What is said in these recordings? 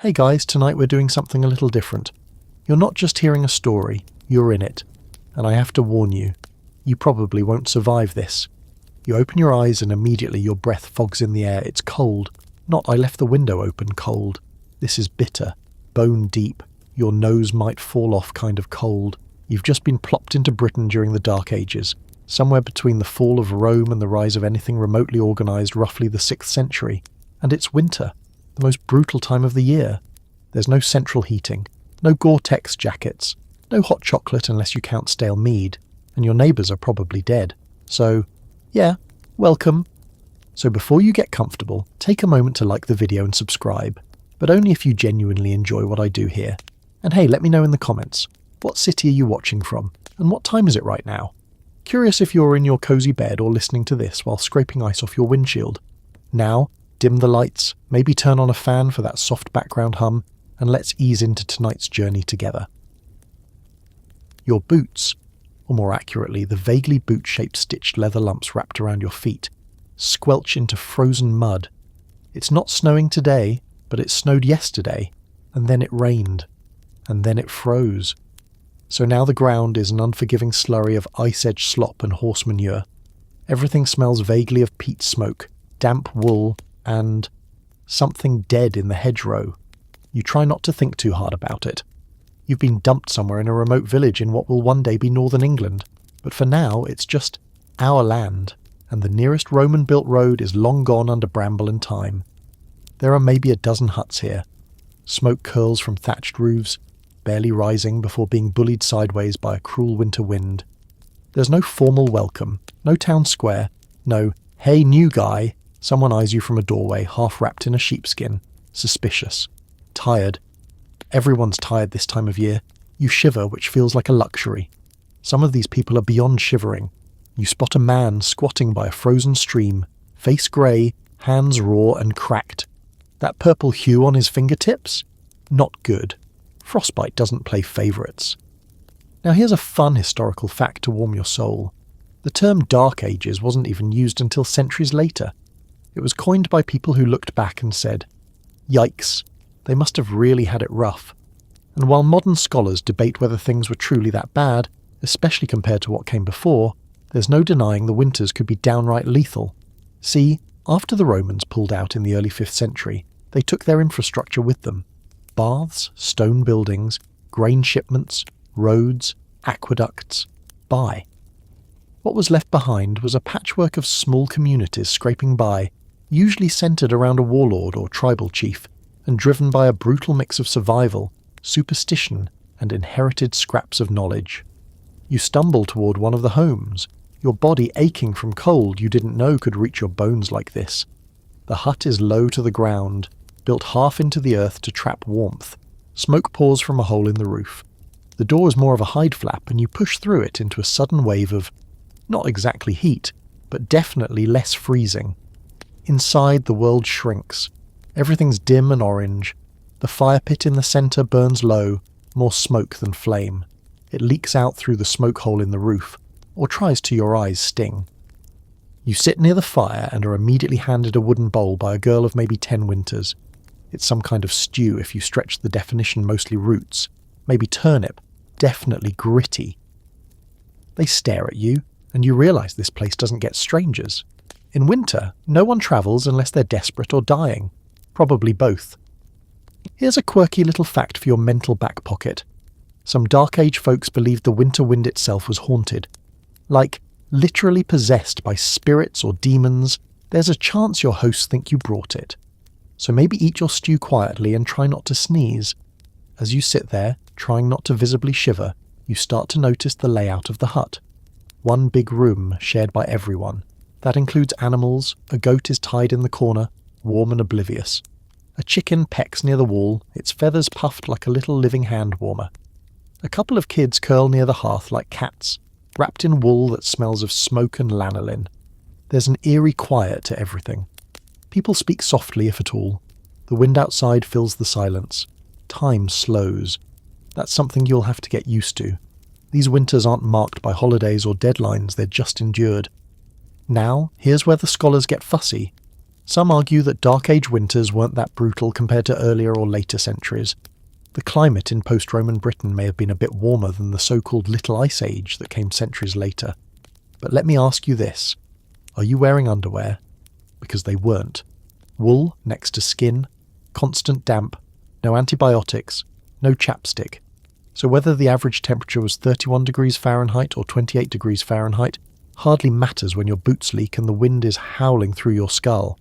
Hey guys, tonight we're doing something a little different. You're not just hearing a story, you're in it. And I have to warn you, you probably won't survive this. You open your eyes and immediately your breath fogs in the air. It's cold. Not I left the window open cold. This is bitter, bone deep, your nose might fall off kind of cold. You've just been plopped into Britain during the Dark Ages, somewhere between the fall of Rome and the rise of anything remotely organised, roughly the 6th century. And it's winter, the most brutal time of the year. There's no central heating, no Gore-Tex jackets, no hot chocolate unless you count stale mead, and your neighbours are probably dead. So, yeah, welcome. So before you get comfortable, take a moment to like the video and subscribe, but only if you genuinely enjoy what I do here. And hey, let me know in the comments, what city are you watching from, and what time is it right now? Curious if you're in your cosy bed or listening to this while scraping ice off your windshield. Now, dim the lights, maybe turn on a fan for that soft background hum, and let's ease into tonight's journey together. Your boots, or more accurately, the vaguely boot-shaped stitched leather lumps wrapped around your feet, squelch into frozen mud. It's not snowing today, but it snowed yesterday, and then it rained, and then it froze. So now the ground is an unforgiving slurry of ice-edged slop and horse manure. Everything smells vaguely of peat smoke, damp wool, and something dead in the hedgerow. You try not to think too hard about it. You've been dumped somewhere in a remote village in what will one day be northern England, but for now it's just our land, and the nearest Roman-built road is long gone under bramble and thyme. There are maybe a dozen huts here. Smoke curls from thatched roofs, barely rising before being bullied sideways by a cruel winter wind. There's no formal welcome, no town square, no, hey new guy. Someone eyes you from a doorway, half wrapped in a sheepskin, suspicious, tired. Everyone's tired this time of year. You shiver, which feels like a luxury. Some of these people are beyond shivering. You spot a man squatting by a frozen stream, face grey, hands raw and cracked. That purple hue on his fingertips? Not good. Frostbite doesn't play favourites. Now here's a fun historical fact to warm your soul. The term Dark Ages wasn't even used until centuries later. It was coined by people who looked back and said, yikes, they must have really had it rough. And while modern scholars debate whether things were truly that bad, especially compared to what came before, there's no denying the winters could be downright lethal. See, after the Romans pulled out in the early 5th century, they took their infrastructure with them. Baths, stone buildings, grain shipments, roads, aqueducts. Bye. What was left behind was a patchwork of small communities scraping by, usually centred around a warlord or tribal chief, and driven by a brutal mix of survival, superstition, and inherited scraps of knowledge. You stumble toward one of the homes, your body aching from cold you didn't know could reach your bones like this. The hut is low to the ground, built half into the earth to trap warmth. Smoke pours from a hole in the roof. The door is more of a hide flap, and you push through it into a sudden wave of, not exactly heat, but definitely less freezing. Inside, the world shrinks. Everything's dim and orange. The fire pit in the centre burns low, more smoke than flame. It leaks out through the smoke hole in the roof, or tries to your eyes sting. You sit near the fire and are immediately handed a wooden bowl by a girl of maybe 10 winters. It's some kind of stew if you stretch the definition, mostly roots. Maybe turnip, definitely gritty. They stare at you, and you realise this place doesn't get strangers. In winter, no one travels unless they're desperate or dying. Probably both. Here's a quirky little fact for your mental back pocket. Some Dark Age folks believed the winter wind itself was haunted. Like, literally possessed by spirits or demons. There's a chance your hosts think you brought it. So maybe eat your stew quietly and try not to sneeze. As you sit there, trying not to visibly shiver, you start to notice the layout of the hut. One big room shared by everyone. That includes animals, a goat is tied in the corner, warm and oblivious. A chicken pecks near the wall, its feathers puffed like a little living hand warmer. A couple of kids curl near the hearth like cats, wrapped in wool that smells of smoke and lanolin. There's an eerie quiet to everything. People speak softly, if at all. The wind outside fills the silence. Time slows. That's something you'll have to get used to. These winters aren't marked by holidays or deadlines, they're just endured. Now, here's where the scholars get fussy. Some argue that Dark Age winters weren't that brutal compared to earlier or later centuries. The climate in post-Roman Britain may have been a bit warmer than the so-called Little Ice Age that came centuries later. But let me ask you this. Are you wearing underwear? Because they weren't. Wool next to skin, constant damp, no antibiotics, no chapstick. So whether the average temperature was 31 degrees Fahrenheit or 28 degrees Fahrenheit hardly matters when your boots leak and the wind is howling through your skull.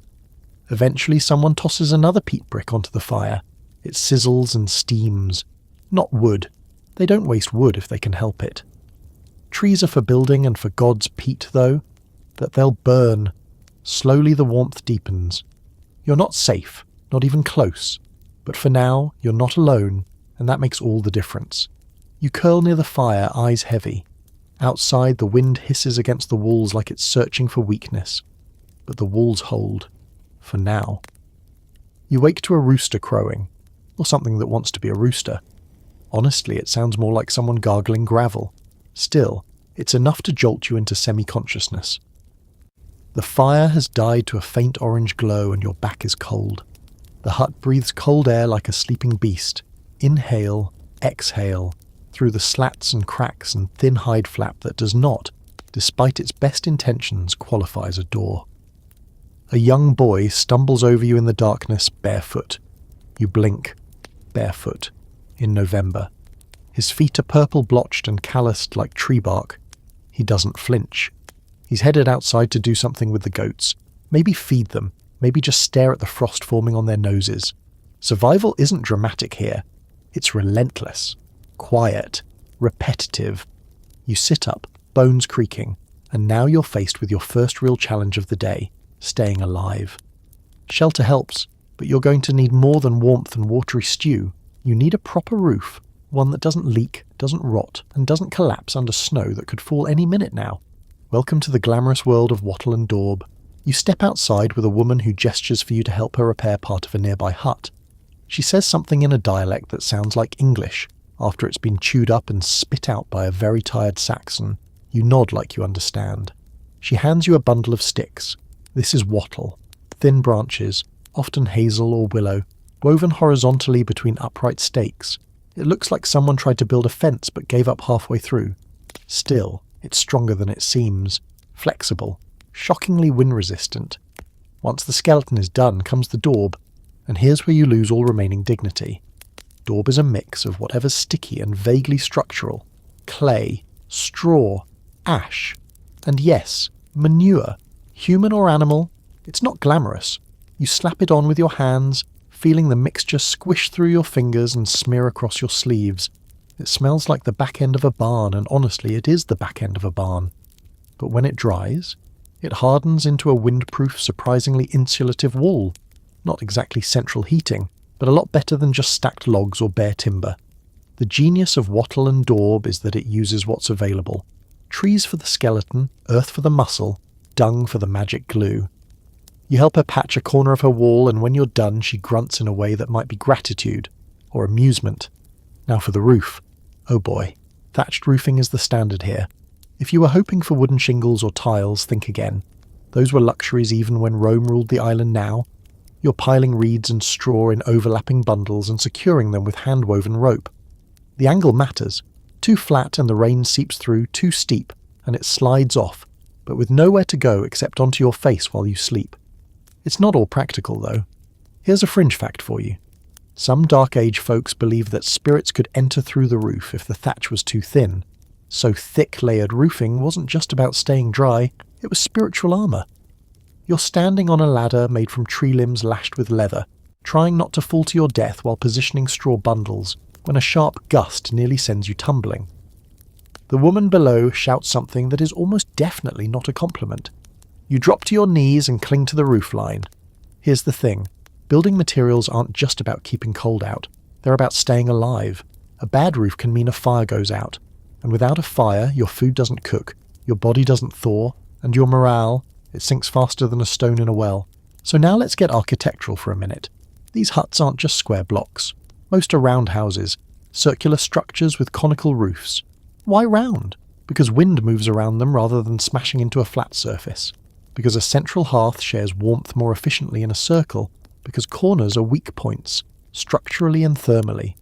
Eventually someone tosses another peat brick onto the fire. It sizzles and steams. Not wood. They don't waste wood if they can help it. Trees are for building and for God's peat, though, that they'll burn. Slowly the warmth deepens. You're not safe, not even close. But for now, you're not alone, and that makes all the difference. You curl near the fire, eyes heavy. Outside, the wind hisses against the walls like it's searching for weakness. But the walls hold. For now. You wake to a rooster crowing. Or something that wants to be a rooster. Honestly, it sounds more like someone gargling gravel. Still, it's enough to jolt you into semi-consciousness. The fire has died to a faint orange glow and your back is cold. The hut breathes cold air like a sleeping beast. Inhale, exhale, through the slats and cracks and thin hide flap that does not, despite its best intentions, qualify as a door. A young boy stumbles over you in the darkness barefoot. You blink. Barefoot. In November. His feet are purple blotched and calloused like tree bark. He doesn't flinch. He's headed outside to do something with the goats. Maybe feed them. Maybe just stare at the frost forming on their noses. Survival isn't dramatic here. It's relentless. Quiet. Repetitive. You sit up, bones creaking, and now you're faced with your first real challenge of the day, staying alive. Shelter helps, but you're going to need more than warmth and watery stew. You need a proper roof, one that doesn't leak, doesn't rot, and doesn't collapse under snow that could fall any minute now. Welcome to the glamorous world of wattle-and-daub. You step outside with a woman who gestures for you to help her repair part of a nearby hut. She says something in a dialect that sounds like English. After it's been chewed up and spit out by a very tired Saxon, you nod like you understand. She hands you a bundle of sticks. This is wattle, thin branches, often hazel or willow, woven horizontally between upright stakes. It looks like someone tried to build a fence but gave up halfway through. Still, it's stronger than it seems, flexible, shockingly wind-resistant. Once the skeleton is done comes the daub, and here's where you lose all remaining dignity. Daub is a mix of whatever's sticky and vaguely structural. Clay, straw, ash, and yes, manure. Human or animal, it's not glamorous. You slap it on with your hands, feeling the mixture squish through your fingers and smear across your sleeves. It smells like the back end of a barn, and honestly, it is the back end of a barn. But when it dries, it hardens into a windproof, surprisingly insulative wall. Not exactly central heating, but a lot better than just stacked logs or bare timber. The genius of wattle and daub is that it uses what's available. Trees for the skeleton, earth for the muscle, dung for the magic glue. You help her patch a corner of her wall, and when you're done, she grunts in a way that might be gratitude or amusement. Now for the roof. Oh boy, thatched roofing is the standard here. If you were hoping for wooden shingles or tiles, think again. Those were luxuries even when Rome ruled the island now. You're piling reeds and straw in overlapping bundles and securing them with hand-woven rope. The angle matters. Too flat and the rain seeps through, too steep, and it slides off, but with nowhere to go except onto your face while you sleep. It's not all practical, though. Here's a fringe fact for you. Some Dark Age folks believe that spirits could enter through the roof if the thatch was too thin. So thick layered roofing wasn't just about staying dry, it was spiritual armour. You're standing on a ladder made from tree limbs lashed with leather, trying not to fall to your death while positioning straw bundles, when a sharp gust nearly sends you tumbling. The woman below shouts something that is almost definitely not a compliment. You drop to your knees and cling to the roofline. Here's the thing. Building materials aren't just about keeping cold out. They're about staying alive. A bad roof can mean a fire goes out. And without a fire, your food doesn't cook, your body doesn't thaw, and your morale, it sinks faster than a stone in a well. So now let's get architectural for a minute. These huts aren't just square blocks. Most are roundhouses, circular structures with conical roofs. Why round? Because wind moves around them rather than smashing into a flat surface. because a central hearth shares warmth more efficiently in a circle, because corners are weak points, structurally and thermally.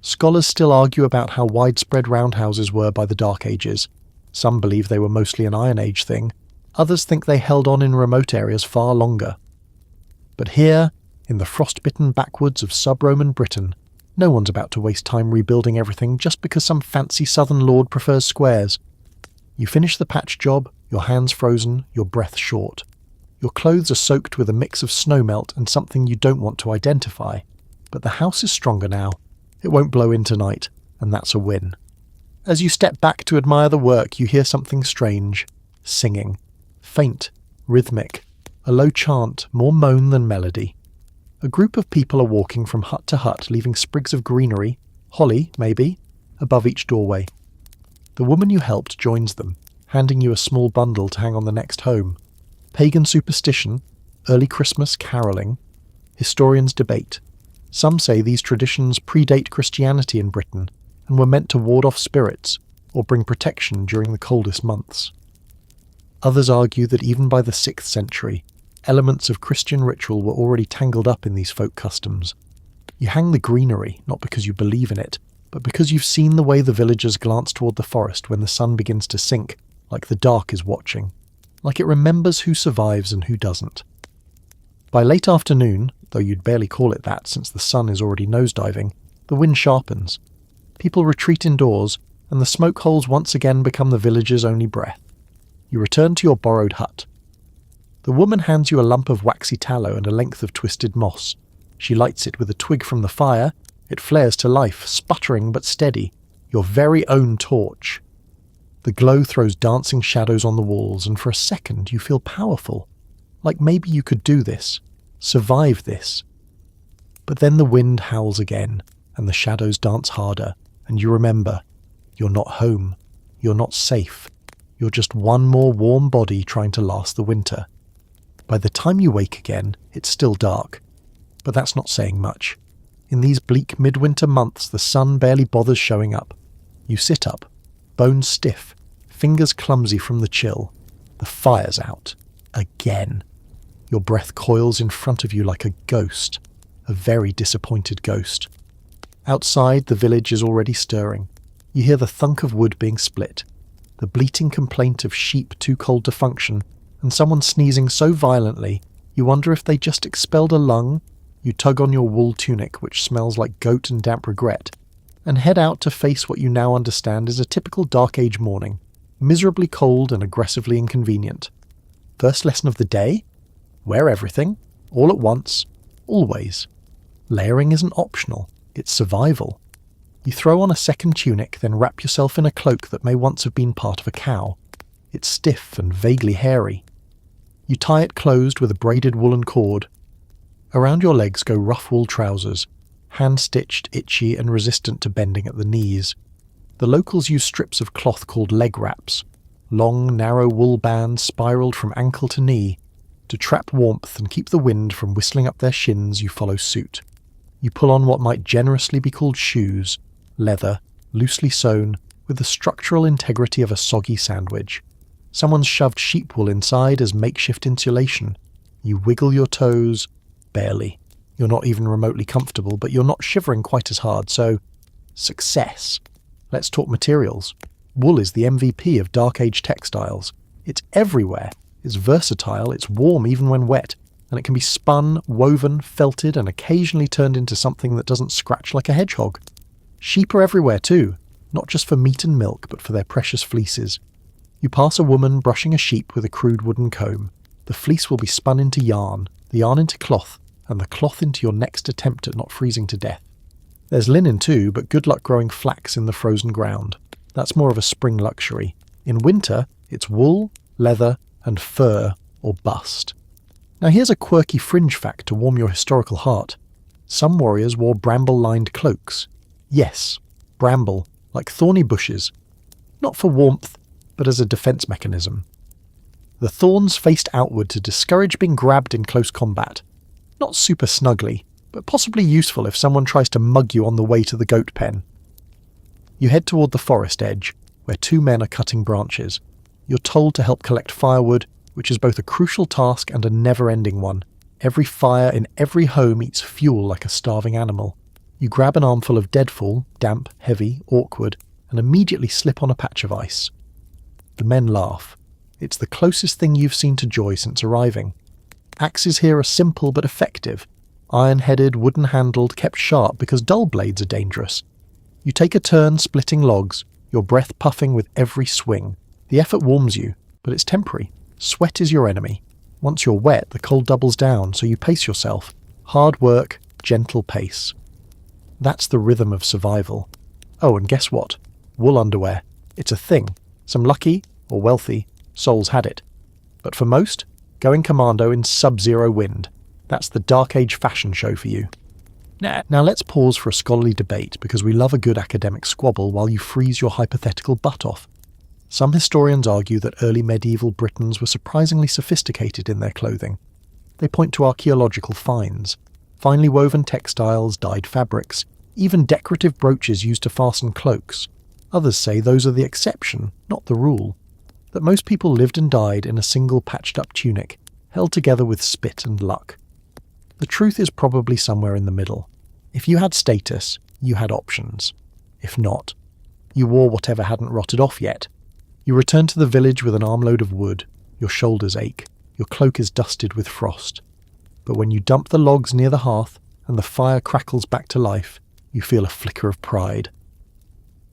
Scholars still argue about how widespread roundhouses were by the Dark Ages. Some believe they were mostly an Iron Age thing, others think they held on in remote areas far longer. But here, in the frostbitten backwoods of sub-Roman Britain, no one's about to waste time rebuilding everything just because some fancy southern lord prefers squares. You finish the patch job, your hands frozen, your breath short. Your clothes are soaked with a mix of snowmelt and something you don't want to identify. But the house is stronger now. It won't blow in tonight, and that's a win. As you step back to admire the work, you hear something strange. Singing. Faint, rhythmic, a low chant, more moan than melody. A group of people are walking from hut to hut, leaving sprigs of greenery, holly, maybe, above each doorway. The woman you helped joins them, handing you a small bundle to hang on the next home. Pagan superstition, early Christmas caroling. Historians debate. Some say these traditions predate Christianity in Britain and were meant to ward off spirits or bring protection during the coldest months. Others argue that even by the 6th century, elements of Christian ritual were already tangled up in these folk customs. You hang the greenery not because you believe in it, but because you've seen the way the villagers glance toward the forest when the sun begins to sink, like the dark is watching, like it remembers who survives and who doesn't. By late afternoon, though you'd barely call it that since the sun is already nosediving, the wind sharpens. People retreat indoors, and the smoke holes once again become the villagers' only breath. You return to your borrowed hut. The woman hands you a lump of waxy tallow and a length of twisted moss. She lights it with a twig from the fire. It flares to life, sputtering but steady. Your very own torch. The glow throws dancing shadows on the walls, and for a second you feel powerful. Like maybe you could do this. Survive this. But then the wind howls again, and the shadows dance harder, and you remember, you're not home. You're not safe. You're just one more warm body trying to last the winter. By the time you wake again, it's still dark. But that's not saying much. In these bleak midwinter months, the sun barely bothers showing up. You sit up, bones stiff, fingers clumsy from the chill. The fire's out. Again. Your breath coils in front of you like a ghost. A very disappointed ghost. Outside, the village is already stirring. You hear the thunk of wood being split, the bleating complaint of sheep too cold to function, and someone sneezing so violently you wonder if they just expelled a lung. You tug on your wool tunic, which smells like goat and damp regret, and head out to face what you now understand is a typical Dark Age morning, miserably cold and aggressively inconvenient. First lesson of the day? Wear everything, all at once, always. Layering isn't optional, it's survival. You throw on a second tunic, then wrap yourself in a cloak that may once have been part of a cow. It's stiff and vaguely hairy. You tie it closed with a braided woolen cord. Around your legs go rough wool trousers, hand-stitched, itchy and resistant to bending at the knees. The locals use strips of cloth called leg wraps, long, narrow wool bands spiralled from ankle to knee. To trap warmth and keep the wind from whistling up their shins, you follow suit. You pull on what might generously be called shoes, leather, loosely sewn, with the structural integrity of a soggy sandwich. Someone's shoved sheep wool inside as makeshift insulation. You wiggle your toes, barely. You're not even remotely comfortable, but you're not shivering quite as hard, so success. Let's talk materials. Wool is the MVP of Dark Age textiles. It's everywhere. It's versatile, it's warm even when wet, and it can be spun, woven, felted, and occasionally turned into something that doesn't scratch like a hedgehog. Sheep are everywhere too, not just for meat and milk, but for their precious fleeces. You pass a woman brushing a sheep with a crude wooden comb. The fleece will be spun into yarn, the yarn into cloth, and the cloth into your next attempt at not freezing to death. There's linen too, but good luck growing flax in the frozen ground. That's more of a spring luxury. In winter, it's wool, leather, and fur or bust. Now here's a quirky fringe fact to warm your historical heart. Some warriors wore bramble-lined cloaks. Yes, bramble, like thorny bushes. Not for warmth, but as a defense mechanism. The thorns faced outward to discourage being grabbed in close combat. Not super snugly, but possibly useful if someone tries to mug you on the way to the goat pen. You head toward the forest edge, where two men are cutting branches. You're told to help collect firewood, which is both a crucial task and a never-ending one. Every fire in every home eats fuel like a starving animal. You grab an armful of deadfall, damp, heavy, awkward, and immediately slip on a patch of ice. The men laugh. It's the closest thing you've seen to joy since arriving. Axes here are simple but effective. Iron-headed, wooden-handled, kept sharp because dull blades are dangerous. You take a turn splitting logs, your breath puffing with every swing. The effort warms you, but it's temporary. Sweat is your enemy. Once you're wet, the cold doubles down, so you pace yourself. Hard work, gentle pace. That's the rhythm of survival. Oh, and guess what? Wool underwear. It's a thing. Some lucky, or wealthy, souls had it. But for most, going commando in sub-zero wind. That's the Dark Age fashion show for you. Now let's pause for a scholarly debate because we love a good academic squabble while you freeze your hypothetical butt off. Some historians argue that early medieval Britons were surprisingly sophisticated in their clothing. They point to archaeological finds, finely woven textiles, dyed fabrics, even decorative brooches used to fasten cloaks. Others say those are the exception, not the rule. That most people lived and died in a single patched-up tunic, held together with spit and luck. The truth is probably somewhere in the middle. If you had status, you had options. If not, you wore whatever hadn't rotted off yet. You return to the village with an armload of wood, your shoulders ache, your cloak is dusted with frost. But when you dump the logs near the hearth and the fire crackles back to life, you feel a flicker of pride.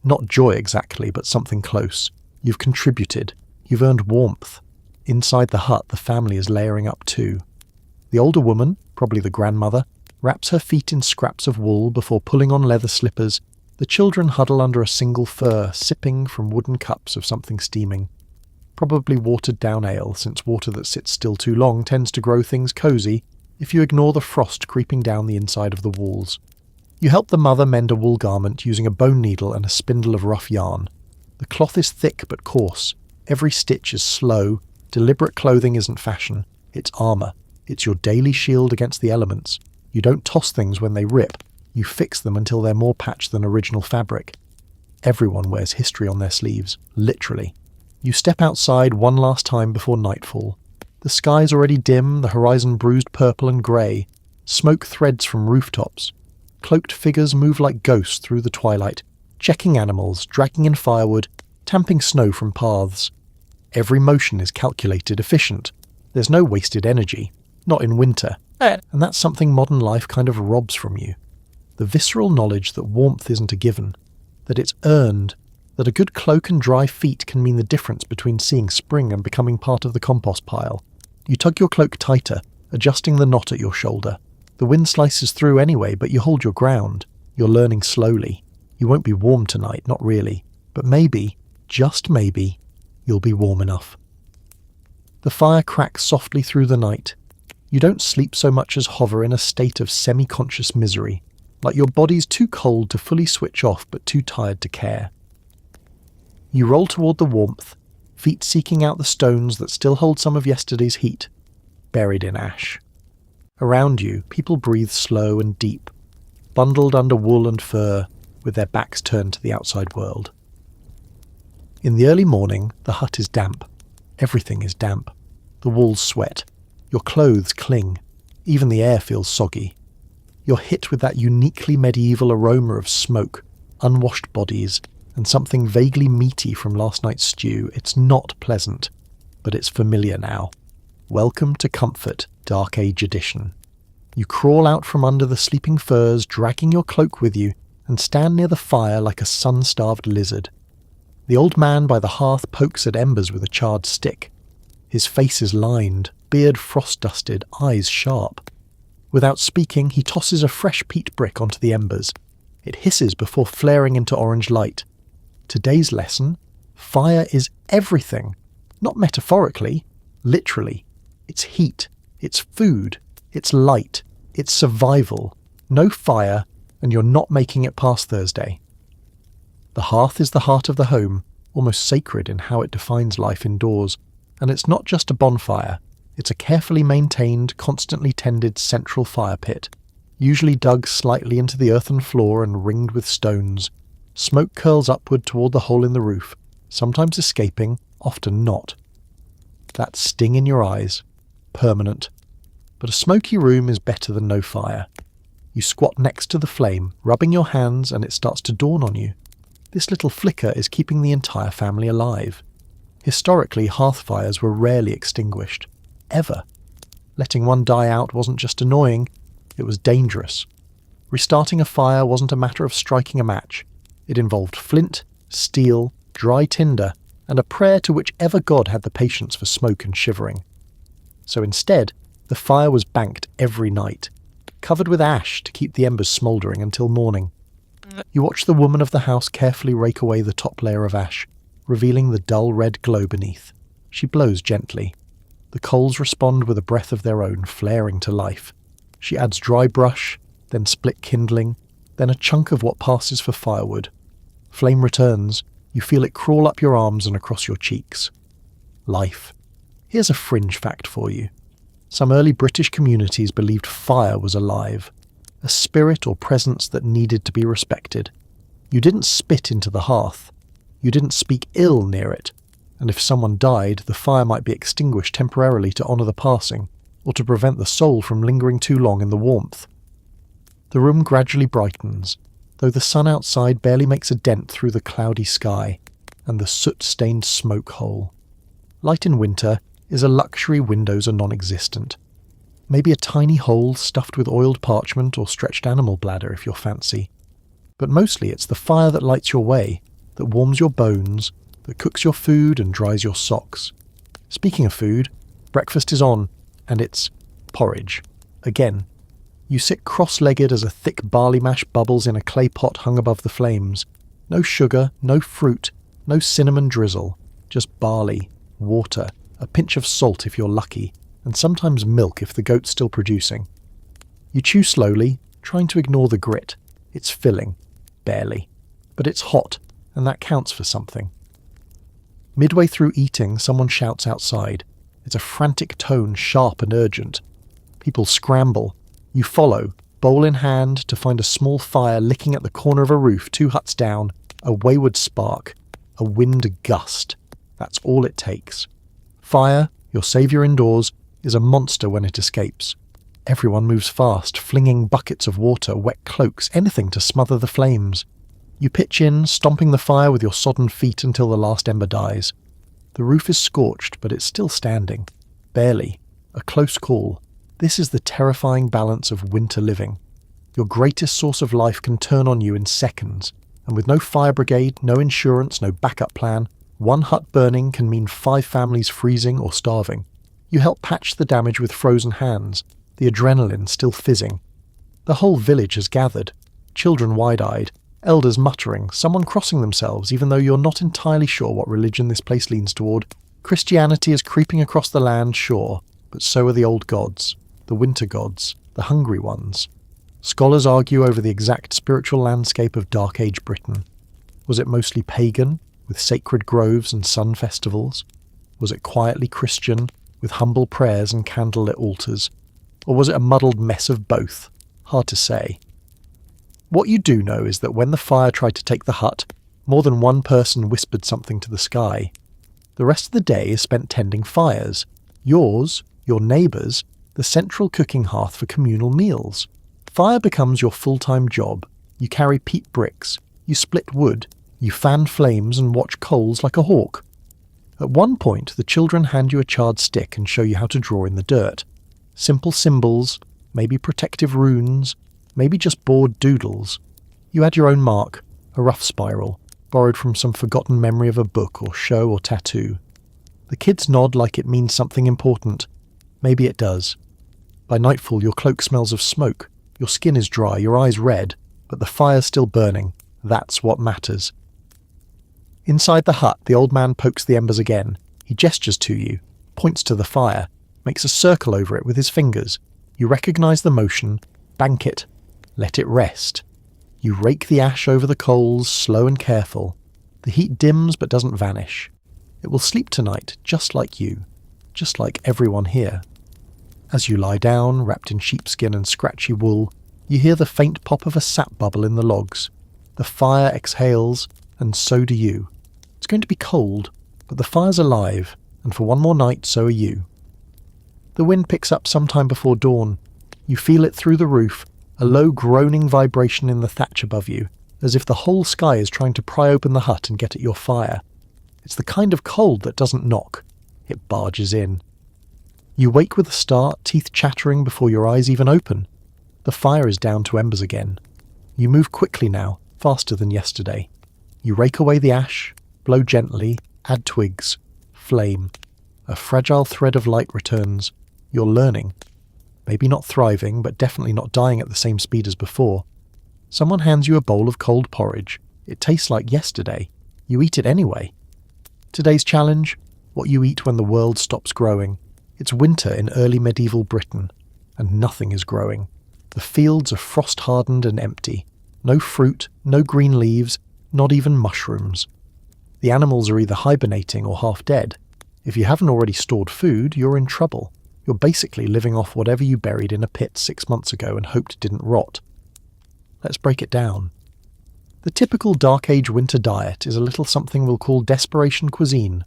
Not joy exactly, but something close. You've contributed. You've earned warmth. Inside the hut, the family is layering up too. The older woman, probably the grandmother, wraps her feet in scraps of wool before pulling on leather slippers. The children huddle under a single fur, sipping from wooden cups of something steaming. Probably watered-down ale, since water that sits still too long tends to grow things cosy if you ignore the frost creeping down the inside of the walls. You help the mother mend a wool garment using a bone needle and a spindle of rough yarn. The cloth is thick but coarse. Every stitch is slow. Deliberate clothing isn't fashion. It's armour. It's your daily shield against the elements. You don't toss things when they rip. You fix them until they're more patched than original fabric. Everyone wears history on their sleeves, literally. You step outside one last time before nightfall. The sky's already dim, the horizon bruised purple and grey. Smoke threads from rooftops. Cloaked figures move like ghosts through the twilight, checking animals, dragging in firewood, tamping snow from paths. Every motion is calculated, efficient. There's no wasted energy. Not in winter. And that's something modern life kind of robs from you. The visceral knowledge that warmth isn't a given, that it's earned, that a good cloak and dry feet can mean the difference between seeing spring and becoming part of the compost pile. You tug your cloak tighter, adjusting the knot at your shoulder. The wind slices through anyway, but you hold your ground. You're learning slowly. You won't be warm tonight, not really. But maybe, just maybe, you'll be warm enough. The fire cracks softly through the night. You don't sleep so much as hover in a state of semi-conscious misery, like your body's too cold to fully switch off but too tired to care. You roll toward the warmth, feet seeking out the stones that still hold some of yesterday's heat, buried in ash. Around you, people breathe slow and deep, bundled under wool and fur, with their backs turned to the outside world. In the early morning, the hut is damp. Everything is damp. The walls sweat. Your clothes cling. Even the air feels soggy. You're hit with that uniquely medieval aroma of smoke, unwashed bodies, and something vaguely meaty from last night's stew. It's not pleasant, but it's familiar now. Welcome to comfort, Dark Age edition. You crawl out from under the sleeping furs, dragging your cloak with you, and stand near the fire like a sun-starved lizard. The old man by the hearth pokes at embers with a charred stick. His face is lined, beard frost-dusted, eyes sharp. Without speaking, he tosses a fresh peat brick onto the embers. It hisses before flaring into orange light. Today's lesson: fire is everything. Not metaphorically, literally. It's heat, it's food, it's light, it's survival. No fire, and you're not making it past Thursday. The hearth is the heart of the home, almost sacred in how it defines life indoors. And it's not just a bonfire. It's a carefully maintained, constantly tended central fire pit, usually dug slightly into the earthen floor and ringed with stones. Smoke curls upward toward the hole in the roof, sometimes escaping, often not. That sting in your eyes. Permanent. But a smoky room is better than no fire. You squat next to the flame, rubbing your hands, and it starts to dawn on you. This little flicker is keeping the entire family alive. Historically, hearth fires were rarely extinguished. Ever. Letting one die out wasn't just annoying, it was dangerous. Restarting a fire wasn't a matter of striking a match. It involved flint, steel, dry tinder, and a prayer to whichever god had the patience for smoke and shivering. So instead, the fire was banked every night, covered with ash to keep the embers smouldering until morning. You watch the woman of the house carefully rake away the top layer of ash, revealing the dull red glow beneath. She blows gently. The coals respond with a breath of their own, flaring to life. She adds dry brush, then split kindling, then a chunk of what passes for firewood. Flame returns. You feel it crawl up your arms and across your cheeks. Life. Here's a fringe fact for you. Some early British communities believed fire was alive, a spirit or presence that needed to be respected. You didn't spit into the hearth. You didn't speak ill near it. And if someone died, the fire might be extinguished temporarily to honour the passing, or to prevent the soul from lingering too long in the warmth. The room gradually brightens, though the sun outside barely makes a dent through the cloudy sky and the soot-stained smoke hole. Light in winter is a luxury windows are non-existent. Maybe a tiny hole stuffed with oiled parchment or stretched animal bladder if you're fancy. But mostly it's the fire that lights your way, that warms your bones, that cooks your food and dries your socks. Speaking of food, breakfast is on, and it's porridge. Again. You sit cross-legged as a thick barley mash bubbles in a clay pot hung above the flames. No sugar, no fruit, no cinnamon drizzle. Just barley, water, a pinch of salt if you're lucky, and sometimes milk if the goat's still producing. You chew slowly, trying to ignore the grit. It's filling. Barely. But it's hot, and that counts for something. Midway through eating, someone shouts outside. It's a frantic tone, sharp and urgent. People scramble. You follow, bowl in hand, to find a small fire licking at the corner of a roof 2 huts down, a wayward spark, a wind gust. That's all it takes. Fire, your saviour indoors, is a monster when it escapes. Everyone moves fast, flinging buckets of water, wet cloaks, anything to smother the flames. You pitch in, stomping the fire with your sodden feet until the last ember dies. The roof is scorched, but it's still standing. Barely. A close call. This is the terrifying balance of winter living. Your greatest source of life can turn on you in seconds, and with no fire brigade, no insurance, no backup plan, 1 hut burning can mean 5 families freezing or starving. You help patch the damage with frozen hands, the adrenaline still fizzing. The whole village has gathered, children wide-eyed, elders muttering, someone crossing themselves even though you're not entirely sure what religion this place leans toward. Christianity is creeping across the land, sure, but so are the old gods. The winter gods, the hungry ones. Scholars argue over the exact spiritual landscape of Dark Age Britain. Was it mostly pagan, with sacred groves and sun festivals? Was it quietly Christian, with humble prayers and candlelit altars? Or was it a muddled mess of both? Hard to say. What you do know is that when the fire tried to take the hut, more than one person whispered something to the sky. The rest of the day is spent tending fires. Yours, your neighbours', the central cooking hearth for communal meals. Fire becomes your full-time job. You carry peat bricks. You split wood. You fan flames and watch coals like a hawk. At one point, the children hand you a charred stick and show you how to draw in the dirt. Simple symbols, maybe protective runes, maybe just bored doodles. You add your own mark, a rough spiral, borrowed from some forgotten memory of a book or show or tattoo. The kids nod like it means something important. Maybe it does. By nightfall, your cloak smells of smoke. Your skin is dry, your eyes red, but the fire's still burning. That's what matters. Inside the hut, the old man pokes the embers again. He gestures to you, points to the fire, makes a circle over it with his fingers. You recognise the motion, bank it, let it rest. You rake the ash over the coals, slow and careful. The heat dims but doesn't vanish. It will sleep tonight, just like you, just like everyone here. As you lie down, wrapped in sheepskin and scratchy wool, you hear the faint pop of a sap bubble in the logs. The fire exhales, and so do you. It's going to be cold, but the fire's alive, and for one more night so are you. The wind picks up sometime before dawn. You feel it through the roof, a low groaning vibration in the thatch above you, as if the whole sky is trying to pry open the hut and get at your fire. It's the kind of cold that doesn't knock. It barges in. You wake with a start, teeth chattering before your eyes even open. The fire is down to embers again. You move quickly now, faster than yesterday. You rake away the ash, blow gently, add twigs, flame. A fragile thread of light returns. You're learning. Maybe not thriving, but definitely not dying at the same speed as before. Someone hands you a bowl of cold porridge. It tastes like yesterday. You eat it anyway. Today's challenge? What you eat when the world stops growing. It's winter in early medieval Britain, and nothing is growing. The fields are frost-hardened and empty. No fruit, no green leaves, not even mushrooms. The animals are either hibernating or half dead. If you haven't already stored food, you're in trouble. You're basically living off whatever you buried in a pit 6 months ago and hoped didn't rot. Let's break it down. The typical Dark Age winter diet is a little something we'll call desperation cuisine.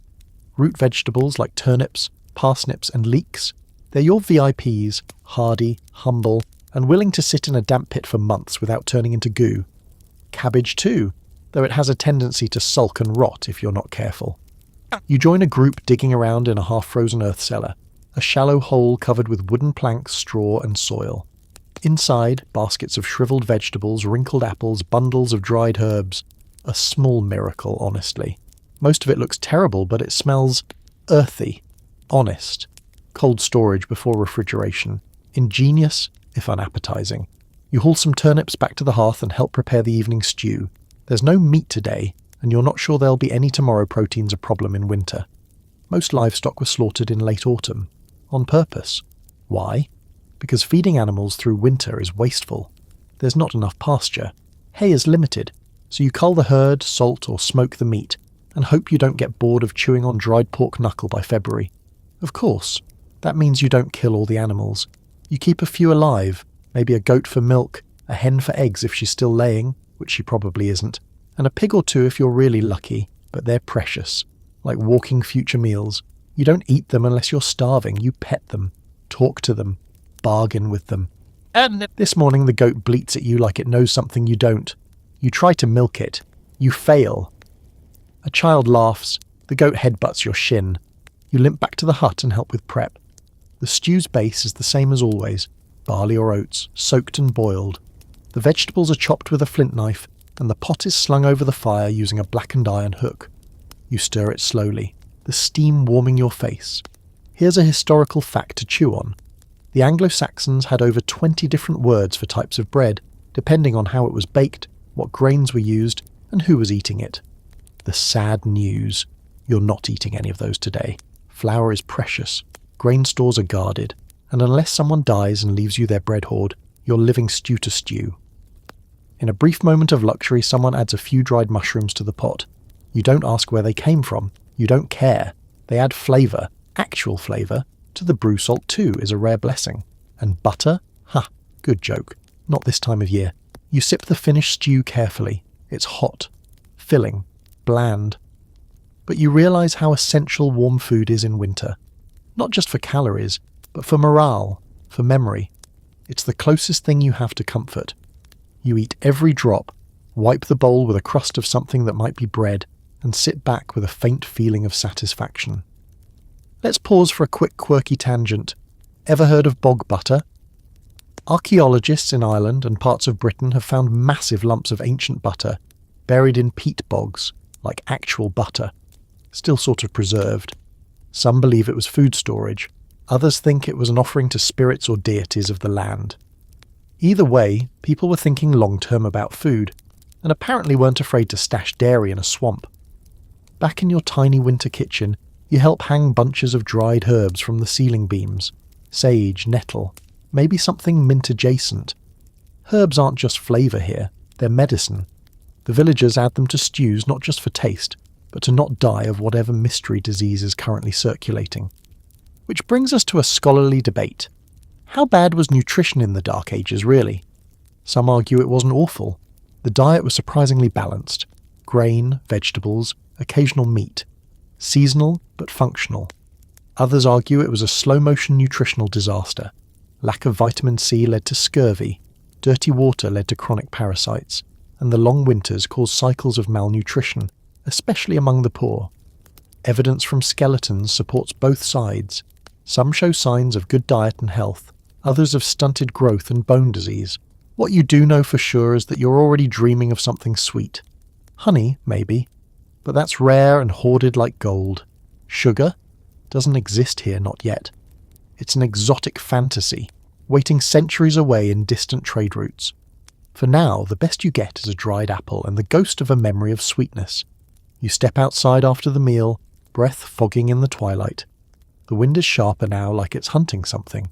Root vegetables like turnips, parsnips and leeks. They're your VIPs, hardy, humble, and willing to sit in a damp pit for months without turning into goo. Cabbage too, though it has a tendency to sulk and rot if you're not careful. You join a group digging around in a half-frozen earth cellar, a shallow hole covered with wooden planks, straw and soil. Inside, baskets of shriveled vegetables, wrinkled apples, bundles of dried herbs. A small miracle, honestly. Most of it looks terrible, but it smells earthy, honest. Cold storage before refrigeration. Ingenious, if unappetizing. You haul some turnips back to the hearth and help prepare the evening stew. There's no meat today, and you're not sure there'll be any tomorrow. Protein's a problem in winter. Most livestock were slaughtered in late autumn. On purpose. Why? Because feeding animals through winter is wasteful. There's not enough pasture. Hay is limited, so you cull the herd, salt or smoke the meat, and hope you don't get bored of chewing on dried pork knuckle by February. Of course, that means you don't kill all the animals. You keep a few alive, maybe a goat for milk, a hen for eggs if she's still laying, which she probably isn't, and a pig or two if you're really lucky, but they're precious, like walking future meals. You don't eat them unless you're starving, you pet them, talk to them, bargain with them. This morning the goat bleats at you like it knows something you don't. You try to milk it. You fail. A child laughs. The goat headbutts your shin. You limp back to the hut and help with prep. The stew's base is the same as always, barley or oats, soaked and boiled. The vegetables are chopped with a flint knife, and the pot is slung over the fire using a blackened iron hook. You stir it slowly, the steam warming your face. Here's a historical fact to chew on. The Anglo-Saxons had over 20 different words for types of bread, depending on how it was baked, what grains were used, and who was eating it. The sad news. You're not eating any of those today. Flour is precious. Grain stores are guarded, and unless someone dies and leaves you their bread hoard, you're living stew to stew. In a brief moment of luxury, someone adds a few dried mushrooms to the pot. You don't ask where they came from. You don't care. They add flavour, actual flavour, to the brew salt too is a rare blessing. And butter? Ha, good joke. Not this time of year. You sip the finished stew carefully. It's hot, filling, bland. But you realise how essential warm food is in winter. Not just for calories, but for morale, for memory. It's the closest thing you have to comfort. You eat every drop, wipe the bowl with a crust of something that might be bread, and sit back with a faint feeling of satisfaction. Let's pause for a quick quirky tangent. Ever heard of bog butter? Archaeologists in Ireland and parts of Britain have found massive lumps of ancient butter, buried in peat bogs, like actual butter, still sort of preserved. Some believe it was food storage, others think it was an offering to spirits or deities of the land. Either way, people were thinking long-term about food, and apparently weren't afraid to stash dairy in a swamp. Back in your tiny winter kitchen, you help hang bunches of dried herbs from the ceiling beams. Sage, nettle, maybe something mint-adjacent. Herbs aren't just flavour here, they're medicine. The villagers add them to stews not just for taste, but to not die of whatever mystery disease is currently circulating. Which brings us to a scholarly debate. How bad was nutrition in the Dark Ages, really? Some argue it wasn't awful. The diet was surprisingly balanced. Grain, vegetables, occasional meat. Seasonal, but functional. Others argue it was a slow-motion nutritional disaster. Lack of vitamin C led to scurvy, dirty water led to chronic parasites, and the long winters caused cycles of malnutrition, especially among the poor. Evidence from skeletons supports both sides. Some show signs of good diet and health, others of stunted growth and bone disease. What you do know for sure is that you're already dreaming of something sweet. Honey, maybe, but that's rare and hoarded like gold. Sugar? Doesn't exist here, not yet. It's an exotic fantasy, waiting centuries away in distant trade routes. For now, the best you get is a dried apple and the ghost of a memory of sweetness. You step outside after the meal, breath fogging in the twilight. The wind is sharper now, like it's hunting something.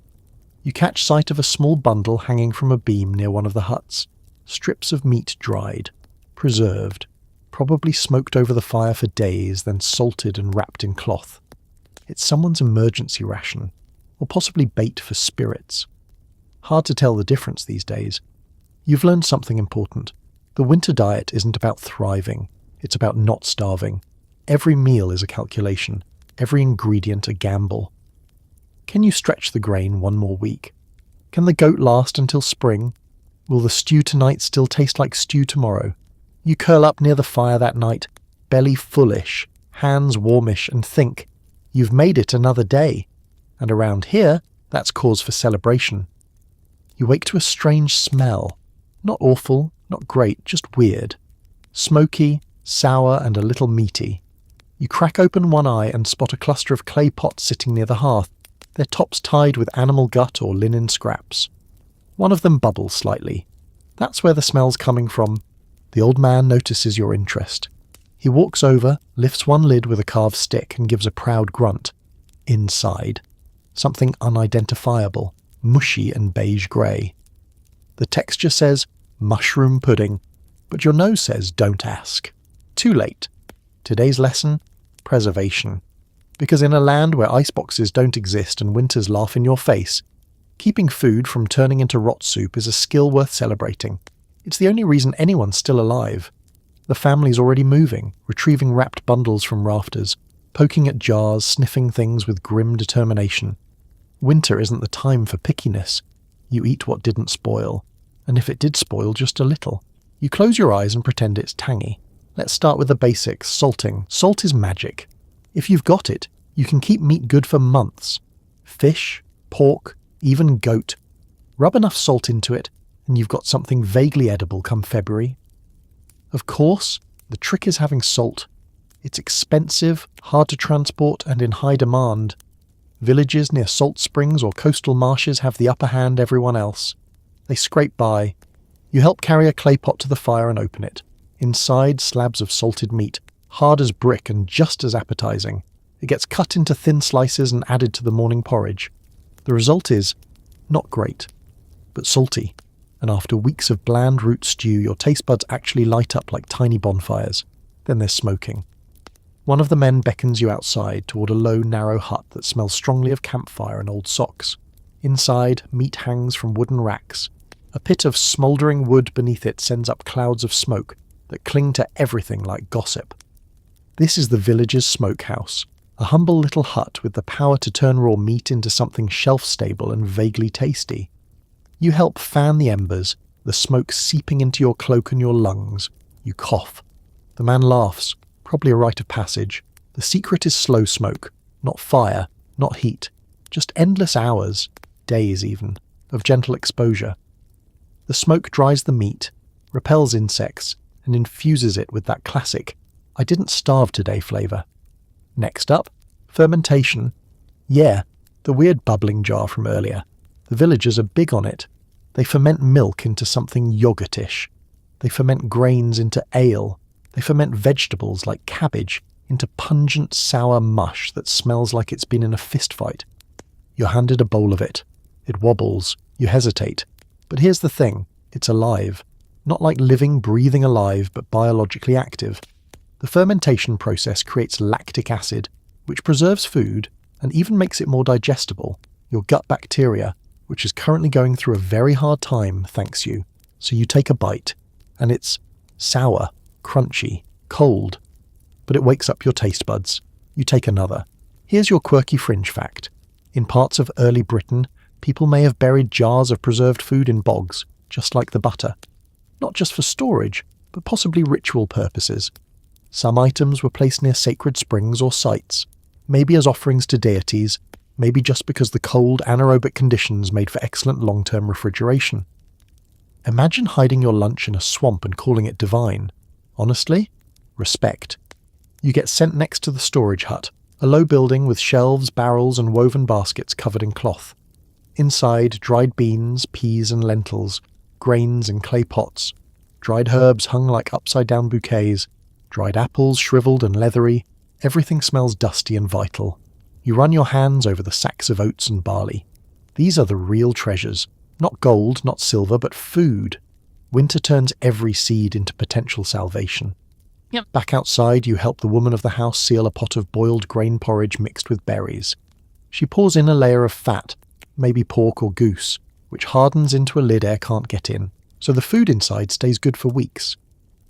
You catch sight of a small bundle hanging from a beam near one of the huts. Strips of meat dried, preserved, probably smoked over the fire for days, then salted and wrapped in cloth. It's someone's emergency ration, or possibly bait for spirits. Hard to tell the difference these days. You've learned something important. The winter diet isn't about thriving, it's about not starving. Every meal is a calculation, every ingredient a gamble. Can you stretch the grain one more week? Can the goat last until spring? Will the stew tonight still taste like stew tomorrow? You curl up near the fire that night, belly fullish, hands warmish, and think, you've made it another day. And around here, that's cause for celebration. You wake to a strange smell. Not awful, not great, just weird. Smoky, sour, and a little meaty. You crack open one eye and spot a cluster of clay pots sitting near the hearth, their tops tied with animal gut or linen scraps. One of them bubbles slightly. That's where the smell's coming from. The old man notices your interest. He walks over, lifts one lid with a carved stick and gives a proud grunt. Inside, something unidentifiable, mushy and beige grey. The texture says, mushroom pudding, but your nose says, don't ask. Too late. Today's lesson, preservation. Because in a land where iceboxes don't exist and winters laugh in your face, keeping food from turning into rot soup is a skill worth celebrating. It's the only reason anyone's still alive. The family's already moving, retrieving wrapped bundles from rafters, poking at jars, sniffing things with grim determination. Winter isn't the time for pickiness. You eat what didn't spoil, and if it did spoil just a little, you close your eyes and pretend it's tangy. Let's start with the basics, salting. Salt is magic. If you've got it, you can keep meat good for months. Fish, pork, even goat. Rub enough salt into it, and you've got something vaguely edible come February. Of course, the trick is having salt. It's expensive, hard to transport, and in high demand. Villages near salt springs or coastal marshes have the upper hand everyone else. They scrape by. You help carry a clay pot to the fire and open it. Inside, slabs of salted meat, hard as brick and just as appetizing. It gets cut into thin slices and added to the morning porridge. The result is not great, but salty. And after weeks of bland root stew, your taste buds actually light up like tiny bonfires. Then there's smoking. One of the men beckons you outside toward a low, narrow hut that smells strongly of campfire and old socks. Inside, meat hangs from wooden racks. A pit of smouldering wood beneath it sends up clouds of smoke that cling to everything like gossip. This is the village's smokehouse, a humble little hut with the power to turn raw meat into something shelf-stable and vaguely tasty. You help fan the embers, the smoke seeping into your cloak and your lungs. You cough. The man laughs, probably a rite of passage. The secret is slow smoke, not fire, not heat, just endless hours, days even, of gentle exposure. The smoke dries the meat, repels insects, and infuses it with that classic, I didn't starve today flavour. Next up, fermentation. Yeah, the weird bubbling jar from earlier. The villagers are big on it. They ferment milk into something yogurtish. They ferment grains into ale. They ferment vegetables like cabbage into pungent sour mush that smells like it's been in a fist fight. You're handed a bowl of it. It wobbles. You hesitate. But here's the thing. It's alive. Not like living, breathing alive, but biologically active. The fermentation process creates lactic acid, which preserves food and even makes it more digestible. Your gut bacteria, which is currently going through a very hard time, thanks you. So you take a bite, and it's sour, crunchy, cold. But it wakes up your taste buds. You take another. Here's your quirky fringe fact. In parts of early Britain, people may have buried jars of preserved food in bogs, just like the butter. Not just for storage, but possibly ritual purposes. Some items were placed near sacred springs or sites, maybe as offerings to deities, maybe just because the cold, anaerobic conditions made for excellent long-term refrigeration. Imagine hiding your lunch in a swamp and calling it divine. Honestly, respect. You get sent next to the storage hut, a low building with shelves, barrels and woven baskets covered in cloth. Inside, dried beans, peas and lentils, grains in clay pots, dried herbs hung like upside-down bouquets, dried apples shriveled and leathery. Everything smells dusty and vital. You run your hands over the sacks of oats and barley. These are the real treasures. Not gold, not silver, but food. Winter turns every seed into potential salvation. Yep. Back outside, you help the woman of the house seal a pot of boiled grain porridge mixed with berries. She pours in a layer of fat, maybe pork or goose, which hardens into a lid air can't get in, so the food inside stays good for weeks.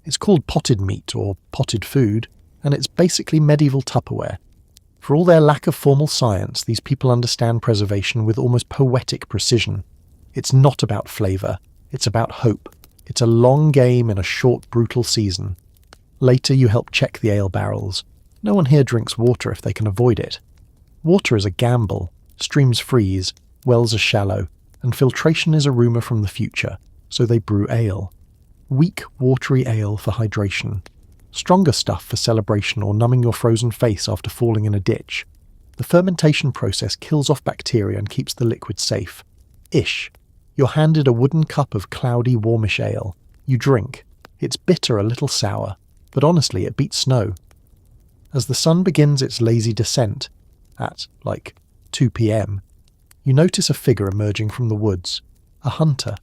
It's called potted meat or potted food, and it's basically medieval Tupperware. For all their lack of formal science, these people understand preservation with almost poetic precision. It's not about flavour, it's about hope. It's a long game in a short, brutal season. Later you help check the ale barrels. No one here drinks water if they can avoid it. Water is a gamble, streams freeze, wells are shallow, and filtration is a rumour from the future, so they brew ale. Weak, watery ale for hydration. Stronger stuff for celebration or numbing your frozen face after falling in a ditch. The fermentation process kills off bacteria and keeps the liquid safe. Ish. You're handed a wooden cup of cloudy, warmish ale. You drink. It's bitter, a little sour, but honestly it beats snow. As the sun begins its lazy descent, at, 2 p.m, you notice a figure emerging from the woods. A hunter.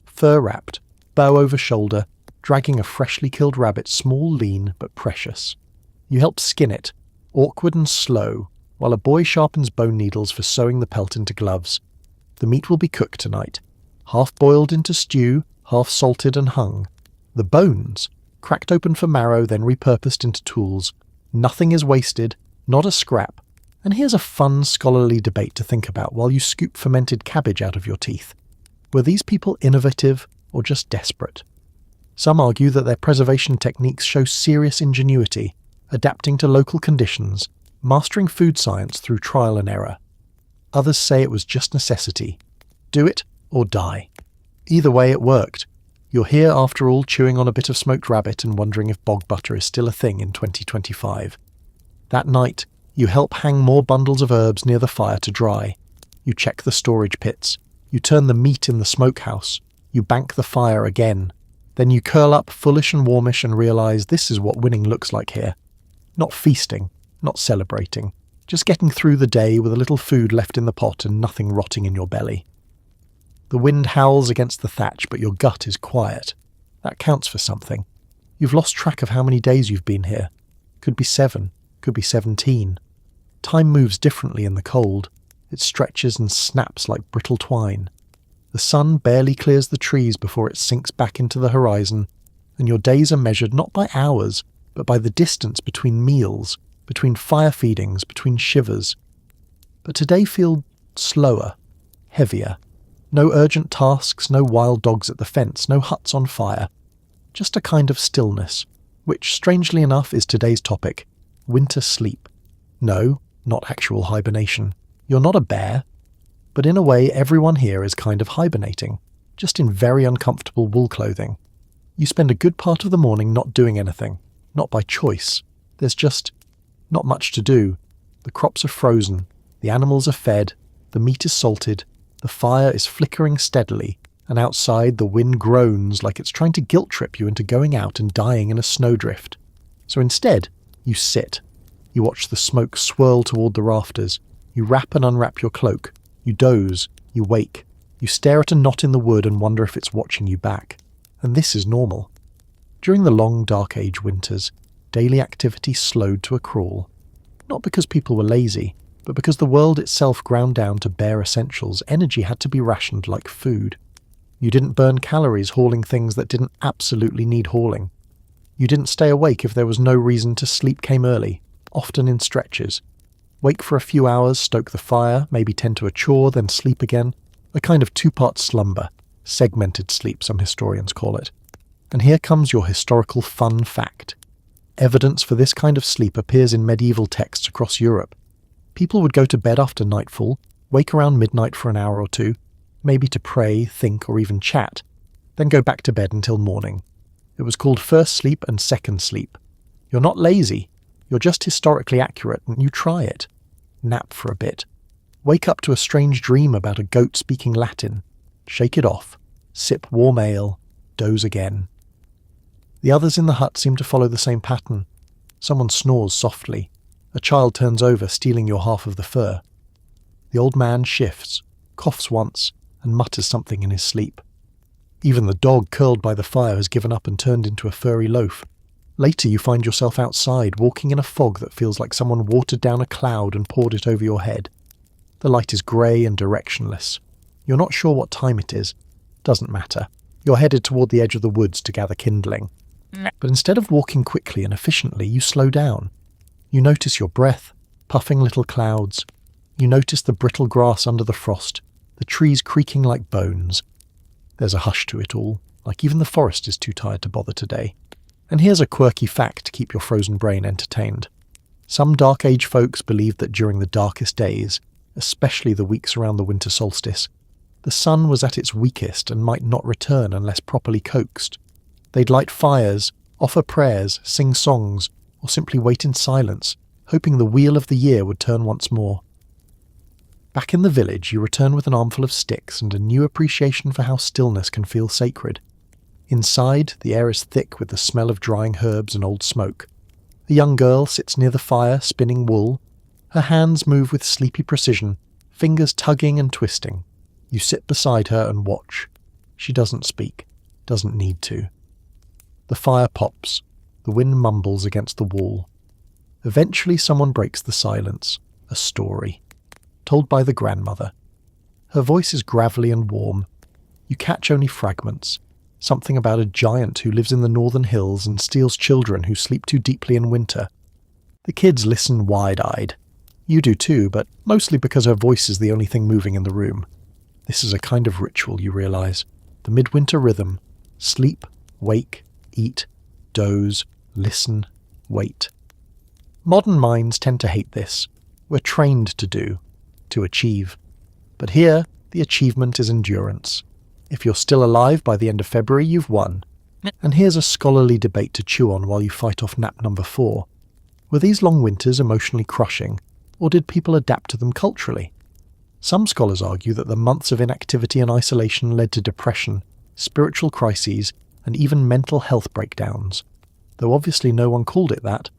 Fur-wrapped, bow over shoulder, dragging a freshly killed rabbit, small, lean, but precious. You help skin it, awkward and slow, while a boy sharpens bone needles for sewing the pelt into gloves. The meat will be cooked tonight, half-boiled into stew, half-salted and hung. The bones, cracked open for marrow, then repurposed into tools. Nothing is wasted, not a scrap. And here's a fun, scholarly debate to think about while you scoop fermented cabbage out of your teeth. Were these people innovative or just desperate? Some argue that their preservation techniques show serious ingenuity, adapting to local conditions, mastering food science through trial and error. Others say it was just necessity. Do it or die. Either way, it worked. You're here after all, chewing on a bit of smoked rabbit and wondering if bog butter is still a thing in 2025. That night, you help hang more bundles of herbs near the fire to dry. You check the storage pits. You turn the meat in the smokehouse. You bank the fire again. Then you curl up foolish and warmish and realise this is what winning looks like here. Not feasting, not celebrating. Just getting through the day with a little food left in the pot and nothing rotting in your belly. The wind howls against the thatch, but your gut is quiet. That counts for something. You've lost track of how many days you've been here. Could be 7, could be 17. Time moves differently in the cold. It stretches and snaps like brittle twine. The sun barely clears the trees before it sinks back into the horizon, and your days are measured not by hours, but by the distance between meals, between fire feedings, between shivers. But today feels slower, heavier. No urgent tasks, no wild dogs at the fence, no huts on fire. Just a kind of stillness, which, strangely enough, is today's topic. Winter sleep. No, not actual hibernation. You're not a bear. But in a way, everyone here is kind of hibernating, just in very uncomfortable wool clothing. You spend a good part of the morning not doing anything, not by choice. There's just not much to do. The crops are frozen, the animals are fed, the meat is salted, the fire is flickering steadily, and outside the wind groans like it's trying to guilt-trip you into going out and dying in a snowdrift. So instead, you sit. You watch the smoke swirl toward the rafters. You wrap and unwrap your cloak. You doze. You wake. You stare at a knot in the wood and wonder if it's watching you back. And this is normal. During the long Dark Age winters, daily activity slowed to a crawl. Not because people were lazy, but because the world itself ground down to bare essentials. Energy had to be rationed like food. You didn't burn calories hauling things that didn't absolutely need hauling. You didn't stay awake if there was no reason to. Sleep came early, often in stretches. Wake for a few hours, stoke the fire, maybe tend to a chore, then sleep again. A kind of two-part slumber. Segmented sleep, some historians call it. And here comes your historical fun fact. Evidence for this kind of sleep appears in medieval texts across Europe. People would go to bed after nightfall, wake around midnight for an hour or two, maybe to pray, think, or even chat, then go back to bed until morning. It was called first sleep and second sleep. You're not lazy, you're just historically accurate, and you try it. Nap for a bit. Wake up to a strange dream about a goat speaking Latin. Shake it off. Sip warm ale. Doze again. The others in the hut seem to follow the same pattern. Someone snores softly. A child turns over, stealing your half of the fur. The old man shifts, coughs once, and mutters something in his sleep. Even the dog curled by the fire has given up and turned into a furry loaf. Later you find yourself outside, walking in a fog that feels like someone watered down a cloud and poured it over your head. The light is grey and directionless. You're not sure what time it is. Doesn't matter. You're headed toward the edge of the woods to gather kindling. But instead of walking quickly and efficiently, you slow down. You notice your breath, puffing little clouds. You notice the brittle grass under the frost, the trees creaking like bones. There's a hush to it all, like even the forest is too tired to bother today. And here's a quirky fact to keep your frozen brain entertained. Some Dark Age folks believed that during the darkest days, especially the weeks around the winter solstice, the sun was at its weakest and might not return unless properly coaxed. They'd light fires, offer prayers, sing songs, or simply wait in silence, hoping the wheel of the year would turn once more. Back in the village, you return with an armful of sticks and a new appreciation for how stillness can feel sacred. Inside, the air is thick with the smell of drying herbs and old smoke. A young girl sits near the fire, spinning wool. Her hands move with sleepy precision, fingers tugging and twisting. You sit beside her and watch. She doesn't speak, doesn't need to. The fire pops. The wind mumbles against the wall. Eventually someone breaks the silence. A story. Told by the grandmother. Her voice is gravelly and warm. You catch only fragments. Something about a giant who lives in the northern hills and steals children who sleep too deeply in winter. The kids listen wide-eyed. You do too, but mostly because her voice is the only thing moving in the room. This is a kind of ritual, you realise. The midwinter rhythm. Sleep, wake, eat, doze, listen, wait. Modern minds tend to hate this. We're trained to do, to achieve. But here, the achievement is endurance. If you're still alive by the end of February, you've won. And here's a scholarly debate to chew on while you fight off nap number 4. Were these long winters emotionally crushing, or did people adapt to them culturally? Some scholars argue that the months of inactivity and isolation led to depression, spiritual crises, and even mental health breakdowns, though obviously no one called it that.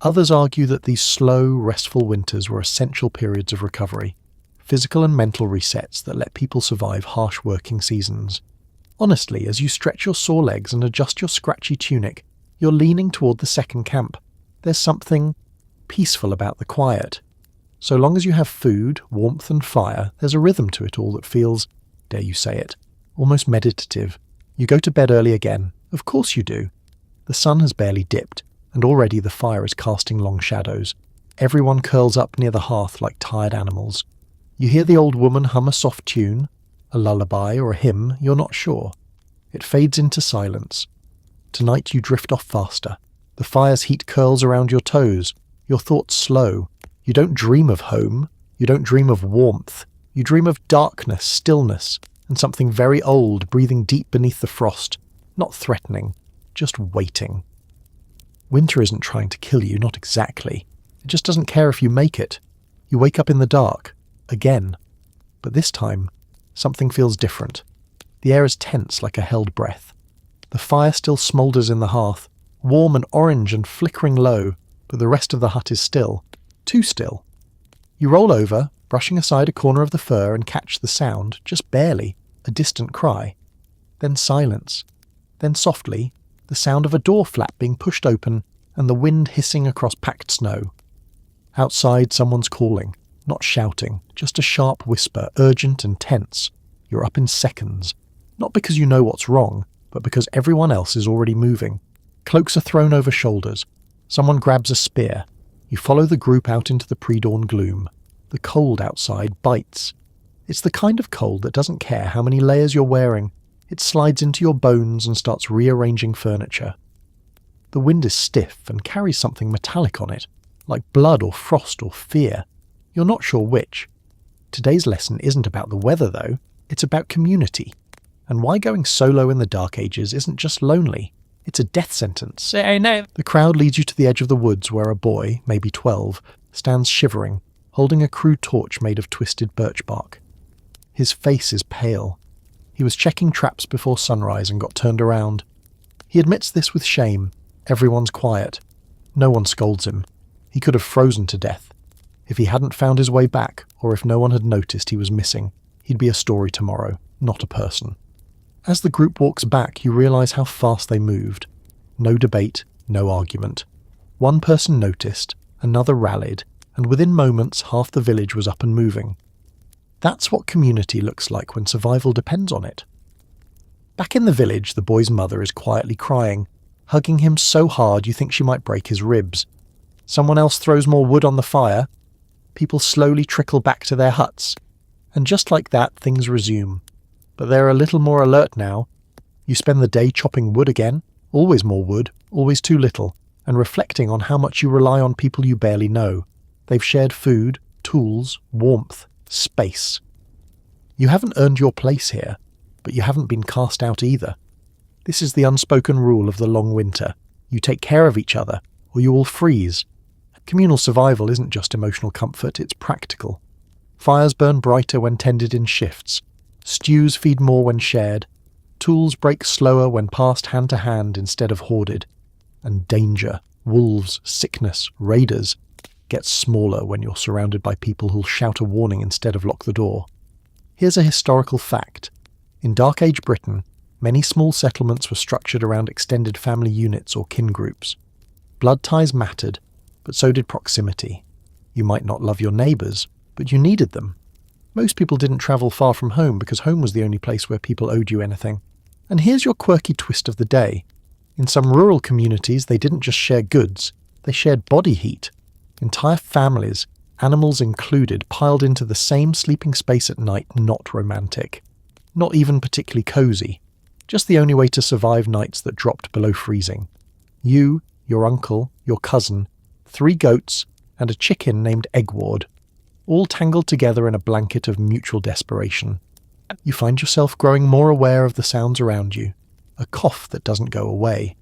Others argue that these slow, restful winters were essential periods of recovery, physical and mental resets that let people survive harsh working seasons. Honestly, as you stretch your sore legs and adjust your scratchy tunic, you're leaning toward the second camp. There's something peaceful about the quiet. So long as you have food, warmth and fire, there's a rhythm to it all that feels, dare you say it, almost meditative. You go to bed early again. Of course you do. The sun has barely dipped, and already the fire is casting long shadows. Everyone curls up near the hearth like tired animals. You hear the old woman hum a soft tune, a lullaby or a hymn, you're not sure. It fades into silence. Tonight you drift off faster. The fire's heat curls around your toes. Your thoughts slow. You don't dream of home. You don't dream of warmth. You dream of darkness, stillness, and something very old breathing deep beneath the frost. Not threatening, just waiting. Winter isn't trying to kill you, not exactly. It just doesn't care if you make it. You wake up in the dark. Again. But this time, something feels different. The air is tense like a held breath. The fire still smoulders in the hearth, warm and orange and flickering low, but the rest of the hut is still. Too still. You roll over, brushing aside a corner of the fur and catch the sound, just barely, a distant cry. Then silence. Then softly, the sound of a door flap being pushed open and the wind hissing across packed snow. Outside someone's calling. Not shouting, just a sharp whisper, urgent and tense. You're up in seconds. Not because you know what's wrong, but because everyone else is already moving. Cloaks are thrown over shoulders. Someone grabs a spear. You follow the group out into the pre-dawn gloom. The cold outside bites. It's the kind of cold that doesn't care how many layers you're wearing. It slides into your bones and starts rearranging furniture. The wind is stiff and carries something metallic on it, like blood or frost or fear. You're not sure which. Today's lesson isn't about the weather, though. It's about community. And why going solo in the Dark Ages isn't just lonely. It's a death sentence. Oh no. The crowd leads you to the edge of the woods where a boy, maybe 12, stands shivering, holding a crude torch made of twisted birch bark. His face is pale. He was checking traps before sunrise and got turned around. He admits this with shame. Everyone's quiet. No one scolds him. He could have frozen to death. If he hadn't found his way back, or if no one had noticed he was missing, he'd be a story tomorrow, not a person. As the group walks back, you realise how fast they moved. No debate, no argument. One person noticed, another rallied, and within moments half the village was up and moving. That's what community looks like when survival depends on it. Back in the village, the boy's mother is quietly crying, hugging him so hard you think she might break his ribs. Someone else throws more wood on the fire. People slowly trickle back to their huts. And just like that, things resume. But they're a little more alert now. You spend the day chopping wood again, always more wood, always too little, and reflecting on how much you rely on people you barely know. They've shared food, tools, warmth, space. You haven't earned your place here, but you haven't been cast out either. This is the unspoken rule of the long winter. You take care of each other, or you will freeze. Communal survival isn't just emotional comfort, it's practical. Fires burn brighter when tended in shifts. Stews feed more when shared. Tools break slower when passed hand to hand instead of hoarded. And danger, wolves, sickness, raiders, gets smaller when you're surrounded by people who'll shout a warning instead of lock the door. Here's a historical fact. In Dark Age Britain, many small settlements were structured around extended family units or kin groups. Blood ties mattered, but so did proximity. You might not love your neighbours, but you needed them. Most people didn't travel far from home because home was the only place where people owed you anything. And here's your quirky twist of the day. In some rural communities, they didn't just share goods, they shared body heat. Entire families, animals included, piled into the same sleeping space at night, not romantic. Not even particularly cosy. Just the only way to survive nights that dropped below freezing. You, your uncle, your cousin, 3 goats, and a chicken named Eggward, all tangled together in a blanket of mutual desperation. You find yourself growing more aware of the sounds around you. A cough that doesn't go away.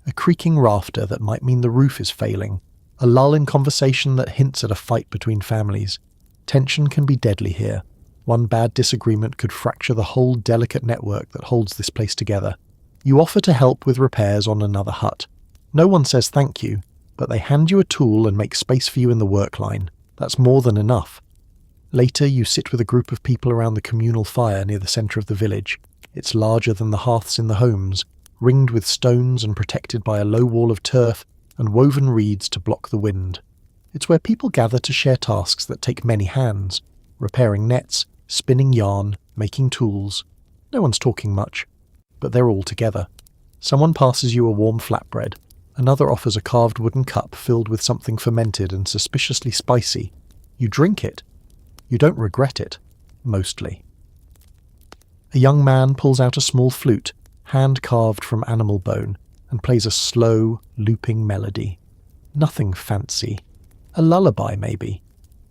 A creaking rafter that might mean the roof is failing. A lull in conversation that hints at a fight between families. Tension can be deadly here. One bad disagreement could fracture the whole delicate network that holds this place together. You offer to help with repairs on another hut. No one says thank you, but they hand you a tool and make space for you in the work line. That's more than enough. Later, you sit with a group of people around the communal fire near the centre of the village. It's larger than the hearths in the homes, ringed with stones and protected by a low wall of turf and woven reeds to block the wind. It's where people gather to share tasks that take many hands, repairing nets, spinning yarn, making tools. No one's talking much, but they're all together. Someone passes you a warm flatbread. Another offers a carved wooden cup filled with something fermented and suspiciously spicy. You drink it. You don't regret it. Mostly. A young man pulls out a small flute, hand-carved from animal bone, and plays a slow, looping melody. Nothing fancy. A lullaby, maybe.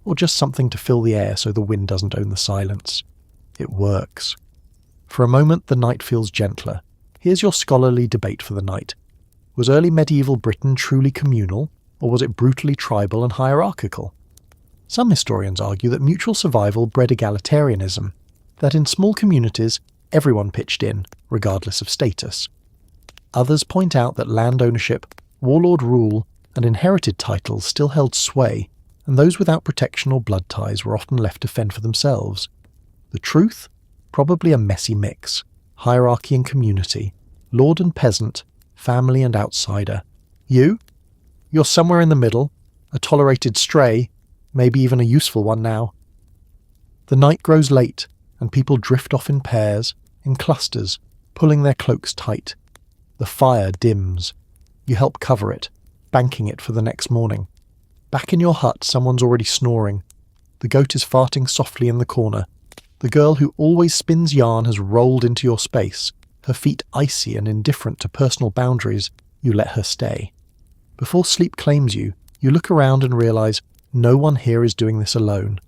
Or just something to fill the air so the wind doesn't own the silence. It works. For a moment, the night feels gentler. Here's your scholarly debate for the night. Was early medieval Britain truly communal, or was it brutally tribal and hierarchical? Some historians argue that mutual survival bred egalitarianism, that in small communities everyone pitched in, regardless of status. Others point out that land ownership, warlord rule, and inherited titles still held sway, and those without protection or blood ties were often left to fend for themselves. The truth? Probably a messy mix. Hierarchy and community, lord and peasant, family and outsider. You? You're somewhere in the middle, a tolerated stray, maybe even a useful one now. The night grows late, and people drift off in pairs, in clusters, pulling their cloaks tight. The fire dims. You help cover it, banking it for the next morning. Back in your hut, someone's already snoring. The goat is farting softly in the corner. The girl who always spins yarn has rolled into your space. Her feet icy and indifferent to personal boundaries, you let her stay. Before sleep claims you, you look around and realise no one here is doing this alone.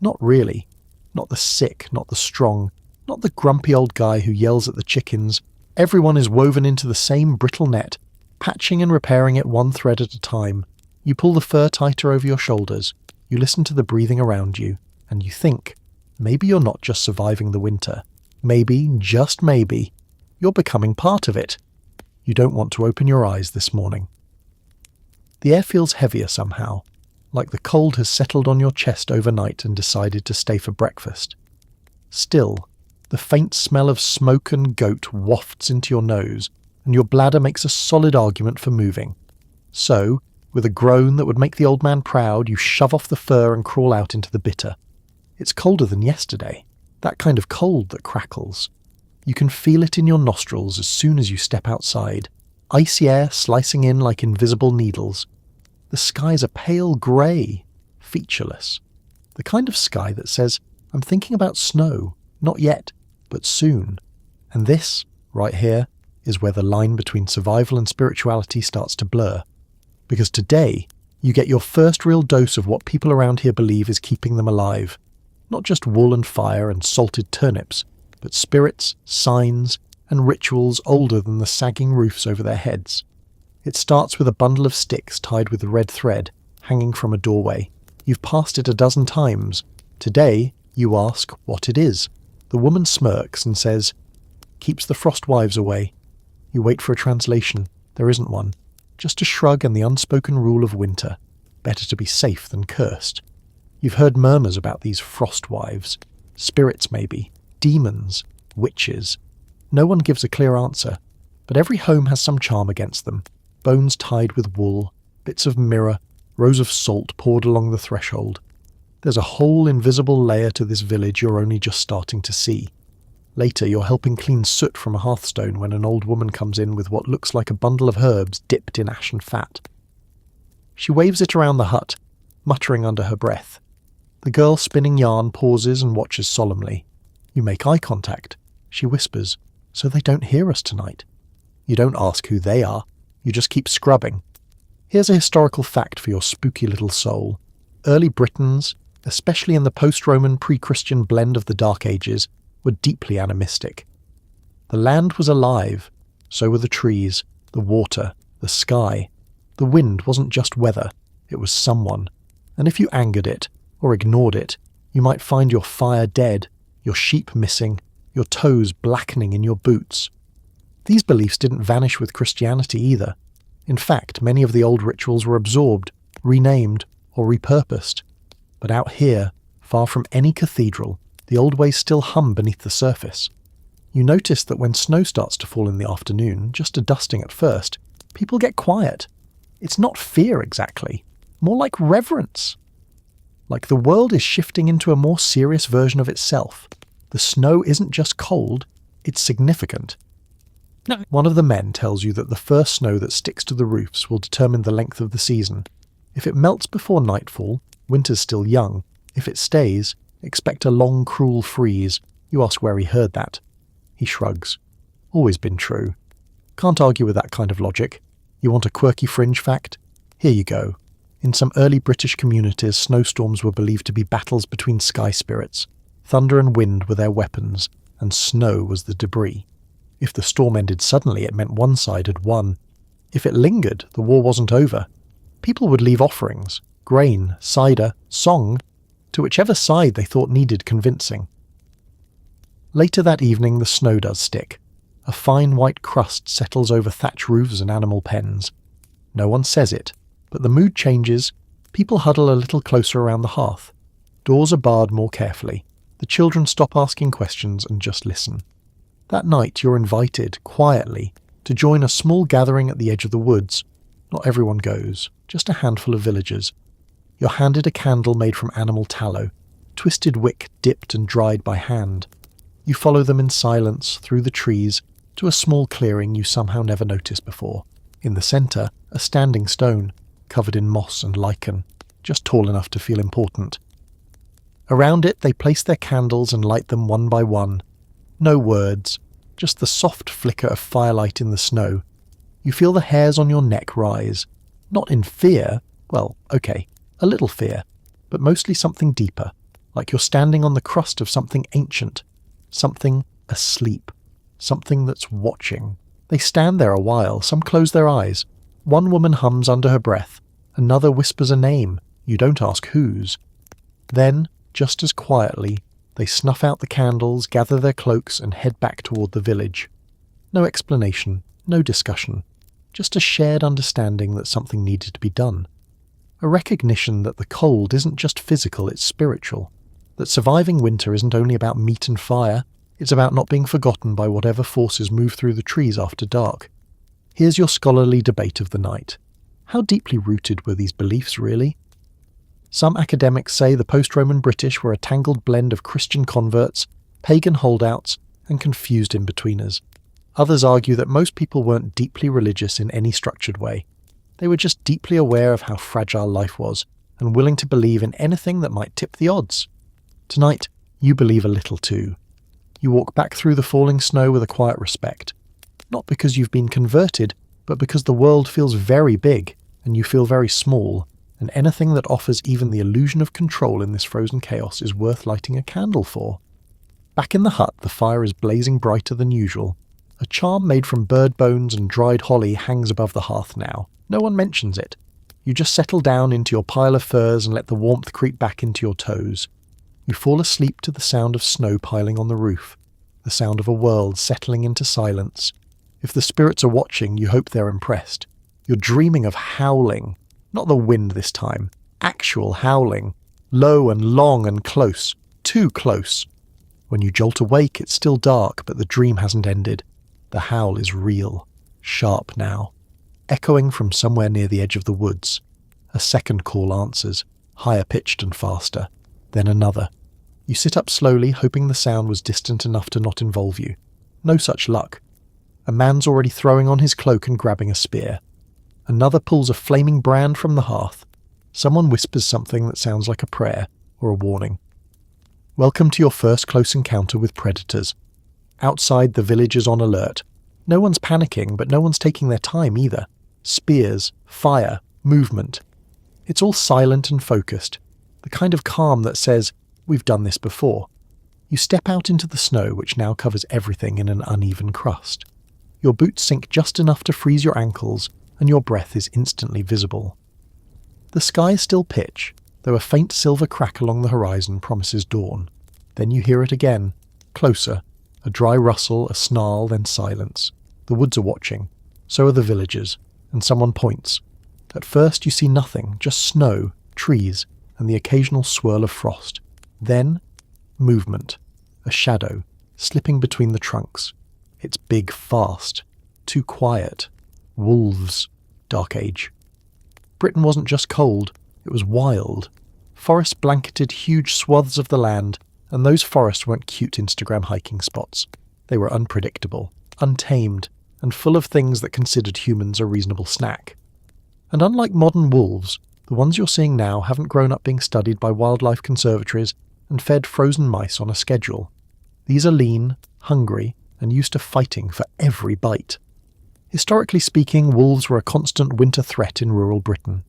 Not really. Not the sick, not the strong, not the grumpy old guy who yells at the chickens. Everyone is woven into the same brittle net, patching and repairing it one thread at a time. You pull the fur tighter over your shoulders, you listen to the breathing around you, and you think, maybe you're not just surviving the winter. Maybe, just maybe, you're becoming part of it. You don't want to open your eyes this morning. The air feels heavier somehow, like the cold has settled on your chest overnight and decided to stay for breakfast. Still, the faint smell of smoke and goat wafts into your nose, and your bladder makes a solid argument for moving. So, with a groan that would make the old man proud, you shove off the fur and crawl out into the bitter. It's colder than yesterday, that kind of cold that crackles. You can feel it in your nostrils as soon as you step outside, icy air slicing in like invisible needles. The skies are pale grey, featureless. The kind of sky that says, I'm thinking about snow, not yet, but soon. And this, right here, is where the line between survival and spirituality starts to blur. Because today, you get your first real dose of what people around here believe is keeping them alive. Not just wool and fire and salted turnips, but spirits, signs, and rituals older than the sagging roofs over their heads. It starts with a bundle of sticks tied with red thread, hanging from a doorway. You've passed it a dozen times. Today, you ask what it is. The woman smirks and says, keeps the frost wives away. You wait for a translation. There isn't one. Just a shrug and the unspoken rule of winter. Better to be safe than cursed. You've heard murmurs about these frost wives. Spirits, maybe. Demons. Witches. No one gives a clear answer, but every home has some charm against them. Bones tied with wool, bits of mirror, rows of salt poured along the threshold. There's a whole invisible layer to this village you're only just starting to see. Later, you're helping clean soot from a hearthstone when an old woman comes in with what looks like a bundle of herbs dipped in ashen fat. She waves it around the hut, muttering under her breath. The girl spinning yarn pauses and watches solemnly. You make eye contact. She whispers, so they don't hear us tonight. You don't ask who they are. You just keep scrubbing. Here's a historical fact for your spooky little soul. Early Britons, especially in the post-Roman pre-Christian blend of the Dark Ages, were deeply animistic. The land was alive, so were the trees, the water, the sky. The wind wasn't just weather, it was someone. And if you angered it, or ignored it, you might find your fire dead, your sheep missing, your toes blackening in your boots. These beliefs didn't vanish with Christianity either. In fact, many of the old rituals were absorbed, renamed, or repurposed. But out here, far from any cathedral, the old ways still hum beneath the surface. You notice that when snow starts to fall in the afternoon, just a dusting at first, people get quiet. It's not fear exactly, more like reverence. Like the world is shifting into a more serious version of itself. The snow isn't just cold, it's significant. One of the men tells you that the first snow that sticks to the roofs will determine the length of the season. If it melts before nightfall, winter's still young. If it stays, expect a long, cruel freeze. You ask where he heard that. He shrugs. Always been true. Can't argue with that kind of logic. You want a quirky fringe fact? Here you go. In some early British communities, snowstorms were believed to be battles between sky spirits. Thunder and wind were their weapons, and snow was the debris. If the storm ended suddenly, it meant one side had won. If it lingered, the war wasn't over. People would leave offerings, grain, cider, song, to whichever side they thought needed convincing. Later that evening, the snow does stick. A fine white crust settles over thatch roofs and animal pens. No one says it, but the mood changes. People huddle a little closer around the hearth. Doors are barred more carefully. The children stop asking questions and just listen. That night you're invited, quietly, to join a small gathering at the edge of the woods. Not everyone goes, just a handful of villagers. You're handed a candle made from animal tallow, twisted wick dipped and dried by hand. You follow them in silence through the trees to a small clearing you somehow never noticed before. In the centre, a standing stone, covered in moss and lichen. just tall enough to feel important. Around it, they place their candles and light them one by one. No words, just the soft flicker of firelight in the snow. You feel the hairs on your neck rise. Not in fear, well, okay, a little fear, but mostly something deeper, like you're standing on the crust of something ancient, something asleep, something that's watching. They stand there a while, some close their eyes. One woman hums under her breath, another whispers a name, you don't ask whose. Then, just as quietly, they snuff out the candles, gather their cloaks, and head back toward the village. No explanation, no discussion, just a shared understanding that something needed to be done. A recognition that the cold isn't just physical, it's spiritual. That surviving winter isn't only about meat and fire, it's about not being forgotten by whatever forces move through the trees after dark. Here's your scholarly debate of the night. How deeply rooted were these beliefs, really? Some academics say the post-Roman British were a tangled blend of Christian converts, pagan holdouts, and confused in-betweeners. Others argue that most people weren't deeply religious in any structured way. They were just deeply aware of how fragile life was, and willing to believe in anything that might tip the odds. Tonight, you believe a little too. You walk back through the falling snow with a quiet respect. Not because you've been converted, but because the world feels very big, and you feel very small, and anything that offers even the illusion of control in this frozen chaos is worth lighting a candle for. Back in the hut, the fire is blazing brighter than usual. A charm made from bird bones and dried holly hangs above the hearth now. No one mentions it. You just settle down into your pile of furs and let the warmth creep back into your toes. You fall asleep to the sound of snow piling on the roof, the sound of a world settling into silence. If the spirits are watching, you hope they're impressed. You're dreaming of howling. Not the wind this time. Actual howling. Low and long and close. Too close. When you jolt awake, it's still dark, but the dream hasn't ended. The howl is real. Sharp now. Echoing from somewhere near the edge of the woods. A second call answers, higher pitched and faster. Then another. You sit up slowly, hoping the sound was distant enough to not involve you. No such luck. A man's already throwing on his cloak and grabbing a spear. Another pulls a flaming brand from the hearth. Someone whispers something that sounds like a prayer or a warning. Welcome to your first close encounter with predators. Outside, the village is on alert. No one's panicking, but no one's taking their time either. Spears, fire, movement. It's all silent and focused. The kind of calm that says, we've done this before. You step out into the snow, which now covers everything in an uneven crust. Your boots sink just enough to freeze your ankles, and your breath is instantly visible. The sky is still pitch, though a faint silver crack along the horizon promises dawn. Then you hear it again, closer, a dry rustle, a snarl, then silence. The woods are watching, so are the villagers, and someone points. At first you see nothing, just snow, trees, and the occasional swirl of frost. Then, movement, a shadow, slipping between the trunks. It's big fast, too quiet. Wolves, Dark Age. Britain wasn't just cold, it was wild. Forests blanketed huge swaths of the land, and those forests weren't cute Instagram hiking spots. They were unpredictable, untamed, and full of things that considered humans a reasonable snack. And unlike modern wolves, the ones you're seeing now haven't grown up being studied by wildlife conservatories and fed frozen mice on a schedule. These are lean, hungry, and used to fighting for every bite. Historically speaking, wolves were a constant winter threat in rural Britain.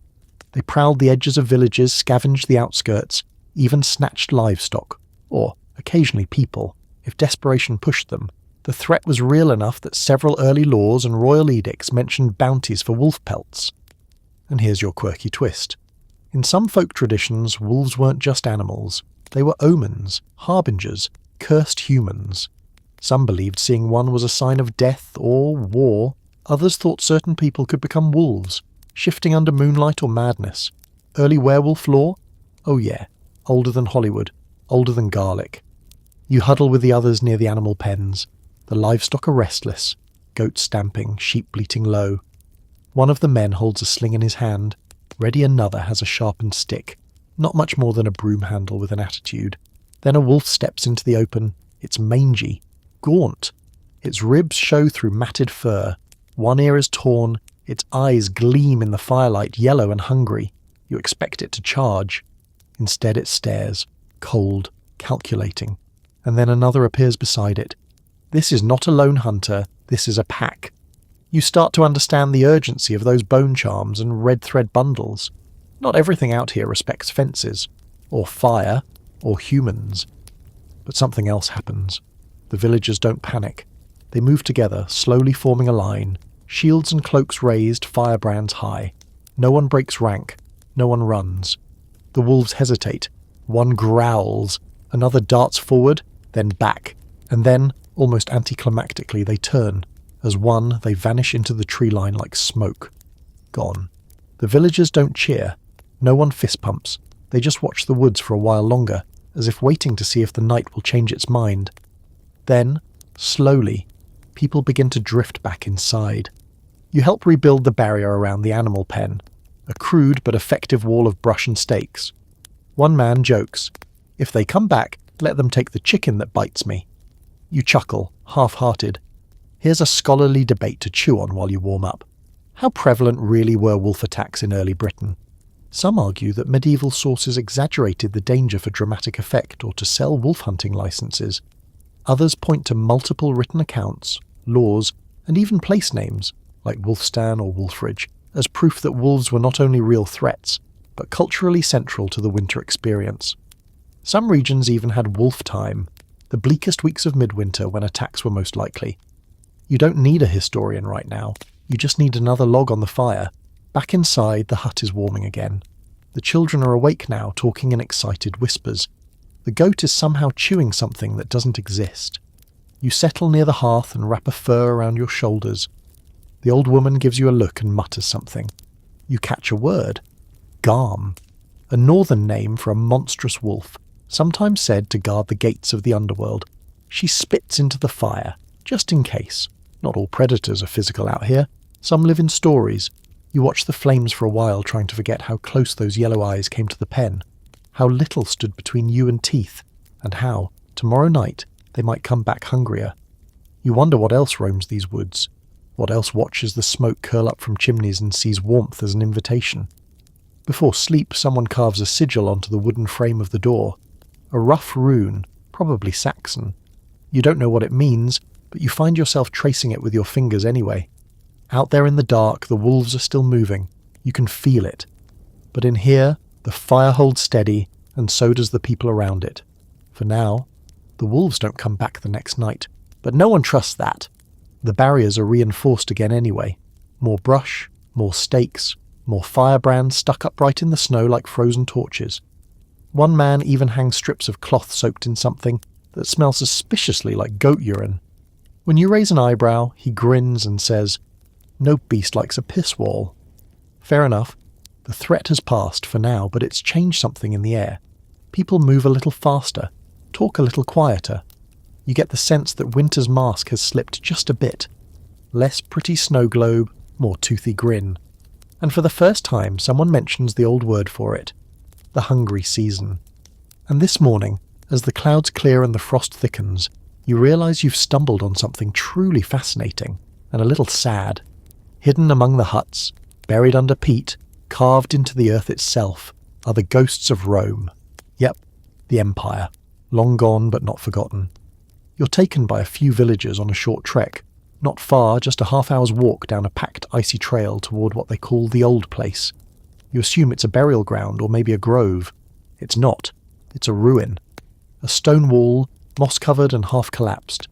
They prowled the edges of villages, scavenged the outskirts, even snatched livestock, or occasionally people, if desperation pushed them. The threat was real enough that several early laws and royal edicts mentioned bounties for wolf pelts. And here's your quirky twist. In some folk traditions, wolves weren't just animals. They were omens, harbingers, cursed humans. Some believed seeing one was a sign of death or war. Others thought certain people could become wolves, shifting under moonlight or madness. Early werewolf lore? Oh yeah, older than Hollywood, older than garlic. You huddle with the others near the animal pens. The livestock are restless, goats stamping, sheep bleating low. One of the men holds a sling in his hand, ready another has a sharpened stick, not much more than a broom handle with an attitude. Then a wolf steps into the open. It's mangy, gaunt. Its ribs show through matted fur. One ear is torn, its eyes gleam in the firelight, yellow and hungry. You expect it to charge. Instead it stares, cold, calculating, and then another appears beside it. This is not a lone hunter, this is a pack. You start to understand the urgency of those bone charms and red thread bundles. Not everything out here respects fences, or fire, or humans. But something else happens. The villagers don't panic. They move together, slowly forming a line, shields and cloaks raised, firebrands high. No one breaks rank, no one runs. The wolves hesitate. One growls, another darts forward, then back, and then, almost anticlimactically, they turn. As one, they vanish into the tree line like smoke. Gone. The villagers don't cheer. No one fist pumps. They just watch the woods for a while longer, as if waiting to see if the night will change its mind. Then, slowly, people begin to drift back inside. You help rebuild the barrier around the animal pen, a crude but effective wall of brush and stakes. One man jokes, "If they come back, let them take the chicken that bites me." You chuckle, half-hearted. Here's a scholarly debate to chew on while you warm up. How prevalent really were wolf attacks in early Britain? Some argue that medieval sources exaggerated the danger for dramatic effect or to sell wolf hunting licenses. Others point to multiple written accounts, laws, and even place names, like Wulfstan or Wolfridge, as proof that wolves were not only real threats, but culturally central to the winter experience. Some regions even had wolf time, the bleakest weeks of midwinter when attacks were most likely. You don't need a historian right now, you just need another log on the fire. Back inside, the hut is warming again. The children are awake now, talking in excited whispers. The goat is somehow chewing something that doesn't exist. You settle near the hearth and wrap a fur around your shoulders. The old woman gives you a look and mutters something. You catch a word. Garm. A northern name for a monstrous wolf, sometimes said to guard the gates of the underworld. She spits into the fire, just in case. Not all predators are physical out here. Some live in stories. You watch the flames for a while, trying to forget how close those yellow eyes came to the pen, how little stood between you and teeth, and how, tomorrow night, they might come back hungrier. You wonder what else roams these woods, what else watches the smoke curl up from chimneys and sees warmth as an invitation. Before sleep, someone carves a sigil onto the wooden frame of the door. A rough rune, probably Saxon. You don't know what it means, but you find yourself tracing it with your fingers anyway. Out there in the dark, the wolves are still moving. You can feel it. But in here, the fire holds steady, and so does the people around it. For now, the wolves don't come back the next night, but no one trusts that. The barriers are reinforced again anyway. More brush, more stakes, more firebrands stuck upright in the snow like frozen torches. One man even hangs strips of cloth soaked in something that smells suspiciously like goat urine. When you raise an eyebrow, he grins and says, "No beast likes a piss wall." Fair enough. The threat has passed for now, but it's changed something in the air. People move a little faster, talk a little quieter. You get the sense that winter's mask has slipped just a bit. Less pretty snow globe, more toothy grin. And for the first time, someone mentions the old word for it, the hungry season. And this morning, as the clouds clear and the frost thickens, you realise you've stumbled on something truly fascinating and a little sad. Hidden among the huts, buried under peat, carved into the earth itself, are the ghosts of Rome. Yep, the Empire. Long gone but not forgotten. You're taken by a few villagers on a short trek, not far, just a half-hour's walk down a packed icy trail toward what they call the old place. You assume it's a burial ground or maybe a grove. It's not. It's a ruin. A stone wall, moss-covered and half-collapsed.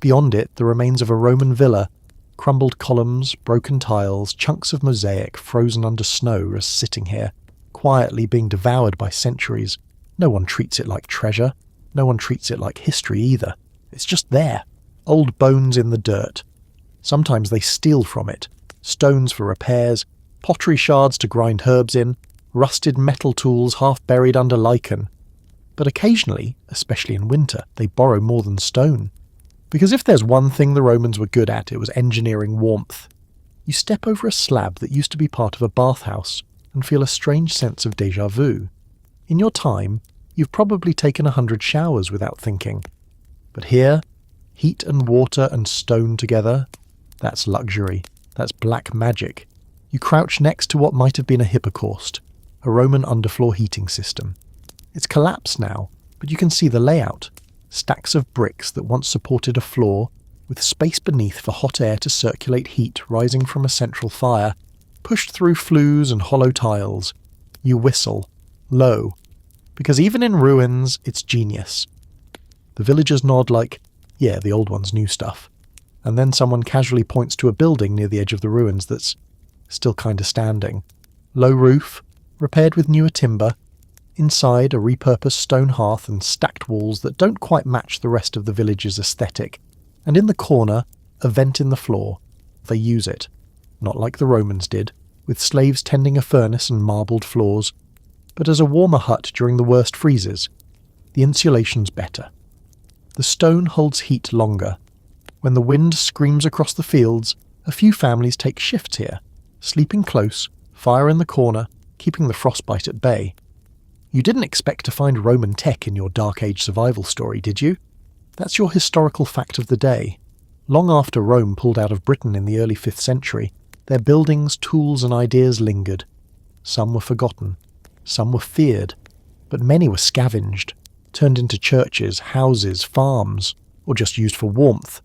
Beyond it, the remains of a Roman villa, crumbled columns, broken tiles, chunks of mosaic frozen under snow are sitting here, quietly being devoured by centuries. No one treats it like treasure. No one treats it like history either. It's just there. Old bones in the dirt. Sometimes they steal from it. Stones for repairs, pottery shards to grind herbs in, rusted metal tools half buried under lichen. But occasionally, especially in winter, they borrow more than stone. Because if there's one thing the Romans were good at, it was engineering warmth. You step over a slab that used to be part of a bathhouse and feel a strange sense of déjà vu. In your time, you've probably taken 100 showers without thinking. But here, heat and water and stone together, that's luxury. That's black magic. You crouch next to what might have been a hippocaust. a Roman underfloor heating system. It's collapsed now, but you can see the layout. Stacks of bricks that once supported a floor, with space beneath for hot air to circulate heat rising from a central fire, pushed through flues and hollow tiles. You whistle, low, because even in ruins, it's genius. The villagers nod like, yeah, the old ones knew stuff. And then someone casually points to a building near the edge of the ruins that's still kinda standing. Low roof, repaired with newer timber. Inside, a repurposed stone hearth and stacked walls that don't quite match the rest of the village's aesthetic. And in the corner, a vent in the floor. They use it. Not like the Romans did, with slaves tending a furnace and marbled floors, but as a warmer hut during the worst freezes. The insulation's better. The stone holds heat longer. When the wind screams across the fields, a few families take shifts here, sleeping close, fire in the corner, keeping the frostbite at bay. You didn't expect to find Roman tech in your Dark Age survival story, did you? That's your historical fact of the day. Long after Rome pulled out of Britain in the early 5th century, their buildings, tools and ideas lingered. Some were forgotten. Some were feared. But many were scavenged, turned into churches, houses, farms, or just used for warmth.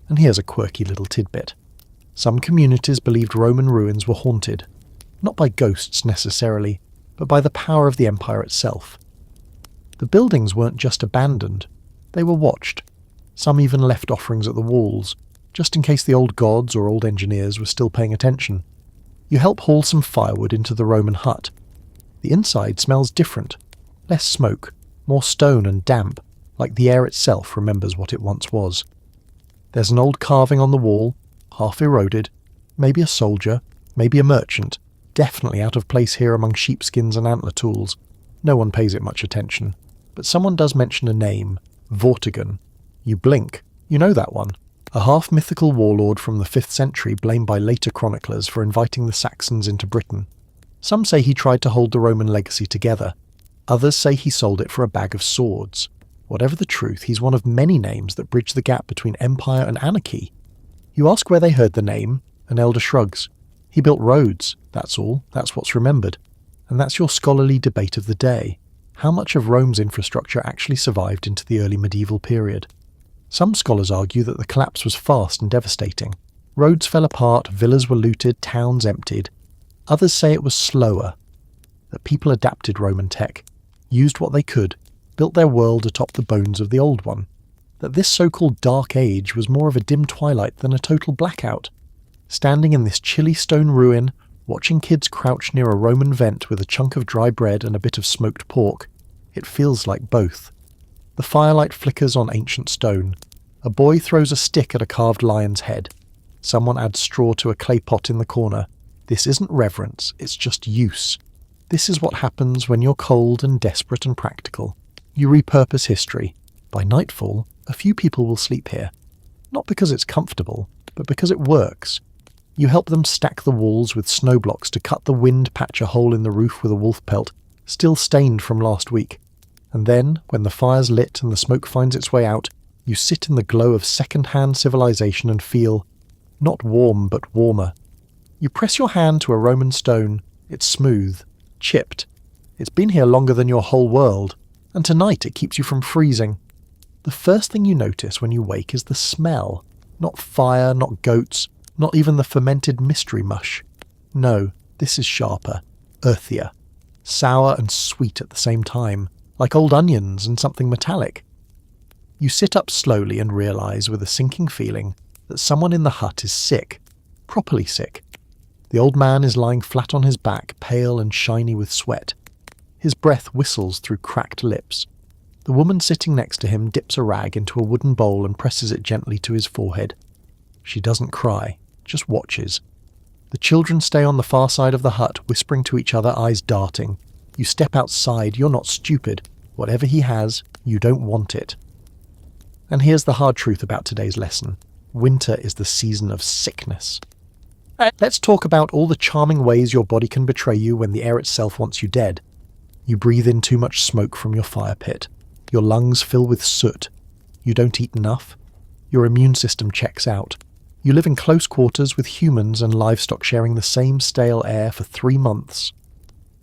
And here's a quirky little tidbit. Some communities believed Roman ruins were haunted, not by ghosts necessarily, but by the power of the empire itself. The buildings weren't just abandoned, they were watched. Some even left offerings at the walls, just in case the old gods or old engineers were still paying attention. You help haul some firewood into the Roman hut. The inside smells different, less smoke, more stone and damp, like the air itself remembers what it once was. There's an old carving on the wall, half eroded, maybe a soldier, maybe a merchant, definitely out of place here among sheepskins and antler tools. No one pays it much attention, but someone does mention a name, Vortigern. You blink, you know that one. A half-mythical warlord from the 5th century blamed by later chroniclers for inviting the Saxons into Britain. Some say he tried to hold the Roman legacy together. Others say he sold it for a bag of swords. Whatever the truth, he's one of many names that bridge the gap between empire and anarchy. You ask where they heard the name, an elder shrugs. He built roads, that's all, that's what's remembered. And that's your scholarly debate of the day. How much of Rome's infrastructure actually survived into the early medieval period? Some scholars argue that the collapse was fast and devastating. Roads fell apart, villas were looted, towns emptied. Others say it was slower, that people adapted Roman tech, used what they could, built their world atop the bones of the old one, that this so-called Dark Age was more of a dim twilight than a total blackout. Standing in this chilly stone ruin, watching kids crouch near a Roman vent with a chunk of dry bread and a bit of smoked pork, it feels like both. The firelight flickers on ancient stone. A boy throws a stick at a carved lion's head. Someone adds straw to a clay pot in the corner. This isn't reverence, it's just use. This is what happens when you're cold and desperate and practical. You repurpose history. By nightfall, a few people will sleep here. Not because it's comfortable, but because it works. You help them stack the walls with snow blocks to cut the wind patch a hole in the roof with a wolf pelt, still stained from last week. And then, when the fire's lit and the smoke finds its way out, you sit in the glow of second-hand civilization and feel, not warm but warmer. You press your hand to a Roman stone, it's smooth, chipped. It's been here longer than your whole world, and tonight it keeps you from freezing. The first thing you notice when you wake is the smell. Not fire, not goats, not even the fermented mystery mush. No, this is sharper, earthier, sour and sweet at the same time, like old onions and something metallic. You sit up slowly and realise with a sinking feeling that someone in the hut is sick, properly sick. The old man is lying flat on his back, pale and shiny with sweat. His breath whistles through cracked lips. The woman sitting next to him dips a rag into a wooden bowl and presses it gently to his forehead. She doesn't cry, just watches. The children stay on the far side of the hut, whispering to each other, eyes darting. You step outside, you're not stupid. Whatever he has, you don't want it. And here's the hard truth about today's lesson. Winter is the season of sickness. Let's talk about all the charming ways your body can betray you when the air itself wants you dead. You breathe in too much smoke from your fire pit. Your lungs fill with soot. You don't eat enough. Your immune system checks out. You live in close quarters with humans and livestock sharing the same stale air for 3 months.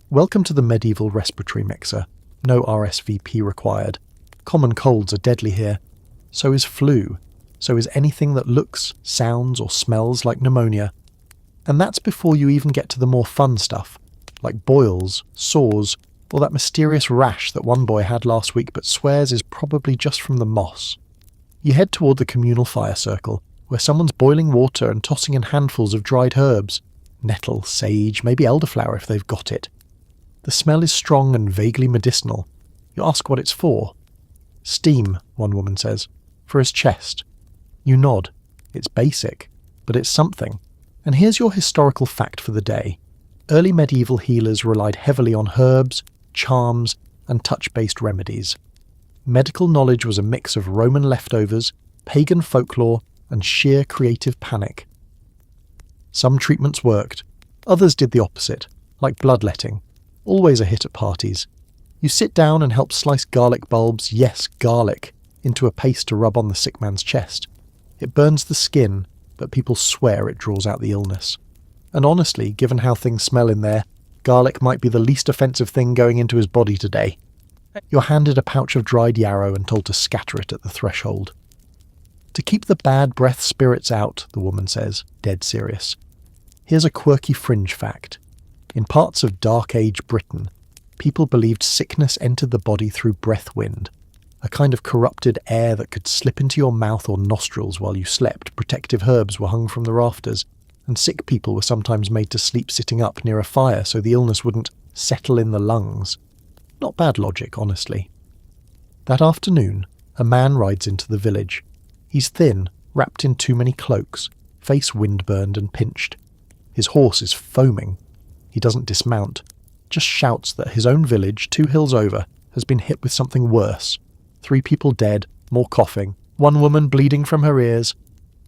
Welcome to the medieval respiratory mixer. No RSVP required. Common colds are deadly here. So is flu. So is anything that looks, sounds, or smells like pneumonia. And that's before you even get to the more fun stuff, like boils, sores, or that mysterious rash that one boy had last week but swears is probably just from the moss. You head toward the communal fire circle, where someone's boiling water and tossing in handfuls of dried herbs. Nettle, sage, maybe elderflower if they've got it. The smell is strong and vaguely medicinal. You ask what it's for. Steam, one woman says. For his chest. You nod. It's basic, but it's something. And here's your historical fact for the day. Early medieval healers relied heavily on herbs, charms, and touch-based remedies. Medical knowledge was a mix of Roman leftovers, pagan folklore, and sheer creative panic. Some treatments worked. Others did the opposite, like bloodletting. Always a hit at parties. You sit down and help slice garlic bulbs, yes, garlic, into a paste to rub on the sick man's chest. It burns the skin, but people swear it draws out the illness. And honestly, given how things smell in there, garlic might be the least offensive thing going into his body today. You're handed a pouch of dried yarrow and told to scatter it at the threshold. To keep the bad breath spirits out, the woman says, dead serious. Here's a quirky fringe fact. In parts of Dark Age Britain, people believed sickness entered the body through breath wind, a kind of corrupted air that could slip into your mouth or nostrils while you slept. Protective herbs were hung from the rafters, and sick people were sometimes made to sleep sitting up near a fire so the illness wouldn't settle in the lungs. Not bad logic, honestly. That afternoon, a man rides into the village. He's thin, wrapped in too many cloaks, face windburned and pinched. His horse is foaming. He doesn't dismount, just shouts that his own village, 2 hills over, has been hit with something worse. 3 people dead, more coughing, 1 woman bleeding from her ears.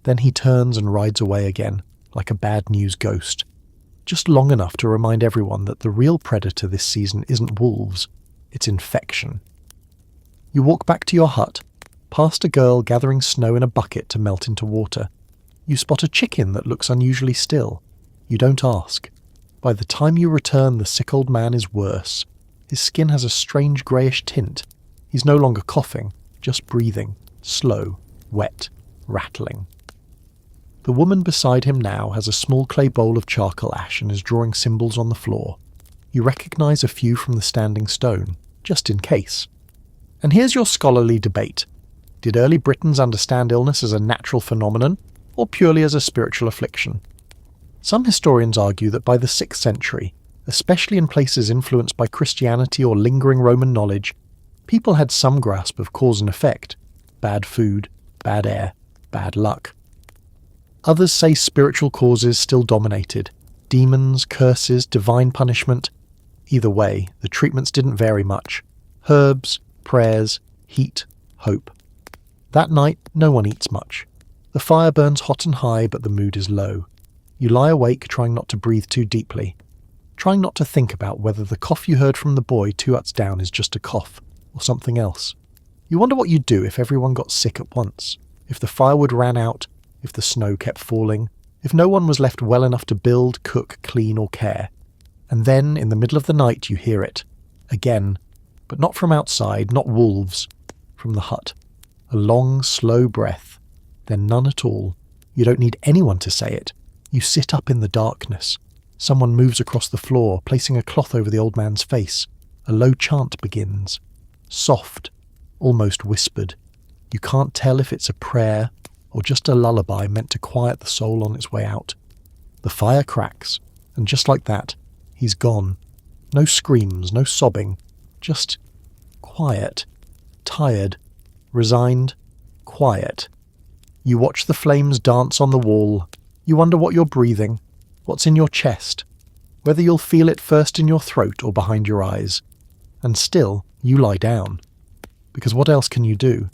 Then he turns and rides away again, like a bad news ghost. Just long enough to remind everyone that the real predator this season isn't wolves, it's infection. You walk back to your hut, past a girl gathering snow in a bucket to melt into water. You spot a chicken that looks unusually still. You don't ask. By the time you return, the sick old man is worse. His skin has a strange greyish tint. He's no longer coughing, just breathing, slow, wet, rattling. The woman beside him now has a small clay bowl of charcoal ash and is drawing symbols on the floor. You recognise a few from the standing stone, just in case. And here's your scholarly debate. Did early Britons understand illness as a natural phenomenon, or purely as a spiritual affliction? Some historians argue that by the 6th century, especially in places influenced by Christianity or lingering Roman knowledge, people had some grasp of cause and effect. Bad food, bad air, bad luck. Others say spiritual causes still dominated. Demons, curses, divine punishment. Either way, the treatments didn't vary much. Herbs, prayers, heat, hope. That night, no one eats much. The fire burns hot and high, but the mood is low. You lie awake, trying not to breathe too deeply. Trying not to think about whether the cough you heard from the boy 2 huts down is just a cough, or something else. You wonder what you'd do if everyone got sick at once. If the firewood ran out, if the snow kept falling, if no one was left well enough to build, cook, clean, or care. And then, in the middle of the night, you hear it. Again. But not from outside, not wolves. From the hut. A long, slow breath. Then none at all. You don't need anyone to say it. You sit up in the darkness. Someone moves across the floor, placing a cloth over the old man's face. A low chant begins. Soft. Almost whispered. You can't tell if it's a prayer or just a lullaby meant to quiet the soul on its way out. The fire cracks, and just like that, he's gone. No screams, no sobbing. Just quiet. Tired. Resigned. Quiet. You watch the flames dance on the wall. You wonder what you're breathing, what's in your chest, whether you'll feel it first in your throat or behind your eyes. And still, you lie down. Because what else can you do?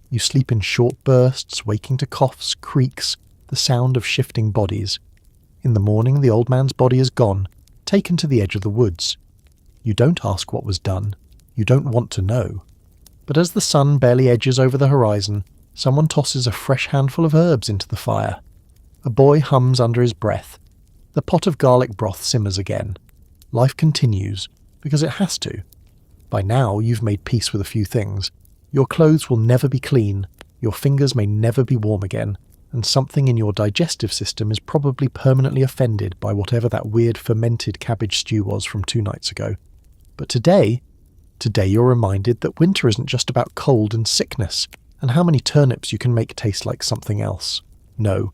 You sleep in short bursts, waking to coughs, creaks, the sound of shifting bodies. In the morning, the old man's body is gone, taken to the edge of the woods. You don't ask what was done. You don't want to know. But as the sun barely edges over the horizon, someone tosses a fresh handful of herbs into the fire. A boy hums under his breath. The pot of garlic broth simmers again. Life continues, because it has to. By now, you've made peace with a few things. Your clothes will never be clean, your fingers may never be warm again, and something in your digestive system is probably permanently offended by whatever that weird fermented cabbage stew was from 2 nights ago. But today you're reminded that winter isn't just about cold and sickness, and how many turnips you can make taste like something else. No,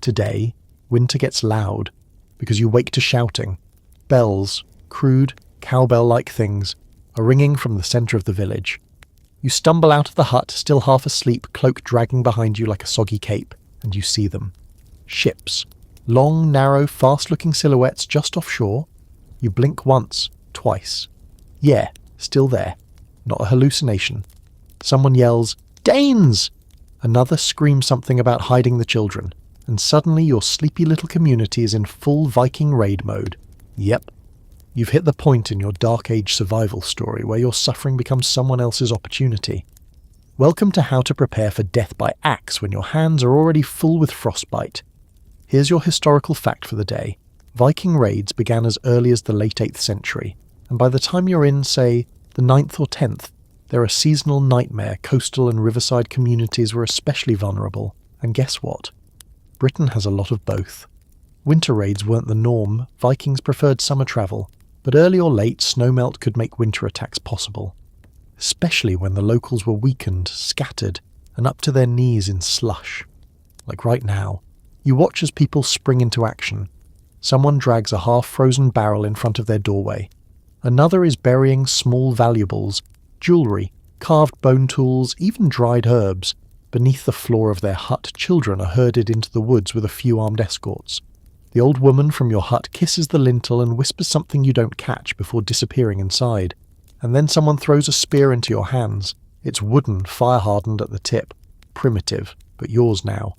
today, winter gets loud, because you wake to shouting. Bells, crude, cowbell-like things, are ringing from the centre of the village. You stumble out of the hut, still half asleep, cloak dragging behind you like a soggy cape, and you see them. Ships. Long, narrow, fast-looking silhouettes just offshore. You blink once, twice. Yeah, still there. Not a hallucination. Someone yells, "Danes!" Another screams something about hiding the children, and suddenly your sleepy little community is in full Viking raid mode. Yep. You've hit the point in your Dark Age survival story where your suffering becomes someone else's opportunity. Welcome to how to prepare for death by axe when your hands are already full with frostbite. Here's your historical fact for the day. Viking raids began as early as the late 8th century, and by the time you're in, say, the 9th or 10th, they're a seasonal nightmare. Coastal and riverside communities were especially vulnerable. And guess what? Britain has a lot of both. Winter raids weren't the norm. Vikings preferred summer travel, but early or late, snowmelt could make winter attacks possible. Especially when the locals were weakened, scattered, and up to their knees in slush. Like right now, you watch as people spring into action. Someone drags a half-frozen barrel in front of their doorway. Another is burying small valuables, jewellery, carved bone tools, even dried herbs. Beneath the floor of their hut, children are herded into the woods with a few armed escorts. The old woman from your hut kisses the lintel and whispers something you don't catch before disappearing inside. And then someone throws a spear into your hands. It's wooden, fire-hardened at the tip. Primitive, but yours now.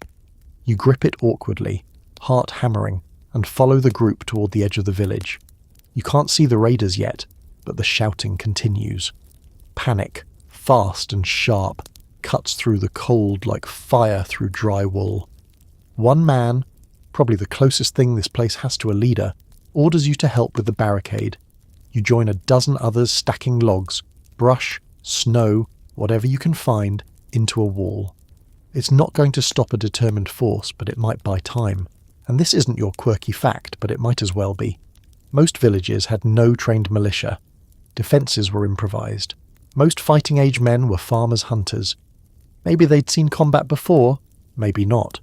You grip it awkwardly, heart hammering, and follow the group toward the edge of the village. You can't see the raiders yet, but the shouting continues. Panic, fast and sharp, cuts through the cold like fire through dry wool. One man, probably the closest thing this place has to a leader, orders you to help with the barricade. You join a dozen others stacking logs, brush, snow, whatever you can find, into a wall. It's not going to stop a determined force, but it might buy time. And this isn't your quirky fact, but it might as well be. Most villages had no trained militia. Defences were improvised. Most fighting-age men were farmers-hunters. Maybe they'd seen combat before, maybe not.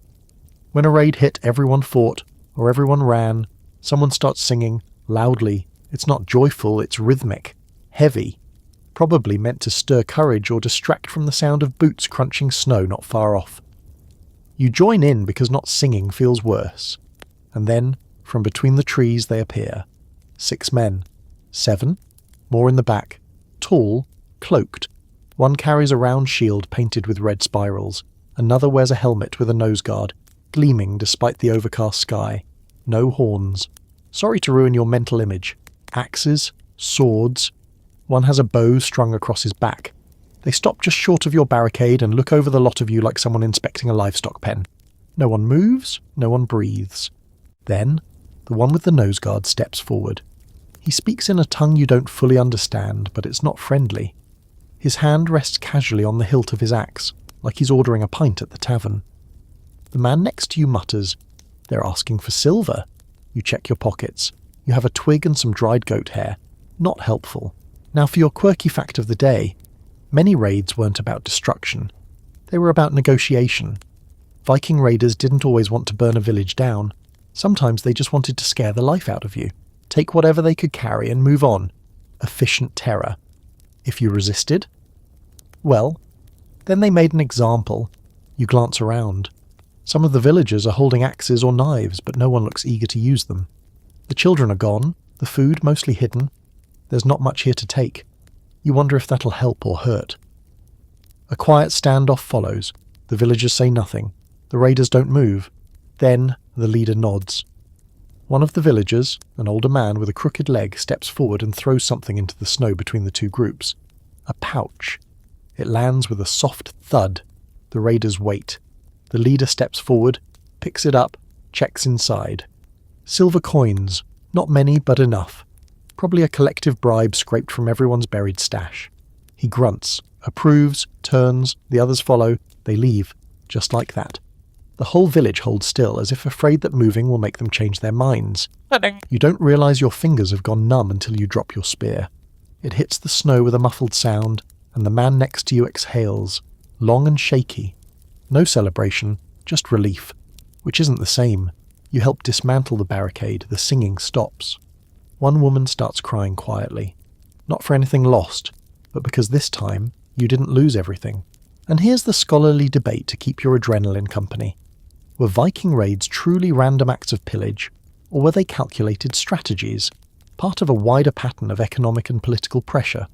When a raid hit, everyone fought, or everyone ran. Someone starts singing, loudly. It's not joyful, it's rhythmic, heavy, probably meant to stir courage or distract from the sound of boots crunching snow not far off. You join in because not singing feels worse. And then, from between the trees they appear. 6 men. 7. More in the back. Tall, cloaked. One carries a round shield painted with red spirals. Another wears a helmet with a nose guard, gleaming despite the overcast sky. No horns. Sorry to ruin your mental image. Axes, swords. One has a bow strung across his back. They stop just short of your barricade and look over the lot of you like someone inspecting a livestock pen. No one moves, no one breathes. Then, the one with the nose guard steps forward. He speaks in a tongue you don't fully understand, but it's not friendly. His hand rests casually on the hilt of his axe, like he's ordering a pint at the tavern. The man next to you mutters, "They're asking for silver." You check your pockets. You have a twig and some dried goat hair. Not helpful. Now for your quirky fact of the day. Many raids weren't about destruction. They were about negotiation. Viking raiders didn't always want to burn a village down. Sometimes they just wanted to scare the life out of you. Take whatever they could carry and move on. Efficient terror. If you resisted, well, then they made an example. You glance around. Some of the villagers are holding axes or knives, but no one looks eager to use them. The children are gone, the food mostly hidden. There's not much here to take. You wonder if that'll help or hurt. A quiet standoff follows. The villagers say nothing. The raiders don't move. Then the leader nods. One of the villagers, an older man with a crooked leg, steps forward and throws something into the snow between the two groups. A pouch. It lands with a soft thud. The raiders wait. The leader steps forward, picks it up, checks inside. Silver coins. Not many, but enough. probably a collective bribe scraped from everyone's buried stash. He grunts, approves, turns, the others follow, they leave, just like that. The whole village holds still, as if afraid that moving will make them change their minds. You don't realise your fingers have gone numb until you drop your spear. It hits the snow with a muffled sound, and the man next to you exhales, long and shaky. No celebration, just relief, which isn't the same. You help dismantle the barricade, the singing stops. One woman starts crying quietly, not for anything lost, but because this time you didn't lose everything. And here's the scholarly debate to keep your adrenaline company. Were Viking raids truly random acts of pillage, or were they calculated strategies, part of a wider pattern of economic and political pressure?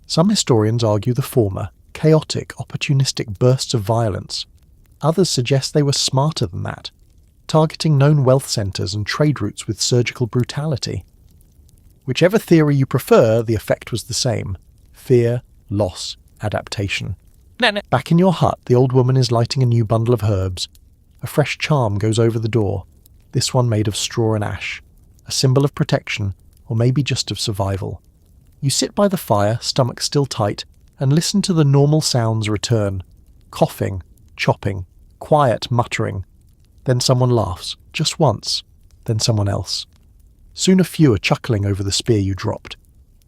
Some historians argue the former, chaotic, opportunistic bursts of violence. Others suggest they were smarter than that, targeting known wealth centres and trade routes with surgical brutality. Whichever theory you prefer, the effect was the same: fear, loss, adaptation. Back in your hut, the old woman is lighting a new bundle of herbs. A fresh charm goes over the door, this one made of straw and ash, a symbol of protection, or maybe just of survival. You sit by the fire, stomach still tight, and listen to the normal sounds return: coughing, chopping, quiet muttering. Then someone laughs, just once, then someone else. Soon a few are chuckling over the spear you dropped.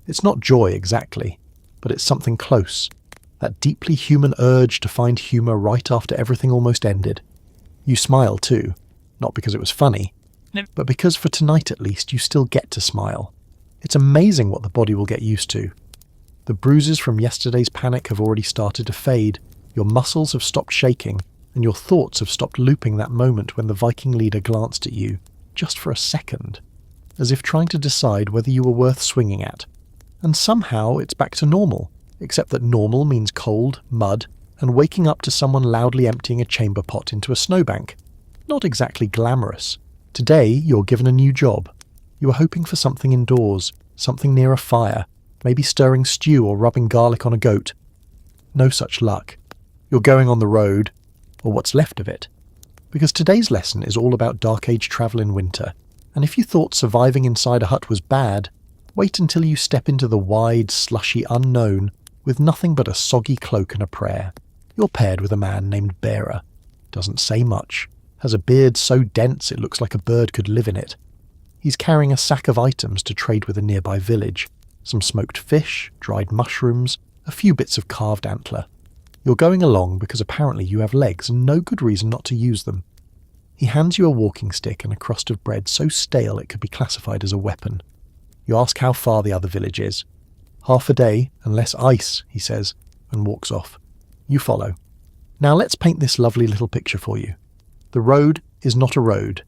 It's not joy exactly, but it's something close, that deeply human urge to find humour right after everything almost ended. You smile too, not because it was funny, but because for tonight at least you still get to smile. It's amazing what the body will get used to. The bruises from yesterday's panic have already started to fade, your muscles have stopped shaking, and your thoughts have stopped looping that moment when the Viking leader glanced at you, just for a second, as if trying to decide whether you were worth swinging at. And somehow it's back to normal, except that normal means cold, mud, and waking up to someone loudly emptying a chamber pot into a snowbank. Not exactly glamorous. Today you're given a new job. You are hoping for something indoors, something near a fire, maybe stirring stew or rubbing garlic on a goat. No such luck. You're going on the road, or what's left of it. Because today's lesson is all about Dark Age travel in winter, and if you thought surviving inside a hut was bad, wait until you step into the wide, slushy unknown with nothing but a soggy cloak and a prayer. You're paired with a man named Bearer. Doesn't say much. Has a beard so dense it looks like a bird could live in it. He's carrying a sack of items to trade with a nearby village. Some smoked fish, dried mushrooms, a few bits of carved antler. You're going along because apparently you have legs and no good reason not to use them. He hands you a walking stick and a crust of bread so stale it could be classified as a weapon. You ask how far the other village is. "Half a day, and less ice," he says, and walks off. You follow. Now let's paint this lovely little picture for you. The road is not a road.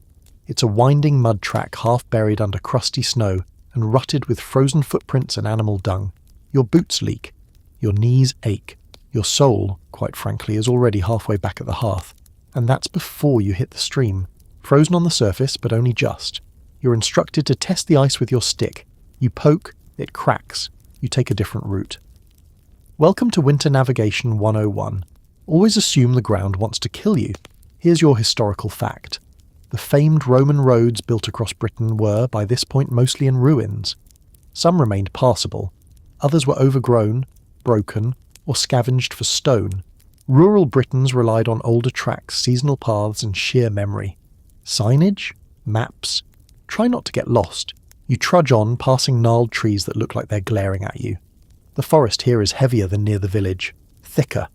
It's a winding mud track half buried under crusty snow and rutted with frozen footprints and animal dung. Your boots leak. Your knees ache. Your soul, quite frankly, is already halfway back at the hearth. And that's before you hit the stream. Frozen on the surface, but only just. You're instructed to test the ice with your stick. You poke, it cracks. You take a different route. Welcome to Winter Navigation 101. Always assume the ground wants to kill you. Here's your historical fact. The famed Roman roads built across Britain were, by this point, mostly in ruins. Some remained passable. Others were overgrown, broken, or scavenged for stone. Rural Britons relied on older tracks, seasonal paths, and sheer memory. Signage? Maps? Try not to get lost. You trudge on, passing gnarled trees that look like they're glaring at you. The forest here is heavier than near the village, thicker.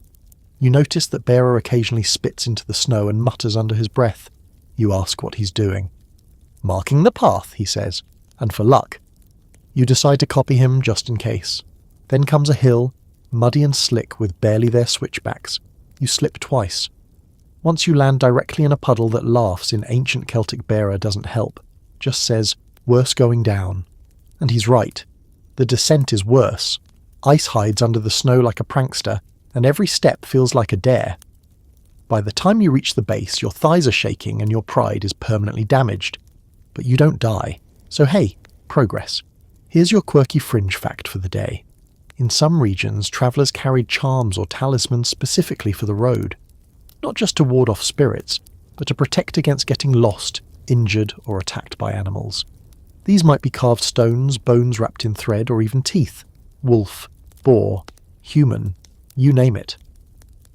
You notice that Bearer occasionally spits into the snow and mutters under his breath. You ask what he's doing. "Marking the path," he says, "and for luck." You decide to copy him just in case. Then comes a hill, muddy and slick with barely their switchbacks. You slip twice. Once you land directly in a puddle that laughs in ancient Celtic Bearer doesn't help, just says, "Worse going down." And he's right. The descent is worse. Ice hides under the snow like a prankster, and every step feels like a dare. By the time you reach the base, your thighs are shaking and your pride is permanently damaged. But you don't die. So hey, progress. Here's your quirky fringe fact for the day. In some regions, travellers carried charms or talismans specifically for the road. Not just to ward off spirits, but to protect against getting lost, injured, or attacked by animals. These might be carved stones, bones wrapped in thread, or even teeth. Wolf, boar, human, you name it.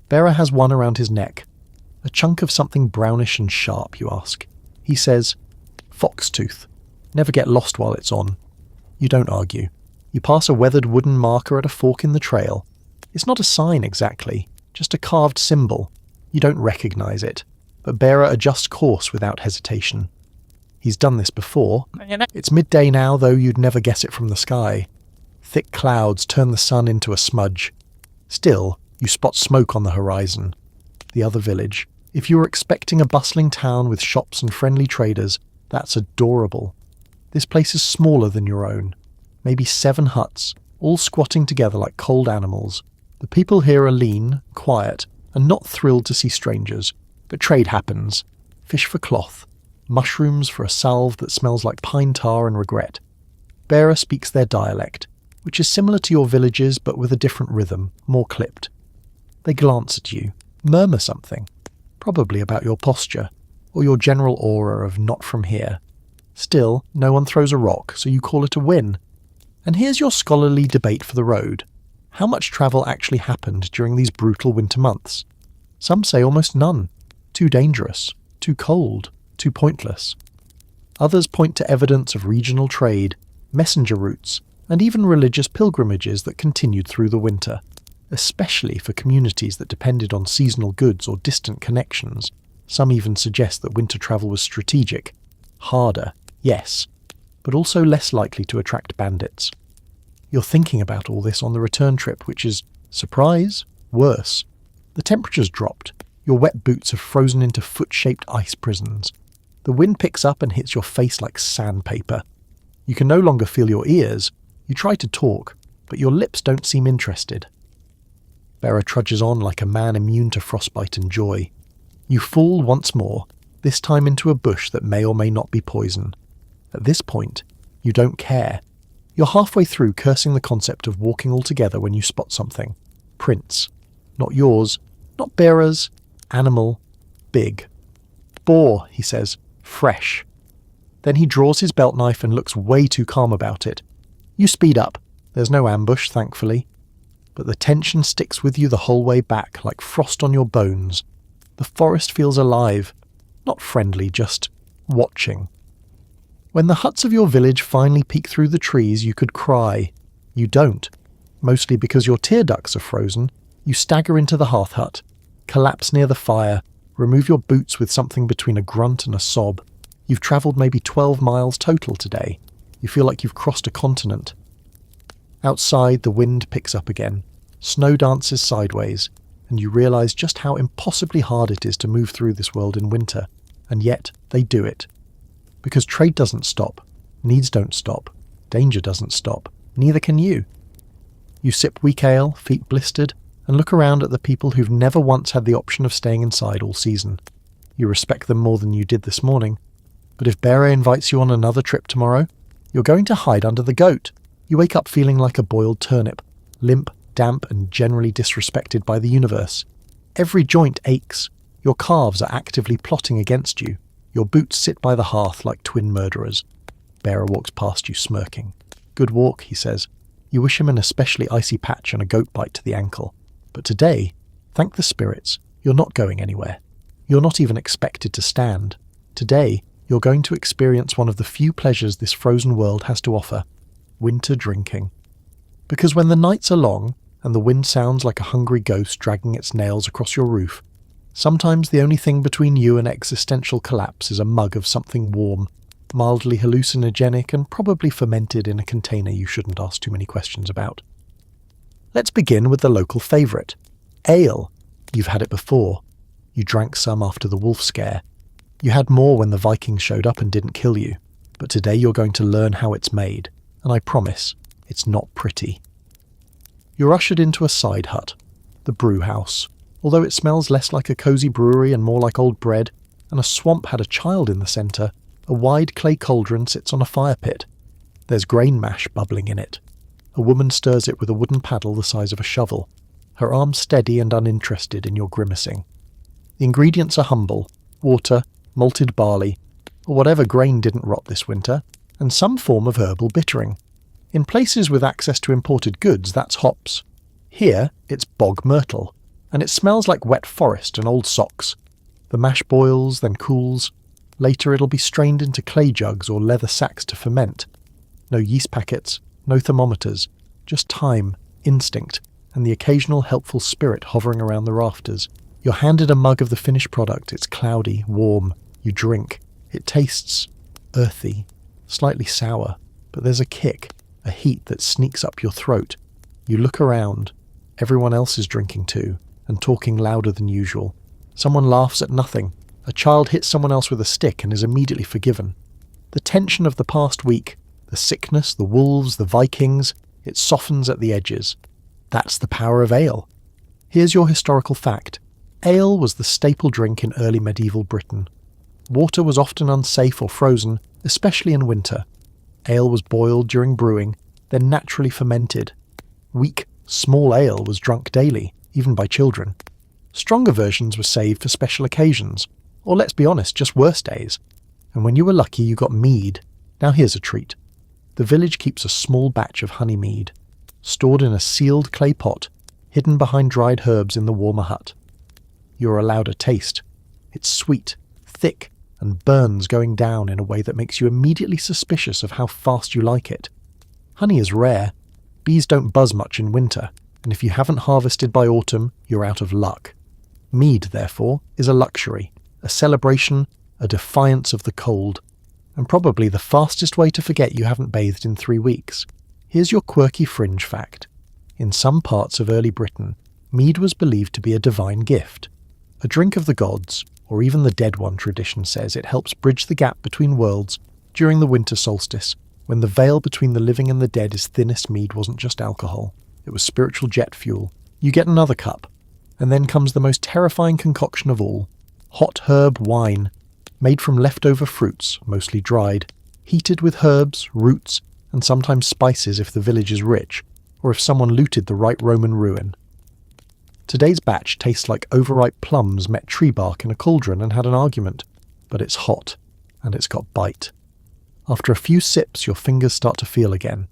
Bera has one around his neck. A chunk of something brownish and sharp, you ask. He says, "Fox tooth. Never get lost while it's on." You don't argue. You pass a weathered wooden marker at a fork in the trail. It's not a sign exactly, just a carved symbol. You don't recognize it, but Bera adjusts course without hesitation. He's done this before. It's midday now, though you'd never guess it from the sky. Thick clouds turn the sun into a smudge. Still, you spot smoke on the horizon. The other village. If you were expecting a bustling town with shops and friendly traders, that's adorable. This place is smaller than your own. Maybe 7 huts, all squatting together like cold animals. The people here are lean, quiet, and not thrilled to see strangers. But trade happens. Fish for cloth. Mushrooms for a salve that smells like pine tar and regret. Bera speaks their dialect, which is similar to your village's but with a different rhythm, more clipped. They glance at you, murmur something, probably about your posture, or your general aura of not from here. Still, no one throws a rock, so you call it a win. And here's your scholarly debate for the road. How much travel actually happened during these brutal winter months? Some say almost none. Too dangerous, too cold, too pointless. Others point to evidence of regional trade, messenger routes, and even religious pilgrimages that continued through the winter, especially for communities that depended on seasonal goods or distant connections. Some even suggest that winter travel was strategic. Harder, yes, but also less likely to attract bandits. You're thinking about all this on the return trip, which is, surprise, worse. The temperature's dropped. Your wet boots have frozen into foot-shaped ice prisons. The wind picks up and hits your face like sandpaper. You can no longer feel your ears. You try to talk, but your lips don't seem interested. Bera trudges on like a man immune to frostbite and joy. You fall once more, this time into a bush that may or may not be poison. At this point, you don't care. You're halfway through cursing the concept of walking all together when you spot something. Prints. Not yours, not Bera's. Animal. Big. Boar, he says. Fresh. Then he draws his belt knife and looks way too calm about it. You speed up. There's no ambush, thankfully. But the tension sticks with you the whole way back, like frost on your bones. The forest feels alive. Not friendly, just watching. When the huts of your village finally peek through the trees, you could cry. You don't. Mostly because your tear ducts are frozen. You stagger into the hearth hut, collapse near the fire, remove your boots with something between a grunt and a sob. You've travelled maybe 12 miles total today. You feel like you've crossed a continent. Outside, the wind picks up again. Snow dances sideways, and you realise just how impossibly hard it is to move through this world in winter. And yet, they do it. Because trade doesn't stop, needs don't stop, danger doesn't stop, neither can you. You sip weak ale, feet blistered, and look around at the people who've never once had the option of staying inside all season. You respect them more than you did this morning. But if Bera invites you on another trip tomorrow, you're going to hide under the goat. You wake up feeling like a boiled turnip, limp, damp, and generally disrespected by the universe. Every joint aches. Your calves are actively plotting against you. Your boots sit by the hearth like twin murderers. Bera walks past you smirking. Good walk, he says. You wish him an especially icy patch and a goat bite to the ankle. But today, thank the spirits, you're not going anywhere. You're not even expected to stand. Today, you're going to experience one of the few pleasures this frozen world has to offer. Winter drinking. Because when the nights are long, and the wind sounds like a hungry ghost dragging its nails across your roof, sometimes the only thing between you and existential collapse is a mug of something warm, mildly hallucinogenic and probably fermented in a container you shouldn't ask too many questions about. Let's begin with the local favourite. Ale. You've had it before. You drank some after the wolf scare. You had more when the Vikings showed up and didn't kill you. But today you're going to learn how it's made. And I promise, it's not pretty. You're ushered into a side hut. The brew house. Although it smells less like a cosy brewery and more like old bread, and a swamp had a child in the centre, a wide clay cauldron sits on a fire pit. There's grain mash bubbling in it. A woman stirs it with a wooden paddle the size of a shovel, her arm steady and uninterested in your grimacing. The ingredients are humble: water, malted barley, or whatever grain didn't rot this winter, and some form of herbal bittering. In places with access to imported goods, that's hops. Here, it's bog myrtle, and it smells like wet forest and old socks. The mash boils, then cools. Later it'll be strained into clay jugs or leather sacks to ferment. No yeast packets, no thermometers, just time, instinct, and the occasional helpful spirit hovering around the rafters. You're handed a mug of the finished product. It's cloudy, warm. You drink. It tastes earthy, slightly sour, but there's a kick, a heat that sneaks up your throat. You look around. Everyone else is drinking too, and talking louder than usual. Someone laughs at nothing. A child hits someone else with a stick and is immediately forgiven. The tension of the past week, the sickness, the wolves, the Vikings, it softens at the edges. That's the power of ale. Here's your historical fact. Ale was the staple drink in early medieval Britain. Water was often unsafe or frozen, especially in winter. Ale was boiled during brewing, then naturally fermented. Weak, small ale was drunk daily, even by children. Stronger versions were saved for special occasions, or let's be honest, just worse days. And when you were lucky, you got mead. Now here's a treat. The village keeps a small batch of honey mead, stored in a sealed clay pot, hidden behind dried herbs in the warmer hut. You're allowed a taste. It's sweet, thick, and burns going down in a way that makes you immediately suspicious of how fast you like it. Honey is rare. Bees don't buzz much in winter, and if you haven't harvested by autumn, you're out of luck. Mead, therefore, is a luxury, a celebration, a defiance of the cold, and probably the fastest way to forget you haven't bathed in 3 weeks. Here's your quirky fringe fact. In some parts of early Britain, mead was believed to be a divine gift. A drink of the gods, or even the dead one tradition says it helps bridge the gap between worlds during the winter solstice, when the veil between the living and the dead is thinnest. Mead wasn't just alcohol, it was spiritual jet fuel. You get another cup, and then comes the most terrifying concoction of all, hot herb wine, made from leftover fruits, mostly dried, heated with herbs, roots, and sometimes spices if the village is rich, or if someone looted the right Roman ruin. Today's batch tastes like overripe plums met tree bark in a cauldron and had an argument, but it's hot, and it's got bite. After a few sips, your fingers start to feel again.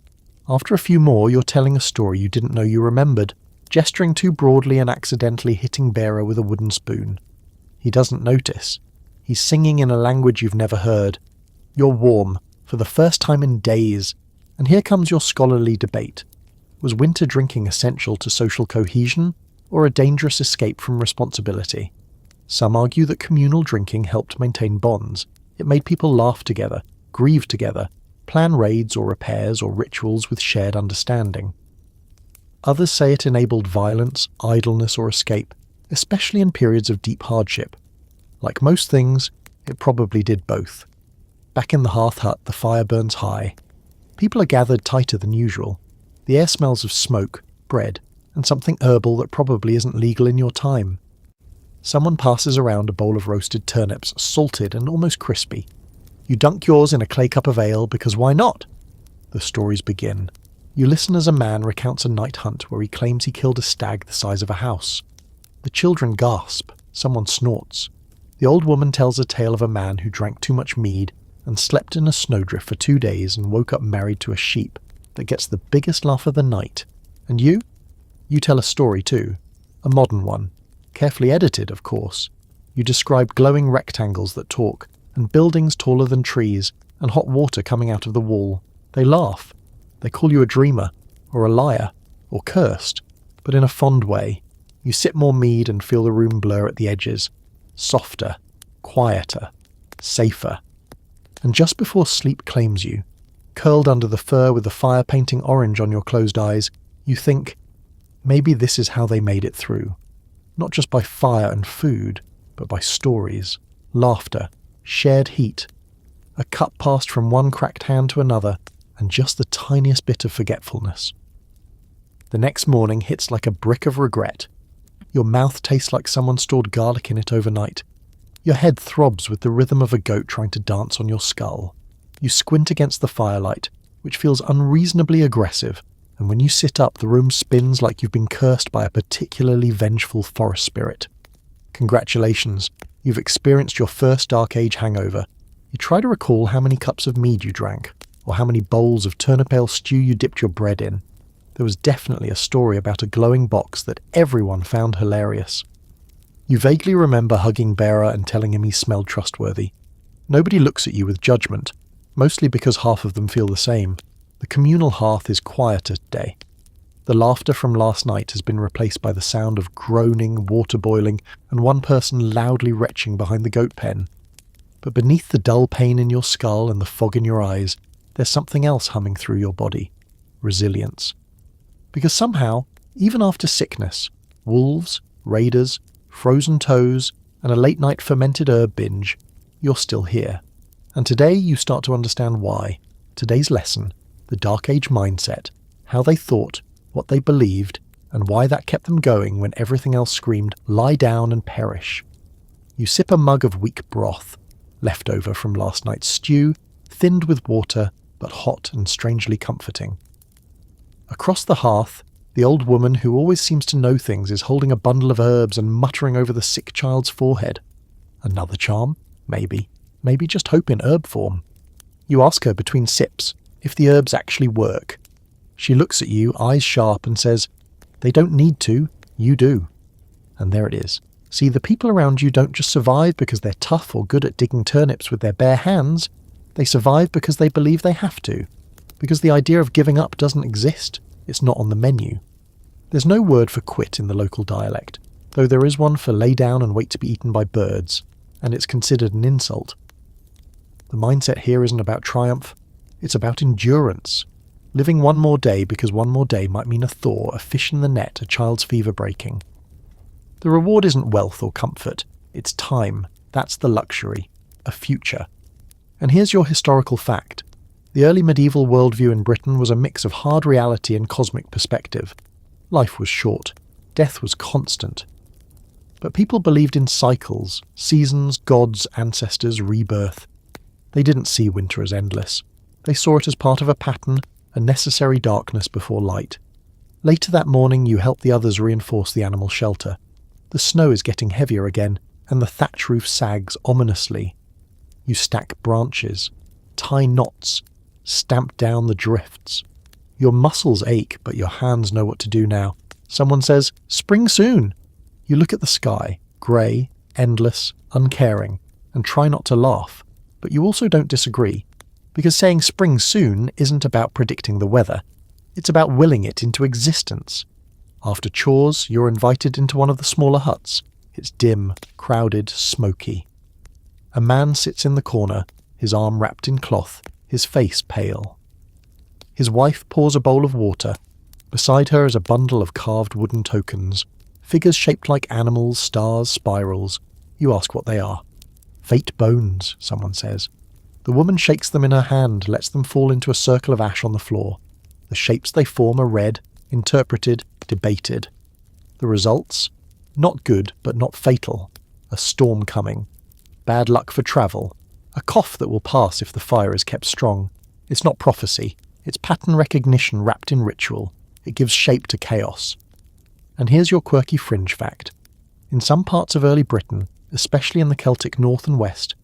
After a few more, you're telling a story you didn't know you remembered, gesturing too broadly and accidentally hitting bearer with a wooden spoon. He doesn't notice. He's singing in a language you've never heard. You're warm, for the first time in days, and here comes your scholarly debate. Was winter drinking essential to social cohesion, or a dangerous escape from responsibility? Some argue that communal drinking helped maintain bonds. It made people laugh together, grieve together, plan raids or repairs or rituals with shared understanding. Others say it enabled violence, idleness or escape, especially in periods of deep hardship. Like most things, it probably did both. Back in the hearth hut, the fire burns high. People are gathered tighter than usual. The air smells of smoke, bread, and something herbal that probably isn't legal in your time. Someone passes around a bowl of roasted turnips, salted and almost crispy. You dunk yours in a clay cup of ale because why not? The stories begin. You listen as a man recounts a night hunt where he claims he killed a stag the size of a house. The children gasp. Someone snorts. The old woman tells a tale of a man who drank too much mead and slept in a snowdrift for 2 days and woke up married to a sheep that gets the biggest laugh of the night. And you? You tell a story too. A modern one. Carefully edited, of course. You describe glowing rectangles that talk, and buildings taller than trees, and hot water coming out of the wall. They laugh. They call you a dreamer, or a liar, or cursed, but in a fond way. You sip more mead and feel the room blur at the edges. Softer, quieter, safer. And just before sleep claims you, curled under the fur with the fire painting orange on your closed eyes, you think, maybe this is how they made it through. Not just by fire and food, but by stories, laughter, shared heat, a cup passed from one cracked hand to another, and just the tiniest bit of forgetfulness. The next morning hits like a brick of regret. Your mouth tastes like someone stored garlic in it overnight. Your head throbs with the rhythm of a goat trying to dance on your skull. You squint against the firelight, which feels unreasonably aggressive, and when you sit up, the room spins like you've been cursed by a particularly vengeful forest spirit. Congratulations, you've experienced your first Dark Age hangover. You try to recall how many cups of mead you drank, or how many bowls of turnip ale stew you dipped your bread in. There was definitely a story about a glowing box that everyone found hilarious. You vaguely remember hugging Bearer and telling him he smelled trustworthy. Nobody looks at you with judgment, mostly because half of them feel the same. The communal hearth is quieter today. The laughter from last night has been replaced by the sound of groaning, water boiling, and one person loudly retching behind the goat pen. But beneath the dull pain in your skull and the fog in your eyes, there's something else humming through your body. Resilience. Because somehow, even after sickness, wolves, raiders, frozen toes, and a late-night fermented herb binge, you're still here. And today you start to understand why. Today's lesson, the Dark Age mindset, how they thought, what they believed, and why that kept them going when everything else screamed, lie down and perish. You sip a mug of weak broth, leftover from last night's stew, thinned with water, but hot and strangely comforting. Across the hearth, the old woman who always seems to know things is holding a bundle of herbs and muttering over the sick child's forehead. Another charm? Maybe. Maybe just hope in herb form. You ask her between sips if the herbs actually work. She looks at you, eyes sharp, and says, "They don't need to, you do." And there it is. See, the people around you don't just survive because they're tough or good at digging turnips with their bare hands. They survive because they believe they have to. Because the idea of giving up doesn't exist. It's not on the menu. There's no word for quit in the local dialect, though there is one for lay down and wait to be eaten by birds, and it's considered an insult. The mindset here isn't about triumph, it's about endurance. Living one more day because one more day might mean a thaw, a fish in the net, a child's fever breaking. The reward isn't wealth or comfort, it's time. That's the luxury. A future. And here's your historical fact. The early medieval worldview in Britain was a mix of hard reality and cosmic perspective. Life was short. Death was constant. But people believed in cycles, seasons, gods, ancestors, rebirth. They didn't see winter as endless. They saw it as part of a pattern, a necessary darkness before light. Later that morning you help the others reinforce the animal shelter. The snow is getting heavier again, and the thatch roof sags ominously. You stack branches, tie knots, stamp down the drifts. Your muscles ache, but your hands know what to do now. Someone says, "Spring soon!" You look at the sky, grey, endless, uncaring, and try not to laugh. But you also don't disagree, because saying spring soon isn't about predicting the weather. It's about willing it into existence. After chores, you're invited into one of the smaller huts. It's dim, crowded, smoky. A man sits in the corner, his arm wrapped in cloth, his face pale. His wife pours a bowl of water. Beside her is a bundle of carved wooden tokens, figures shaped like animals, stars, spirals. You ask what they are. "Fate bones," someone says. The woman shakes them in her hand, lets them fall into a circle of ash on the floor. The shapes they form are read, interpreted, debated. The results? Not good, but not fatal. A storm coming. Bad luck for travel. A cough that will pass if the fire is kept strong. It's not prophecy. It's pattern recognition wrapped in ritual. It gives shape to chaos. And here's your quirky fringe fact. In some parts of early Britain, especially in the Celtic north and west,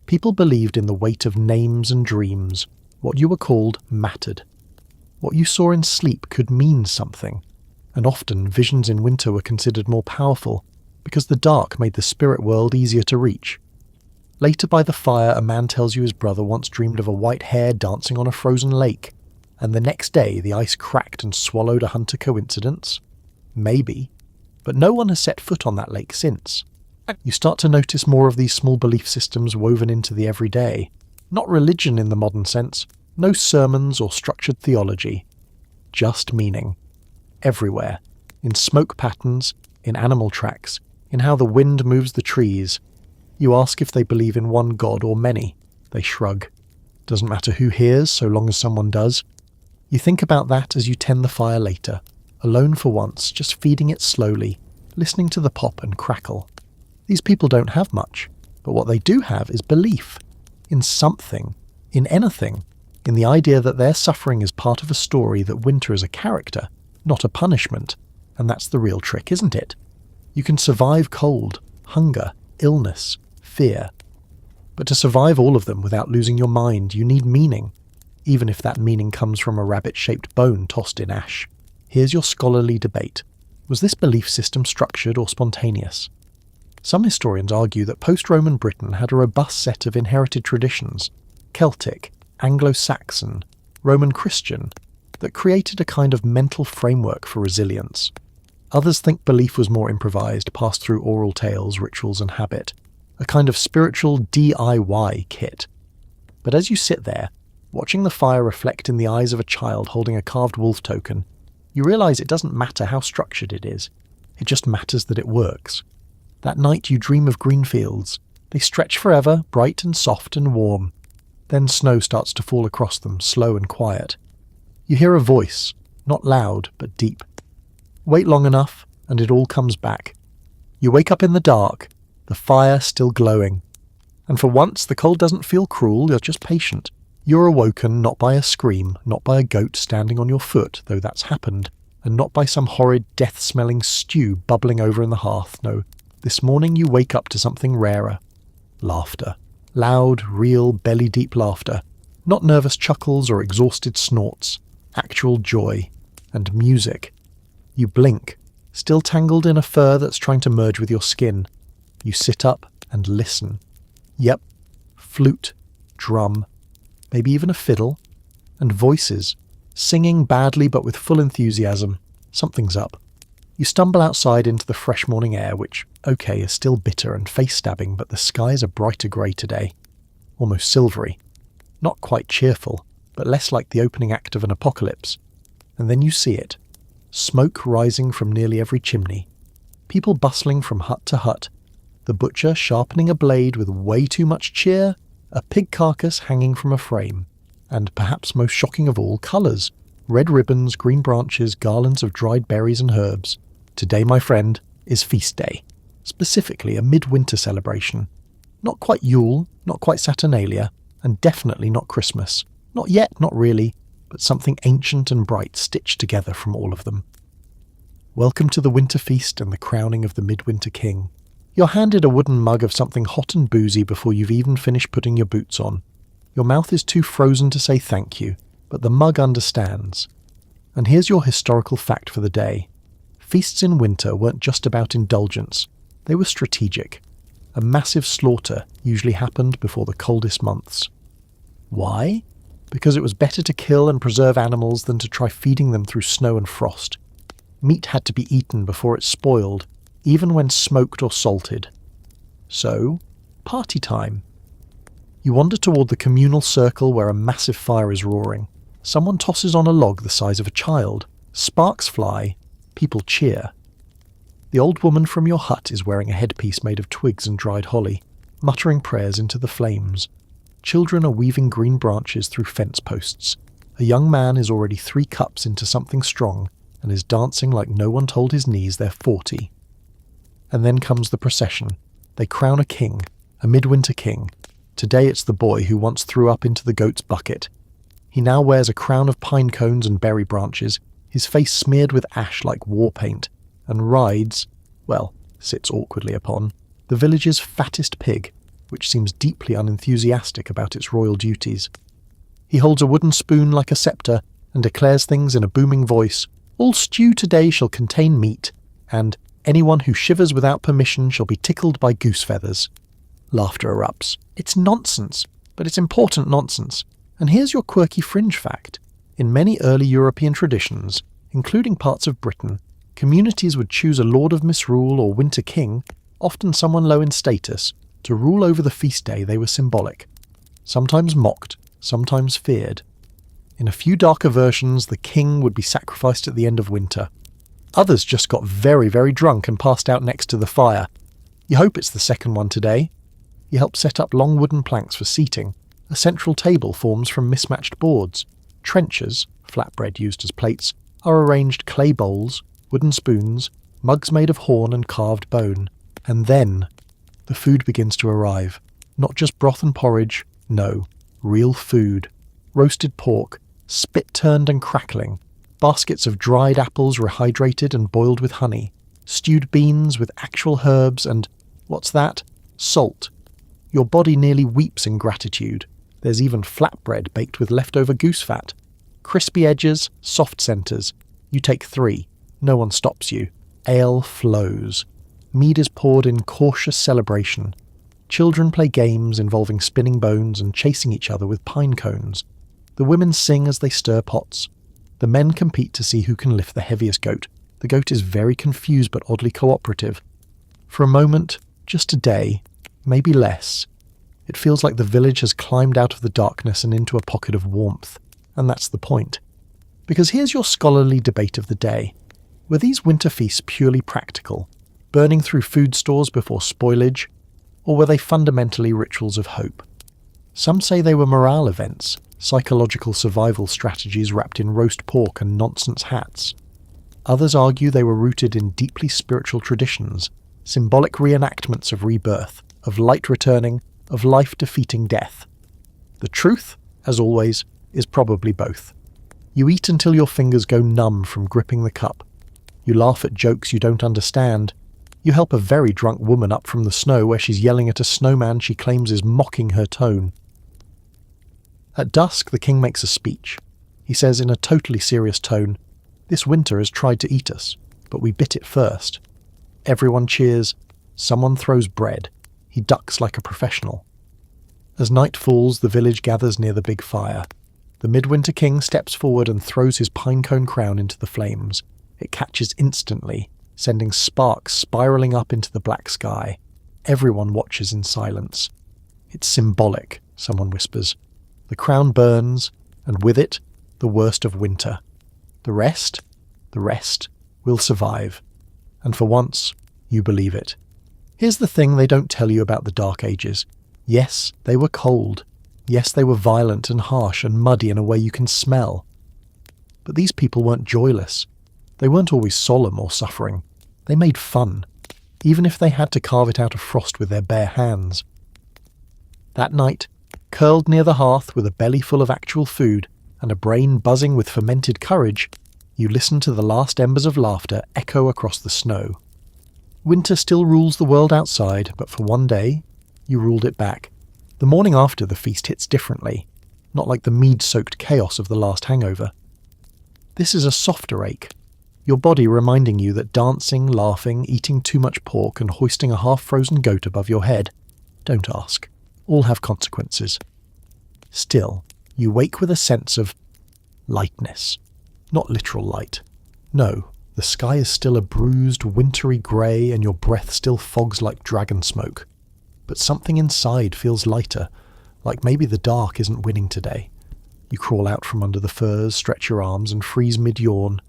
people believed in the weight of names and dreams. What you were called mattered. What you saw in sleep could mean something. And often visions in winter were considered more powerful, because the dark made the spirit world easier to reach. Later by the fire, a man tells you his brother once dreamed of a white hare dancing on a frozen lake, and the next day the ice cracked and swallowed a hunter. Coincidence? Maybe. But no one has set foot on that lake since. You start to notice more of these small belief systems woven into the everyday. Not religion in the modern sense, no sermons or structured theology. Just meaning. Everywhere. In smoke patterns, in animal tracks, in how the wind moves the trees. You ask if they believe in one god or many. They shrug. Doesn't matter who hears, so long as someone does. You think about that as you tend the fire later, alone for once, just feeding it slowly, listening to the pop and crackle. These people don't have much, but what they do have is belief. In something. In anything. In the idea that their suffering is part of a story, that winter is a character, not a punishment. And that's the real trick, isn't it? You can survive cold, hunger, illness, fear. But to survive all of them without losing your mind, you need meaning. even if that meaning comes from a rabbit-shaped bone tossed in ash. Here's your scholarly debate. Was this belief system structured or spontaneous? Some historians argue that post-Roman Britain had a robust set of inherited traditions, Celtic, Anglo-Saxon, Roman Christian, that created a kind of mental framework for resilience. Others think belief was more improvised, passed through oral tales, rituals and habit, a kind of spiritual DIY kit. But as you sit there, watching the fire reflect in the eyes of a child holding a carved wolf token, you realise it doesn't matter how structured it is. It just matters that it works. That night you dream of green fields. They stretch forever, bright and soft and warm. Then snow starts to fall across them, slow and quiet. You hear a voice, not loud, but deep. Wait long enough, and it all comes back. You wake up in the dark, the fire still glowing. And for once, the cold doesn't feel cruel, you're just patient. You're awoken not by a scream, not by a goat standing on your foot, though that's happened, and not by some horrid, death-smelling stew bubbling over in the hearth. No, this morning you wake up to something rarer. Laughter. Loud, real, belly-deep laughter. Not nervous chuckles or exhausted snorts. Actual joy. And music. You blink, still tangled in a fur that's trying to merge with your skin. You sit up and listen. Yep, flute, drum, maybe even a fiddle, and voices, singing badly but with full enthusiasm. Something's up. You stumble outside into the fresh morning air, which, okay, is still bitter and face-stabbing, but the skies are brighter grey today. Almost silvery. Not quite cheerful, but less like the opening act of an apocalypse. And then you see it. Smoke rising from nearly every chimney. People bustling from hut to hut. The butcher sharpening a blade with way too much cheer. A pig carcass hanging from a frame. And perhaps most shocking of all, colours. Red ribbons, green branches, garlands of dried berries and herbs. Today, my friend, is feast day. Specifically a midwinter celebration. Not quite Yule, not quite Saturnalia, and definitely not Christmas. Not yet, not really, but something ancient and bright stitched together from all of them. Welcome to the winter feast and the crowning of the midwinter king. You're handed a wooden mug of something hot and boozy before you've even finished putting your boots on. Your mouth is too frozen to say thank you, but the mug understands. And here's your historical fact for the day. Feasts in winter weren't just about indulgence. They were strategic. A massive slaughter usually happened before the coldest months. Why? Because it was better to kill and preserve animals than to try feeding them through snow and frost. Meat had to be eaten before it spoiled, even when smoked or salted. So, party time. You wander toward the communal circle where a massive fire is roaring. Someone tosses on a log the size of a child. Sparks fly. People cheer. The old woman from your hut is wearing a headpiece made of twigs and dried holly, muttering prayers into the flames. Children are weaving green branches through fence posts. A young man is already 3 cups into something strong and is dancing like no one told his knees they're 40. And then comes the procession. They crown a king, a midwinter king. Today it's the boy who once threw up into the goat's bucket. He now wears a crown of pine cones and berry branches, his face smeared with ash like war paint, and rides, well, sits awkwardly upon, the village's fattest pig, which seems deeply unenthusiastic about its royal duties. He holds a wooden spoon like a sceptre and declares things in a booming voice. All stew today shall contain meat, and anyone who shivers without permission shall be tickled by goose feathers. Laughter erupts. It's nonsense, but it's important nonsense. And here's your quirky fringe fact. In many early European traditions, including parts of Britain, communities would choose a lord of misrule or winter king, often someone low in status, to rule over the feast day. They were symbolic. Sometimes mocked, sometimes feared. In a few darker versions, the king would be sacrificed at the end of winter. Others just got very, very drunk and passed out next to the fire. You hope it's the second one today. You help set up long wooden planks for seating. A central table forms from mismatched boards. Trenchers, flatbread used as plates, are arranged clay bowls, wooden spoons, mugs made of horn and carved bone. And then the food begins to arrive. Not just broth and porridge, no, real food. Roasted pork, spit-turned and crackling. Baskets of dried apples rehydrated and boiled with honey. Stewed beans with actual herbs and, what's that? Salt. Your body nearly weeps in gratitude. There's even flatbread baked with leftover goose fat. Crispy edges, soft centres. You take 3. No one stops you. Ale flows. Mead is poured in cautious celebration. Children play games involving spinning bones and chasing each other with pine cones. The women sing as they stir pots. The men compete to see who can lift the heaviest goat. The goat is very confused but oddly cooperative. For a moment, just a day, maybe less, it feels like the village has climbed out of the darkness and into a pocket of warmth. And that's the point. Because here's your scholarly debate of the day. Were these winter feasts purely practical, burning through food stores before spoilage, or were they fundamentally rituals of hope? Some say they were morale events, psychological survival strategies wrapped in roast pork and nonsense hats. Others argue they were rooted in deeply spiritual traditions, symbolic reenactments of rebirth, of light returning, of life defeating death. The truth, as always, is probably both. You eat until your fingers go numb from gripping the cup. You laugh at jokes you don't understand. You help a very drunk woman up from the snow where she's yelling at a snowman she claims is mocking her tone. At dusk, the king makes a speech. He says in a totally serious tone, "This winter has tried to eat us, but we bit it first." Everyone cheers. Someone throws bread. He ducks like a professional. As night falls, the village gathers near the big fire. The midwinter king steps forward and throws his pinecone crown into the flames. It catches instantly, sending sparks spiralling up into the black sky. Everyone watches in silence. "It's symbolic," someone whispers. The crown burns, and with it, the worst of winter. The rest will survive. And for once, you believe it. Here's the thing they don't tell you about the Dark Ages. Yes, they were cold. Yes, they were violent and harsh and muddy in a way you can smell. But these people weren't joyless. They weren't always solemn or suffering. They made fun, even if they had to carve it out of frost with their bare hands. That night, curled near the hearth with a belly full of actual food and a brain buzzing with fermented courage, you listen to the last embers of laughter echo across the snow. Winter still rules the world outside, but for one day, you ruled it back. The morning after, the feast hits differently, not like the mead-soaked chaos of the last hangover. This is a softer ache, your body reminding you that dancing, laughing, eating too much pork and hoisting a half-frozen goat above your head, don't ask, all have consequences. Still, you wake with a sense of lightness. Not literal light. No, the sky is still a bruised, wintry grey and your breath still fogs like dragon smoke. But something inside feels lighter, like maybe the dark isn't winning today. You crawl out from under the furs, stretch your arms and freeze mid-yawn.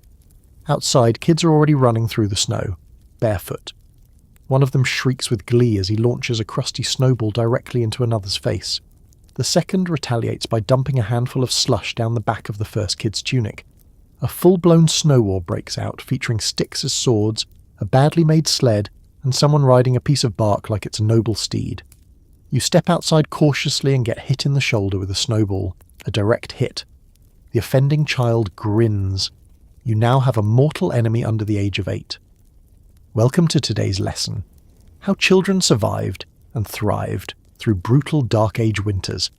Outside, kids are already running through the snow, barefoot. One of them shrieks with glee as he launches a crusty snowball directly into another's face. The second retaliates by dumping a handful of slush down the back of the first kid's tunic. A full-blown snow war breaks out, featuring sticks as swords, a badly made sled, and someone riding a piece of bark like it's a noble steed. You step outside cautiously and get hit in the shoulder with a snowball, a direct hit. The offending child grins. You now have a mortal enemy under the age of 8. Welcome to today's lesson. How children survived and thrived through brutal Dark Age winters.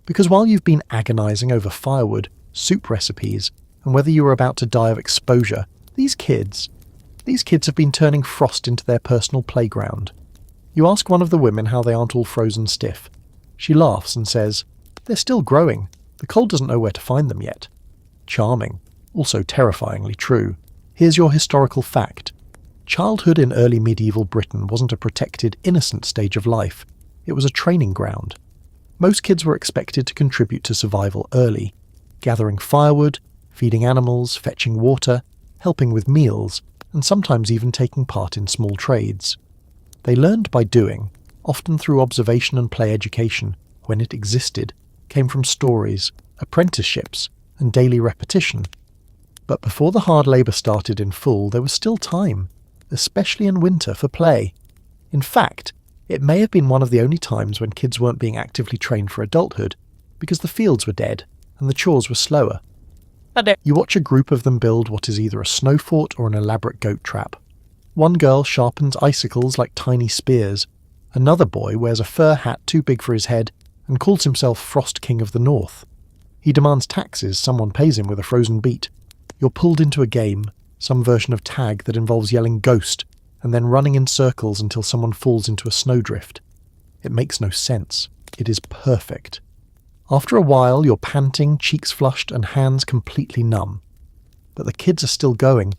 Because while you've been agonizing over firewood, soup recipes, and whether you were about to die of exposure, these kids have been turning frost into their personal playground. You ask one of the women how they aren't all frozen stiff. She laughs and says, "They're still growing. The cold doesn't know where to find them yet." Charming, also terrifyingly true. Here's your historical fact. Childhood in early medieval Britain wasn't a protected, innocent stage of life. It was a training ground. Most kids were expected to contribute to survival early, gathering firewood, feeding animals, fetching water, helping with meals, and sometimes even taking part in small trades. They learned by doing, often through observation and play education, when it existed, came from stories, apprenticeships, and daily repetition. But before the hard labour started in full, there was still time, especially in winter, for play. In fact, it may have been one of the only times when kids weren't being actively trained for adulthood, because the fields were dead and the chores were slower. You watch a group of them build what is either a snow fort or an elaborate goat trap. One girl sharpens icicles like tiny spears. Another boy wears a fur hat too big for his head and calls himself Frost King of the North. He demands taxes, someone pays him with a frozen beet. You're pulled into a game, some version of tag that involves yelling ghost and then running in circles until someone falls into a snowdrift. It makes no sense. It is perfect. After a while, you're panting, cheeks flushed, and hands completely numb. But the kids are still going.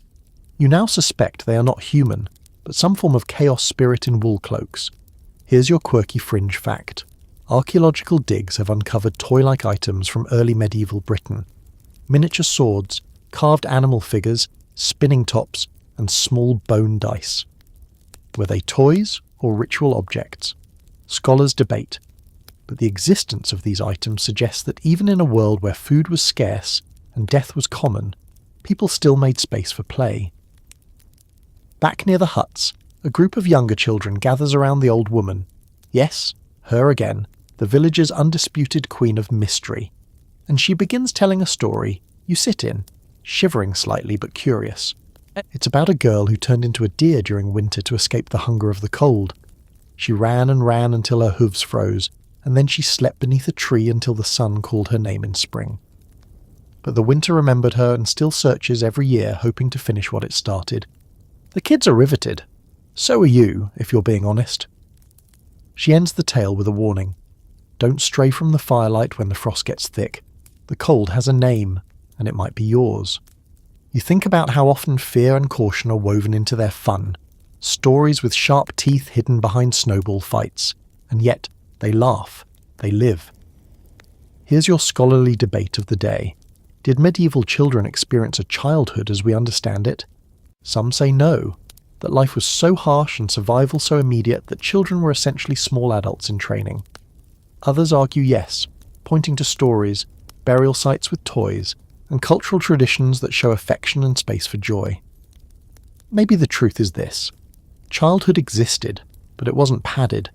You now suspect they are not human, but some form of chaos spirit in wool cloaks. Here's your quirky fringe fact. Archaeological digs have uncovered toy-like items from early medieval Britain. Miniature swords, carved animal figures, spinning tops, and small bone dice. Were they toys or ritual objects? Scholars debate, but the existence of these items suggests that even in a world where food was scarce and death was common, people still made space for play. Back near the huts, a group of younger children gathers around the old woman. Yes, her again, the village's undisputed queen of mystery. And she begins telling a story you sit in, shivering slightly but curious. It's about a girl who turned into a deer during winter to escape the hunger of the cold. She ran and ran until her hooves froze, and then she slept beneath a tree until the sun called her name in spring. But the winter remembered her and still searches every year, hoping to finish what it started. The kids are riveted. So are you, if you're being honest. She ends the tale with a warning. Don't stray from the firelight when the frost gets thick. The cold has a name, and it might be yours. You think about how often fear and caution are woven into their fun. Stories with sharp teeth hidden behind snowball fights. And yet, they laugh. They live. Here's your scholarly debate of the day. Did medieval children experience a childhood as we understand it? Some say no, that life was so harsh and survival so immediate that children were essentially small adults in training. Others argue yes, pointing to stories, burial sites with toys, and cultural traditions that show affection and space for joy. Maybe the truth is this. Childhood existed, but it wasn't padded.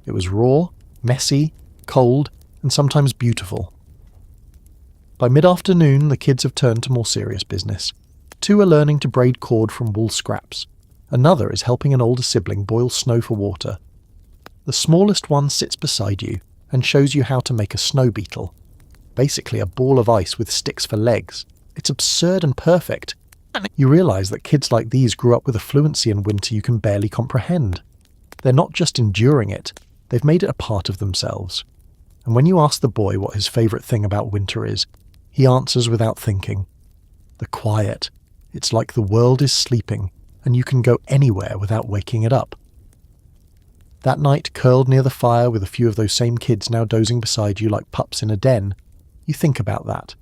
It was raw, messy, cold, and sometimes beautiful. By mid-afternoon, the kids have turned to more serious business. 2 are learning to braid cord from wool scraps. Another is helping an older sibling boil snow for water. The smallest one sits beside you and shows you how to make a snow beetle. Basically a ball of ice with sticks for legs. It's absurd and perfect. You realise that kids like these grew up with a fluency in winter you can barely comprehend. They're not just enduring it, they've made it a part of themselves. And when you ask the boy what his favourite thing about winter is, he answers without thinking. The quiet. It's like the world is sleeping, and you can go anywhere without waking it up. That night, curled near the fire with a few of those same kids now dozing beside you like pups in a den, you think about that,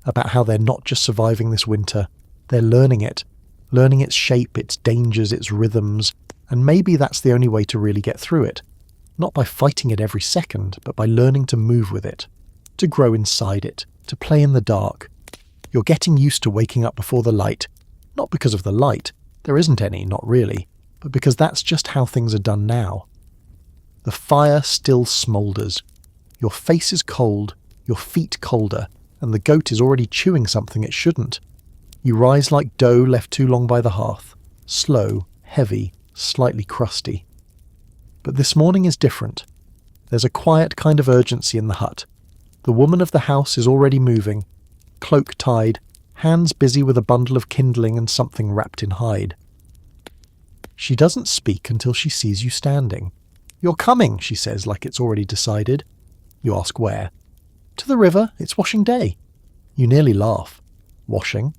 about how they're not just surviving this winter, they're learning its shape, its dangers, its rhythms, and maybe that's the only way to really get through it. Not by fighting it every second, but by learning to move with it, to grow inside it, to play in the dark. You're getting used to waking up before the light, not because of the light, there isn't any, not really, but because that's just how things are done now. The fire still smoulders. Your face is cold, your feet colder, and the goat is already chewing something it shouldn't. You rise like dough left too long by the hearth, slow, heavy, slightly crusty. But this morning is different. There's a quiet kind of urgency in the hut. The woman of the house is already moving, cloak tied, hands busy with a bundle of kindling and something wrapped in hide. She doesn't speak until she sees you standing. "You're coming," she says like it's already decided. You ask where. "To the river, it's washing day." You nearly laugh. Washing?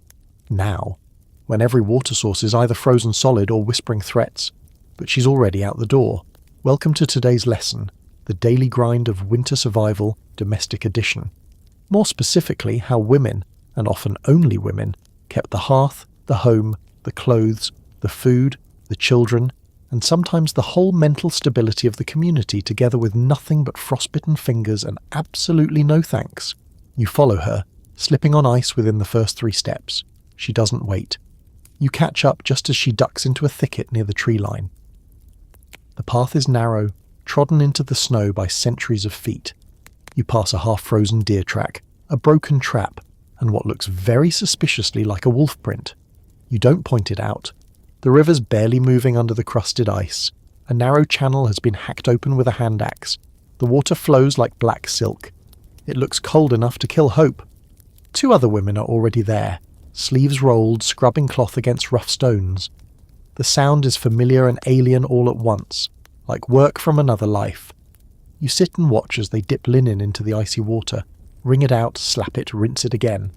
Now. When every water source is either frozen solid or whispering threats. But she's already out the door. Welcome to today's lesson, the daily grind of winter survival, domestic edition. More specifically, how women, and often only women, kept the hearth, the home, the clothes, the food, the children, and sometimes the whole mental stability of the community together with nothing but frostbitten fingers and absolutely no thanks. You follow her, slipping on ice within the first 3 steps. She doesn't wait. You catch up just as she ducks into a thicket near the tree line. The path is narrow, trodden into the snow by centuries of feet. You pass a half-frozen deer track, a broken trap, and what looks very suspiciously like a wolf print. You don't point it out. The river's barely moving under the crusted ice. A narrow channel has been hacked open with a hand axe. The water flows like black silk. It looks cold enough to kill hope. 2 other women are already there, sleeves rolled, scrubbing cloth against rough stones. The sound is familiar and alien all at once, like work from another life. You sit and watch as they dip linen into the icy water, wring it out, slap it, rinse it again.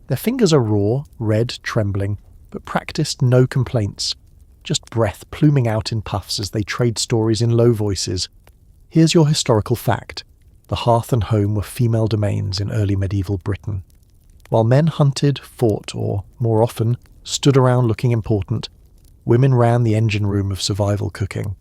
Their fingers are raw, red, trembling, but practiced, no complaints. Just breath pluming out in puffs as they trade stories in low voices. Here's your historical fact. The hearth and home were female domains in early medieval Britain. While men hunted, fought, or, more often, stood around looking important, women ran the engine room of survival cooking.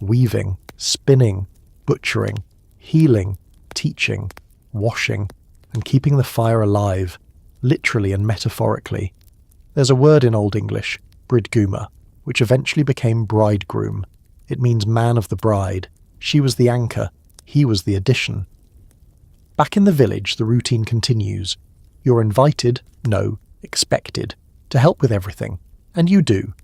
Weaving, spinning, butchering, healing, teaching, washing, and keeping the fire alive, literally and metaphorically. There's a word in Old English, bridguma, which eventually became bridegroom. It means man of the bride. She was the anchor, he was the addition. Back in the village, the routine continues. You're invited, no, expected, to help with everything. And you do.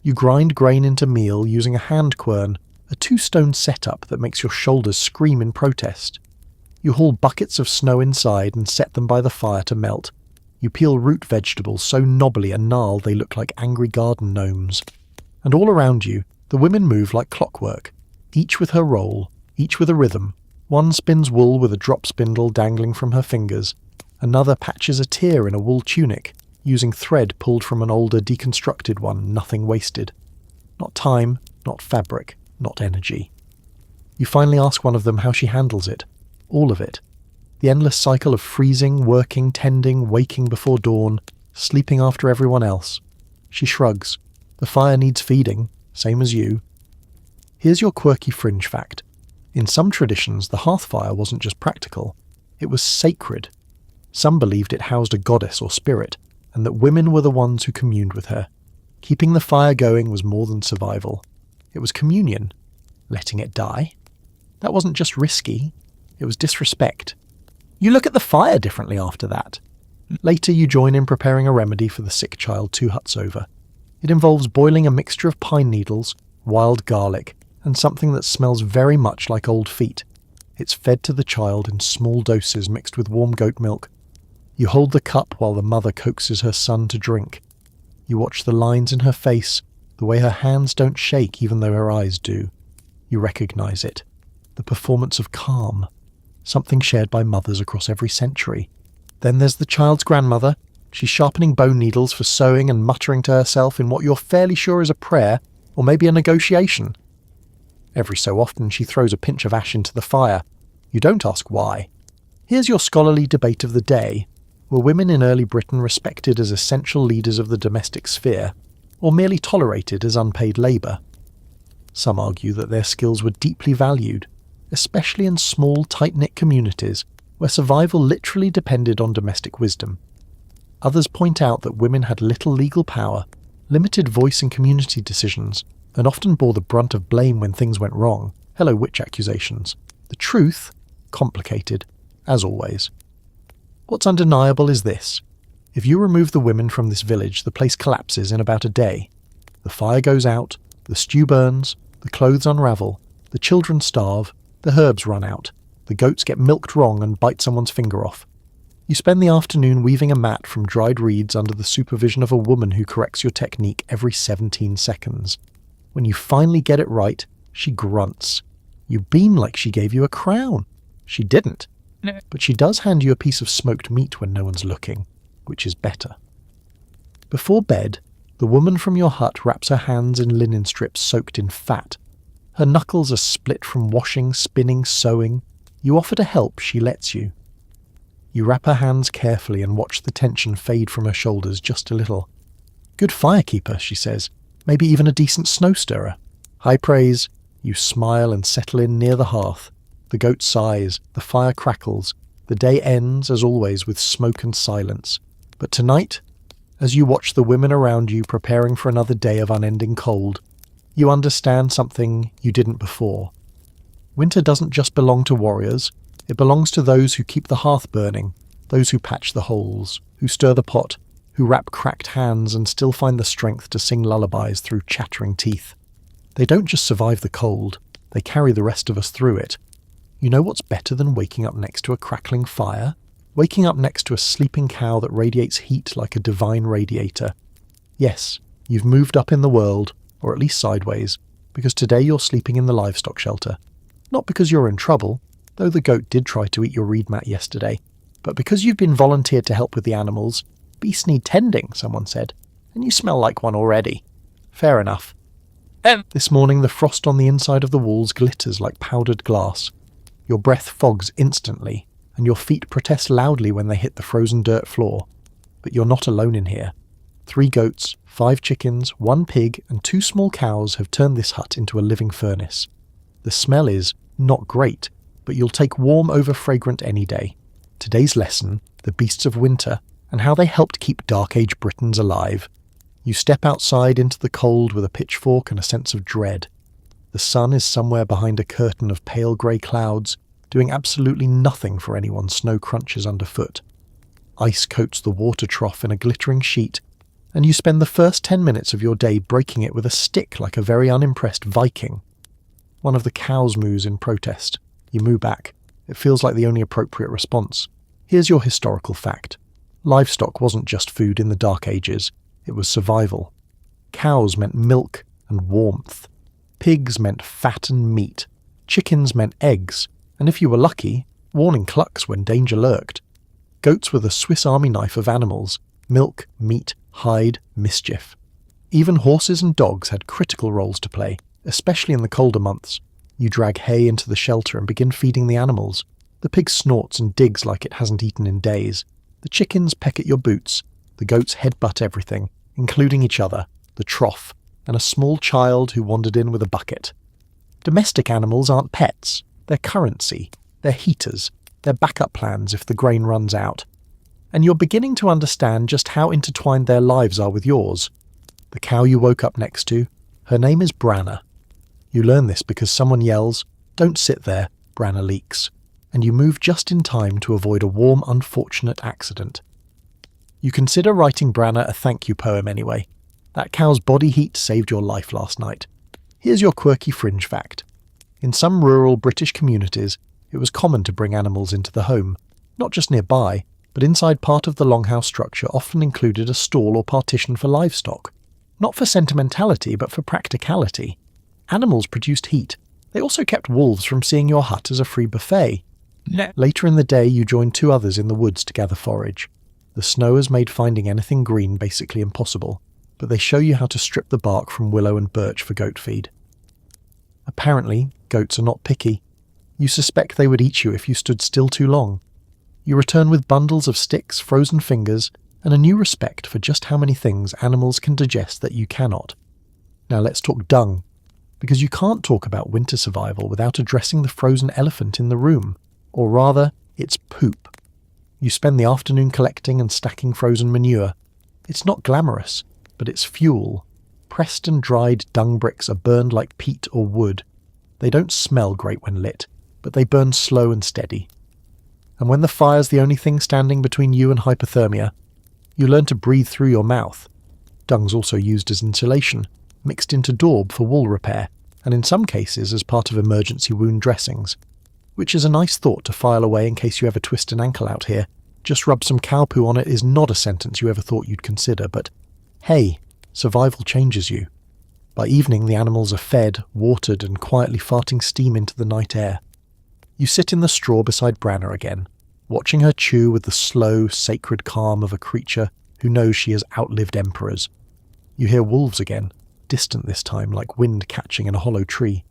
You grind grain into meal using a hand quern, a 2-stone setup that makes your shoulders scream in protest. You haul buckets of snow inside and set them by the fire to melt. You peel root vegetables so knobbly and gnarled they look like angry garden gnomes. And all around you, the women move like clockwork, each with her role, each with a rhythm. One spins wool with a drop spindle dangling from her fingers. Another patches a tear in a wool tunic, using thread pulled from an older, deconstructed one, nothing wasted. Not time, not fabric, not energy. You finally ask one of them how she handles it. All of it. The endless cycle of freezing, working, tending, waking before dawn, sleeping after everyone else. She shrugs. The fire needs feeding, same as you. Here's your quirky fringe fact. In some traditions, the hearth fire wasn't just practical. It was sacred. Some believed it housed a goddess or spirit, and that women were the ones who communed with her. Keeping the fire going was more than survival. It was communion. Letting it die? That wasn't just risky. It was disrespect. You look at the fire differently after that. Later you join in preparing a remedy for the sick child 2 huts over. It involves boiling a mixture of pine needles, wild garlic, and something that smells very much like old feet. It's fed to the child in small doses mixed with warm goat milk. You hold the cup while the mother coaxes her son to drink. You watch the lines in her face, the way her hands don't shake even though her eyes do. You recognize it. The performance of calm. Something shared by mothers across every century. Then there's the child's grandmother. She's sharpening bone needles for sewing and muttering to herself in what you're fairly sure is a prayer, or maybe a negotiation. Every so often she throws a pinch of ash into the fire. You don't ask why. Here's your scholarly debate of the day. Were women in early Britain respected as essential leaders of the domestic sphere, or merely tolerated as unpaid labour? Some argue that their skills were deeply valued, especially in small, tight-knit communities where survival literally depended on domestic wisdom. Others point out that women had little legal power, limited voice in community decisions, and often bore the brunt of blame when things went wrong. Hello, witch accusations. The truth? Complicated, as always. What's undeniable is this. If you remove the women from this village, the place collapses in about a day. The fire goes out, the stew burns, the clothes unravel, the children starve, the herbs run out, the goats get milked wrong and bite someone's finger off. You spend the afternoon weaving a mat from dried reeds under the supervision of a woman who corrects your technique every 17 seconds. When you finally get it right, she grunts. You beam like she gave you a crown. She didn't. But she does hand you a piece of smoked meat when no one's looking, which is better. Before bed, the woman from your hut wraps her hands in linen strips soaked in fat. Her knuckles are split from washing, spinning, sewing. You offer to help, she lets you. You wrap her hands carefully and watch the tension fade from her shoulders just a little. Good firekeeper, she says. Maybe even a decent snow stirrer. High praise. You smile and settle in near the hearth. The goat sighs, the fire crackles. The day ends, as always, with smoke and silence. But tonight, as you watch the women around you preparing for another day of unending cold, you understand something you didn't before. Winter doesn't just belong to warriors. It belongs to those who keep the hearth burning, those who patch the holes, who stir the pot, who wrap cracked hands and still find the strength to sing lullabies through chattering teeth. They don't just survive the cold, they carry the rest of us through it. You know what's better than waking up next to a crackling fire? Waking up next to a sleeping cow that radiates heat like a divine radiator. Yes, you've moved up in the world, or at least sideways, because today you're sleeping in the livestock shelter. Not because you're in trouble, though the goat did try to eat your reed mat yesterday, but because you've been volunteered to help with the animals. Beasts need tending, someone said, and you smell like one already. Fair enough. This morning the frost on the inside of the walls glitters like powdered glass. Your breath fogs instantly, and your feet protest loudly when they hit the frozen dirt floor. But you're not alone in here. 3 goats, 5 chickens, 1 pig, and 2 small cows have turned this hut into a living furnace. The smell is not great, but you'll take warm over fragrant any day. Today's lesson, the beasts of winter, and how they helped keep Dark Age Britons alive. You step outside into the cold with a pitchfork and a sense of dread. The sun is somewhere behind a curtain of pale grey clouds, doing absolutely nothing for anyone's snow crunches underfoot. Ice coats the water trough in a glittering sheet, and you spend the first 10 minutes of your day breaking it with a stick like a very unimpressed Viking. One of the cows moos in protest. You moo back. It feels like the only appropriate response. Here's your historical fact. Livestock wasn't just food in the Dark Ages, it was survival. Cows meant milk and warmth. Pigs meant fat and meat. Chickens meant eggs, and if you were lucky, warning clucks when danger lurked. Goats were the Swiss Army knife of animals. Milk, meat, hide, mischief. Even horses and dogs had critical roles to play, especially in the colder months. You drag hay into the shelter and begin feeding the animals. The pig snorts and digs like it hasn't eaten in days. The chickens peck at your boots. The goats headbutt everything, including each other, the trough, and a small child who wandered in with a bucket. Domestic animals aren't pets. They're currency. They're heaters. They're backup plans if the grain runs out. And you're beginning to understand just how intertwined their lives are with yours. The cow you woke up next to, her name is Branna. You learn this because someone yells, "Don't sit there, Branna leaks," and you move just in time to avoid a warm, unfortunate accident. You consider writing Branna a thank you poem anyway. That cow's body heat saved your life last night. Here's your quirky fringe fact. In some rural British communities, it was common to bring animals into the home, not just nearby, but inside part of the longhouse structure often included a stall or partition for livestock. Not for sentimentality, but for practicality. Animals produced heat. They also kept wolves from seeing your hut as a free buffet. Later in the day, you join 2 others in the woods to gather forage. The snow has made finding anything green basically impossible, but they show you how to strip the bark from willow and birch for goat feed. Apparently, goats are not picky. You suspect they would eat you if you stood still too long. You return with bundles of sticks, frozen fingers, and a new respect for just how many things animals can digest that you cannot. Now let's talk dung, because you can't talk about winter survival without addressing the frozen elephant in the room, or rather, its poop. You spend the afternoon collecting and stacking frozen manure. It's not glamorous, but it's fuel. Pressed and dried dung bricks are burned like peat or wood. They don't smell great when lit, but they burn slow and steady. And when the fire's the only thing standing between you and hypothermia, you learn to breathe through your mouth. Dung's also used as insulation, mixed into daub for wool repair, and in some cases as part of emergency wound dressings. Which is a nice thought to file away in case you ever twist an ankle out here. Just rub some cow poo on it is not a sentence you ever thought you'd consider, but hey, survival changes you. By evening the animals are fed, watered, and quietly farting steam into the night air. You sit in the straw beside Branna again, watching her chew with the slow, sacred calm of a creature who knows she has outlived emperors. You hear wolves again, distant this time like wind catching in a hollow tree.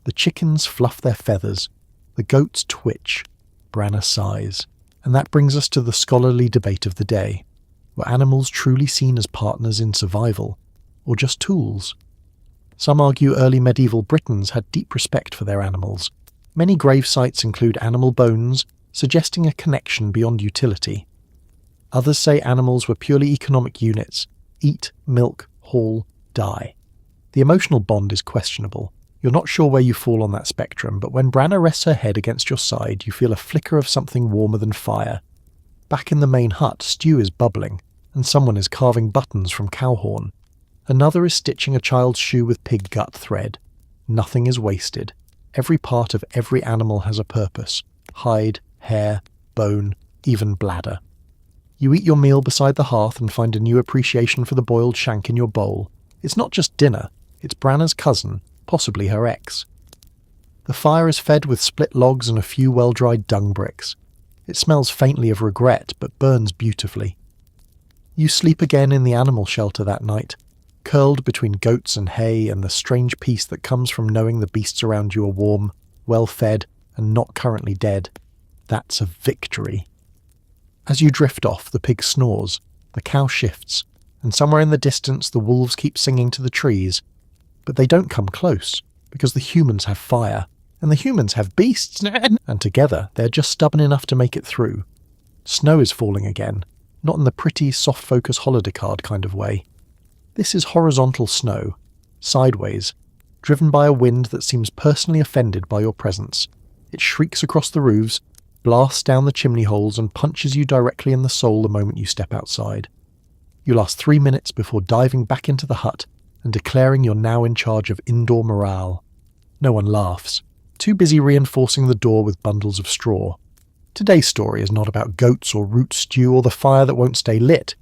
The chickens fluff their feathers. The goats twitch. Branna sighs. And that brings us to the scholarly debate of the day. Were animals truly seen as partners in survival, or just tools? Some argue early medieval Britons had deep respect for their animals. Many grave sites include animal bones, suggesting a connection beyond utility. Others say animals were purely economic units: eat, milk, haul, die. The emotional bond is questionable. You're not sure where you fall on that spectrum, but when Branna rests her head against your side, you feel a flicker of something warmer than fire. Back in the main hut, stew is bubbling, and someone is carving buttons from cow horn. Another is stitching a child's shoe with pig gut thread. Nothing is wasted. Every part of every animal has a purpose: hide, hair, bone, even bladder. You eat your meal beside the hearth and find a new appreciation for the boiled shank in your bowl. It's not just dinner, it's Branna's cousin, possibly her ex. The fire is fed with split logs and a few well-dried dung bricks. It smells faintly of regret, but burns beautifully. You sleep again in the animal shelter that night, curled between goats and hay and the strange peace that comes from knowing the beasts around you are warm, well-fed, and not currently dead. That's a victory. As you drift off, the pig snores, the cow shifts, and somewhere in the distance the wolves keep singing to the trees. But they don't come close, because the humans have fire, and the humans have beasts, and together they're just stubborn enough to make it through. Snow is falling again, not in the pretty, soft-focus holiday card kind of way. This is horizontal snow, sideways, driven by a wind that seems personally offended by your presence. It shrieks across the roofs, blasts down the chimney holes, and punches you directly in the soul the moment you step outside. You last 3 minutes before diving back into the hut and declaring you're now in charge of indoor morale. No one laughs, too busy reinforcing the door with bundles of straw. Today's story is not about goats or root stew or the fire that won't stay lit.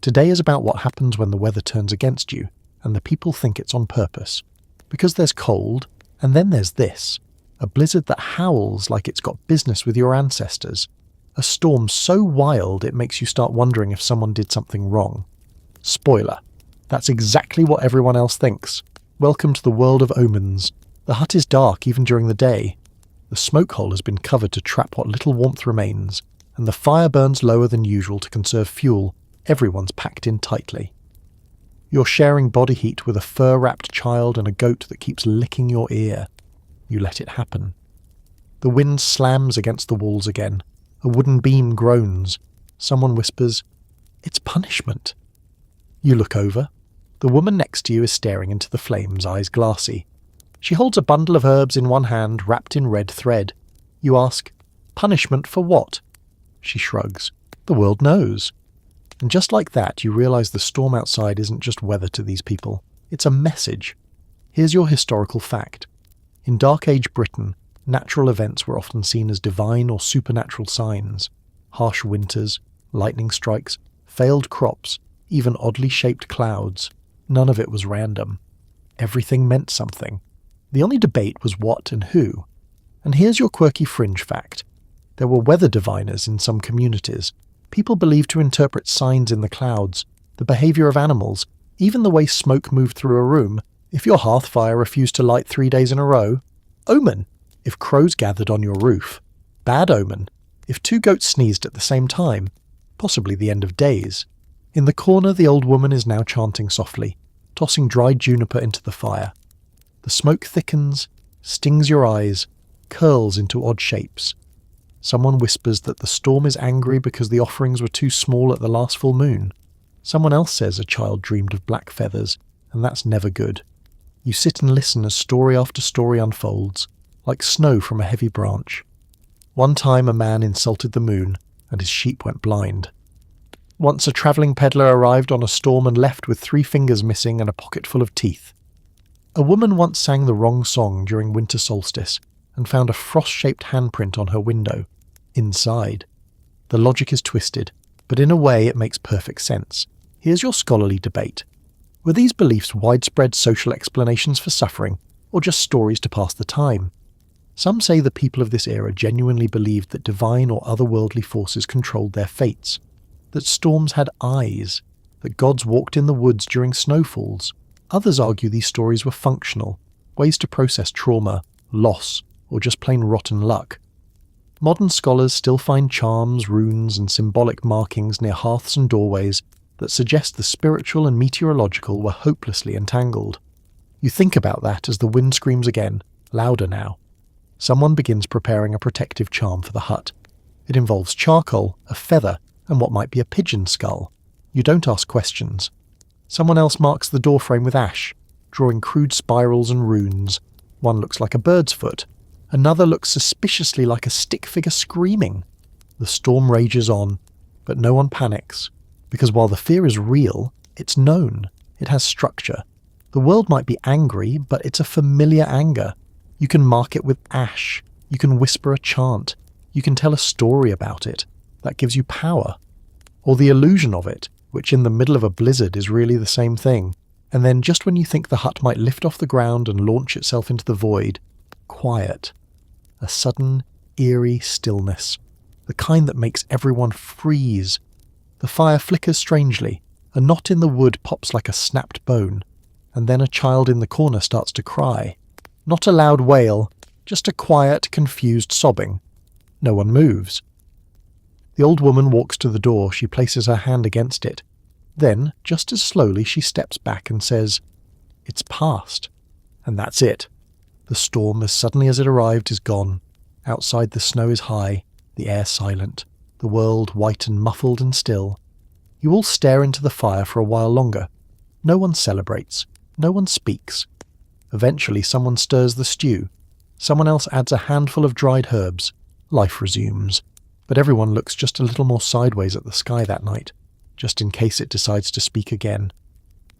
Today is about what happens when the weather turns against you and the people think it's on purpose. Because there's cold, and then there's this. A blizzard that howls like it's got business with your ancestors. A storm so wild it makes you start wondering if someone did something wrong. Spoiler. That's exactly what everyone else thinks. Welcome to the world of omens. The hut is dark even during the day. The smoke hole has been covered to trap what little warmth remains, and the fire burns lower than usual to conserve fuel. Everyone's packed in tightly. You're sharing body heat with a fur-wrapped child and a goat that keeps licking your ear. You let it happen. The wind slams against the walls again. A wooden beam groans. Someone whispers, "It's punishment." You look over. The woman next to you is staring into the flames, eyes glassy. She holds a bundle of herbs in one hand, wrapped in red thread. You ask, "Punishment for what?" She shrugs. The world knows. And just like that, you realise the storm outside isn't just weather to these people. It's a message. Here's your historical fact. In Dark Age Britain, natural events were often seen as divine or supernatural signs. Harsh winters, lightning strikes, failed crops, even oddly shaped clouds. None of it was random. Everything meant something. The only debate was what and who. And here's your quirky fringe fact. There were weather diviners in some communities. People believed to interpret signs in the clouds, the behaviour of animals, even the way smoke moved through a room. If your hearth fire refused to light 3 days in a row, omen. If crows gathered on your roof, bad omen. If 2 goats sneezed at the same time, possibly the end of days. In the corner, the old woman is now chanting softly, tossing dried juniper into the fire. The smoke thickens, stings your eyes, curls into odd shapes. Someone whispers that the storm is angry because the offerings were too small at the last full moon. Someone else says a child dreamed of black feathers, and that's never good. You sit and listen as story after story unfolds, like snow from a heavy branch. One time a man insulted the moon, and his sheep went blind. Once a travelling peddler arrived on a storm and left with 3 fingers missing and a pocket full of teeth. A woman once sang the wrong song during winter solstice and found a frost-shaped handprint on her window, inside. The logic is twisted, but in a way it makes perfect sense. Here's your scholarly debate. Were these beliefs widespread social explanations for suffering, or just stories to pass the time? Some say the people of this era genuinely believed that divine or otherworldly forces controlled their fates, that storms had eyes, that gods walked in the woods during snowfalls. Others argue these stories were functional, ways to process trauma, loss, or just plain rotten luck. Modern scholars still find charms, runes, and symbolic markings near hearths and doorways that suggest the spiritual and meteorological were hopelessly entangled. You think about that as the wind screams again, louder now. Someone begins preparing a protective charm for the hut. It involves charcoal, a feather, and what might be a pigeon skull. You don't ask questions. Someone else marks the doorframe with ash, drawing crude spirals and runes. One looks like a bird's foot. Another looks suspiciously like a stick figure screaming. The storm rages on, but no one panics, because while the fear is real, it's known. It has structure. The world might be angry, but it's a familiar anger. You can mark it with ash. You can whisper a chant. You can tell a story about it. That gives you power. Or the illusion of it, which in the middle of a blizzard is really the same thing. And then just when you think the hut might lift off the ground and launch itself into the void, quiet. A sudden, eerie stillness. The kind that makes everyone freeze. The fire flickers strangely. A knot in the wood pops like a snapped bone. And then a child in the corner starts to cry. Not a loud wail, just a quiet, confused sobbing. No one moves. The old woman walks to the door. She places her hand against it. Then, just as slowly, she steps back and says, "It's past." And that's it. The storm, as suddenly as it arrived, is gone. Outside the snow is high, the air silent, the world white and muffled and still. You all stare into the fire for a while longer. No one celebrates. No one speaks. Eventually someone stirs the stew. Someone else adds a handful of dried herbs. Life resumes. But everyone looks just a little more sideways at the sky that night, just in case it decides to speak again.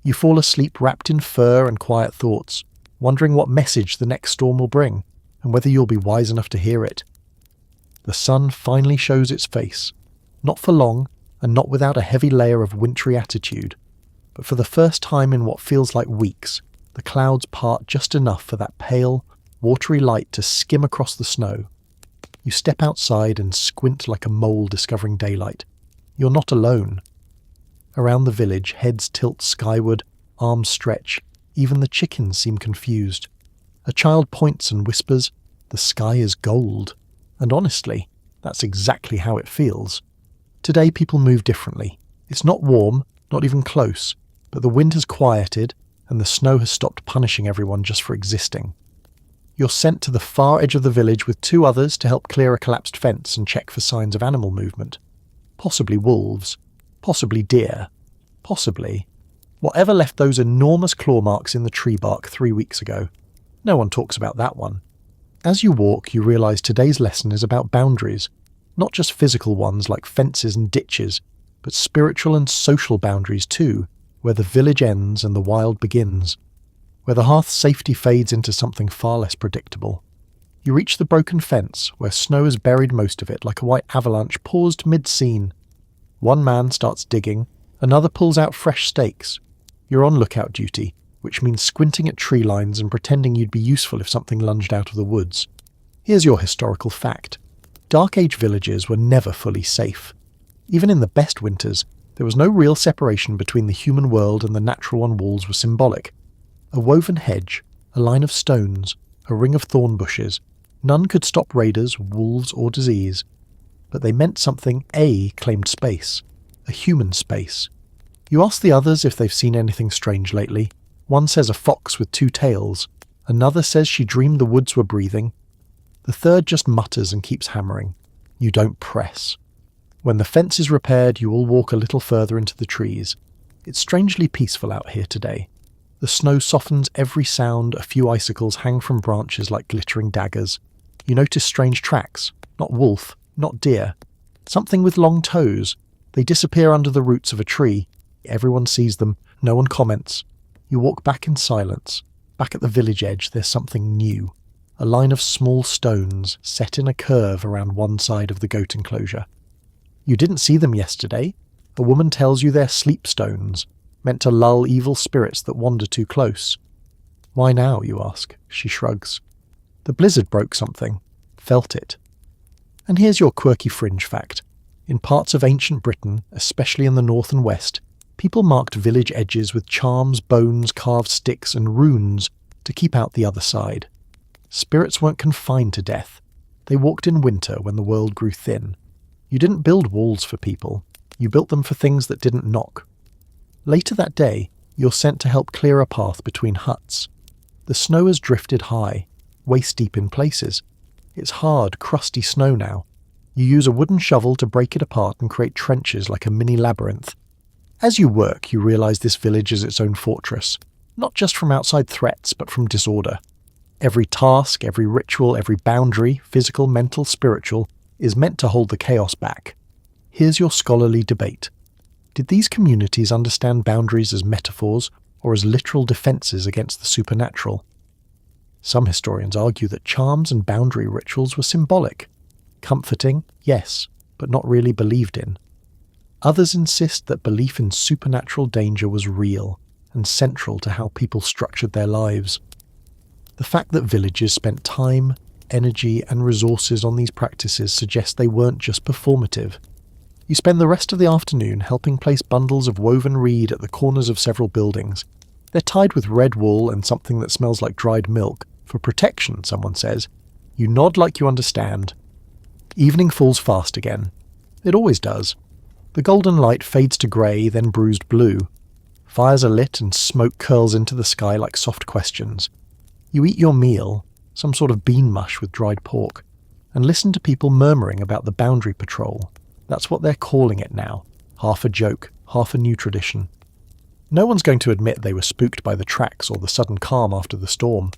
You fall asleep wrapped in fur and quiet thoughts, wondering what message the next storm will bring, and whether you'll be wise enough to hear it. The sun finally shows its face, not for long, and not without a heavy layer of wintry attitude, but for the first time in what feels like weeks, the clouds part just enough for that pale, watery light to skim across the snow. You step outside and squint like a mole discovering daylight. You're not alone. Around the village, heads tilt skyward, arms stretch. Even the chickens seem confused. A child points and whispers, "The sky is gold." And honestly, that's exactly how it feels. Today people move differently. It's not warm, not even close, but the wind has quieted and the snow has stopped punishing everyone just for existing. You're sent to the far edge of the village with two others to help clear a collapsed fence and check for signs of animal movement. Possibly wolves. Possibly deer. Possibly whatever left those enormous claw marks in the tree bark 3 weeks ago. No one talks about that one. As you walk, you realise today's lesson is about boundaries. Not just physical ones like fences and ditches, but spiritual and social boundaries too, where the village ends and the wild begins. Where the hearth's safety fades into something far less predictable. You reach the broken fence, where snow has buried most of it like a white avalanche paused mid-scene. One man starts digging, another pulls out fresh stakes. You're on lookout duty, which means squinting at tree lines and pretending you'd be useful if something lunged out of the woods. Here's your historical fact. Dark Age villages were never fully safe. Even in the best winters, there was no real separation between the human world and the natural one. Walls were symbolic. A woven hedge, a line of stones, a ring of thorn bushes. None could stop raiders, wolves, or disease. But they meant something. A claimed space. A human space. You ask the others if they've seen anything strange lately. One says a fox with 2 tails. Another says she dreamed the woods were breathing. The third just mutters and keeps hammering. You don't press. When the fence is repaired, you all walk a little further into the trees. It's strangely peaceful out here today. The snow softens every sound, a few icicles hang from branches like glittering daggers. You notice strange tracks. Not wolf, not deer. Something with long toes. They disappear under the roots of a tree. Everyone sees them. No one comments. You walk back in silence. Back at the village edge, there's something new. A line of small stones set in a curve around one side of the goat enclosure. You didn't see them yesterday. A woman tells you they're sleep stones, meant to lull evil spirits that wander too close. Why now, you ask? She shrugs. The blizzard broke something. Felt it. And here's your quirky fringe fact. In parts of ancient Britain, especially in the north and west, people marked village edges with charms, bones, carved sticks, and runes to keep out the other side. Spirits weren't confined to death. They walked in winter when the world grew thin. You didn't build walls for people. You built them for things that didn't knock. Later that day, you're sent to help clear a path between huts. The snow has drifted high, waist-deep in places. It's hard, crusty snow now. You use a wooden shovel to break it apart and create trenches like a mini labyrinth. As you work, you realise this village is its own fortress, not just from outside threats, but from disorder. Every task, every ritual, every boundary, physical, mental, spiritual, is meant to hold the chaos back. Here's your scholarly debate. Did these communities understand boundaries as metaphors or as literal defences against the supernatural? Some historians argue that charms and boundary rituals were symbolic. Comforting, yes, but not really believed in. Others insist that belief in supernatural danger was real and central to how people structured their lives. The fact that villages spent time, energy, and resources on these practices suggests they weren't just performative. You spend the rest of the afternoon helping place bundles of woven reed at the corners of several buildings. They're tied with red wool and something that smells like dried milk, for protection, someone says. You nod like you understand. Evening falls fast again. It always does. The golden light fades to grey, then bruised blue. Fires are lit and smoke curls into the sky like soft questions. You eat your meal, some sort of bean mush with dried pork, and listen to people murmuring about the boundary patrol. That's what they're calling it now. Half a joke, half a new tradition. No one's going to admit they were spooked by the tracks or the sudden calm after the storm,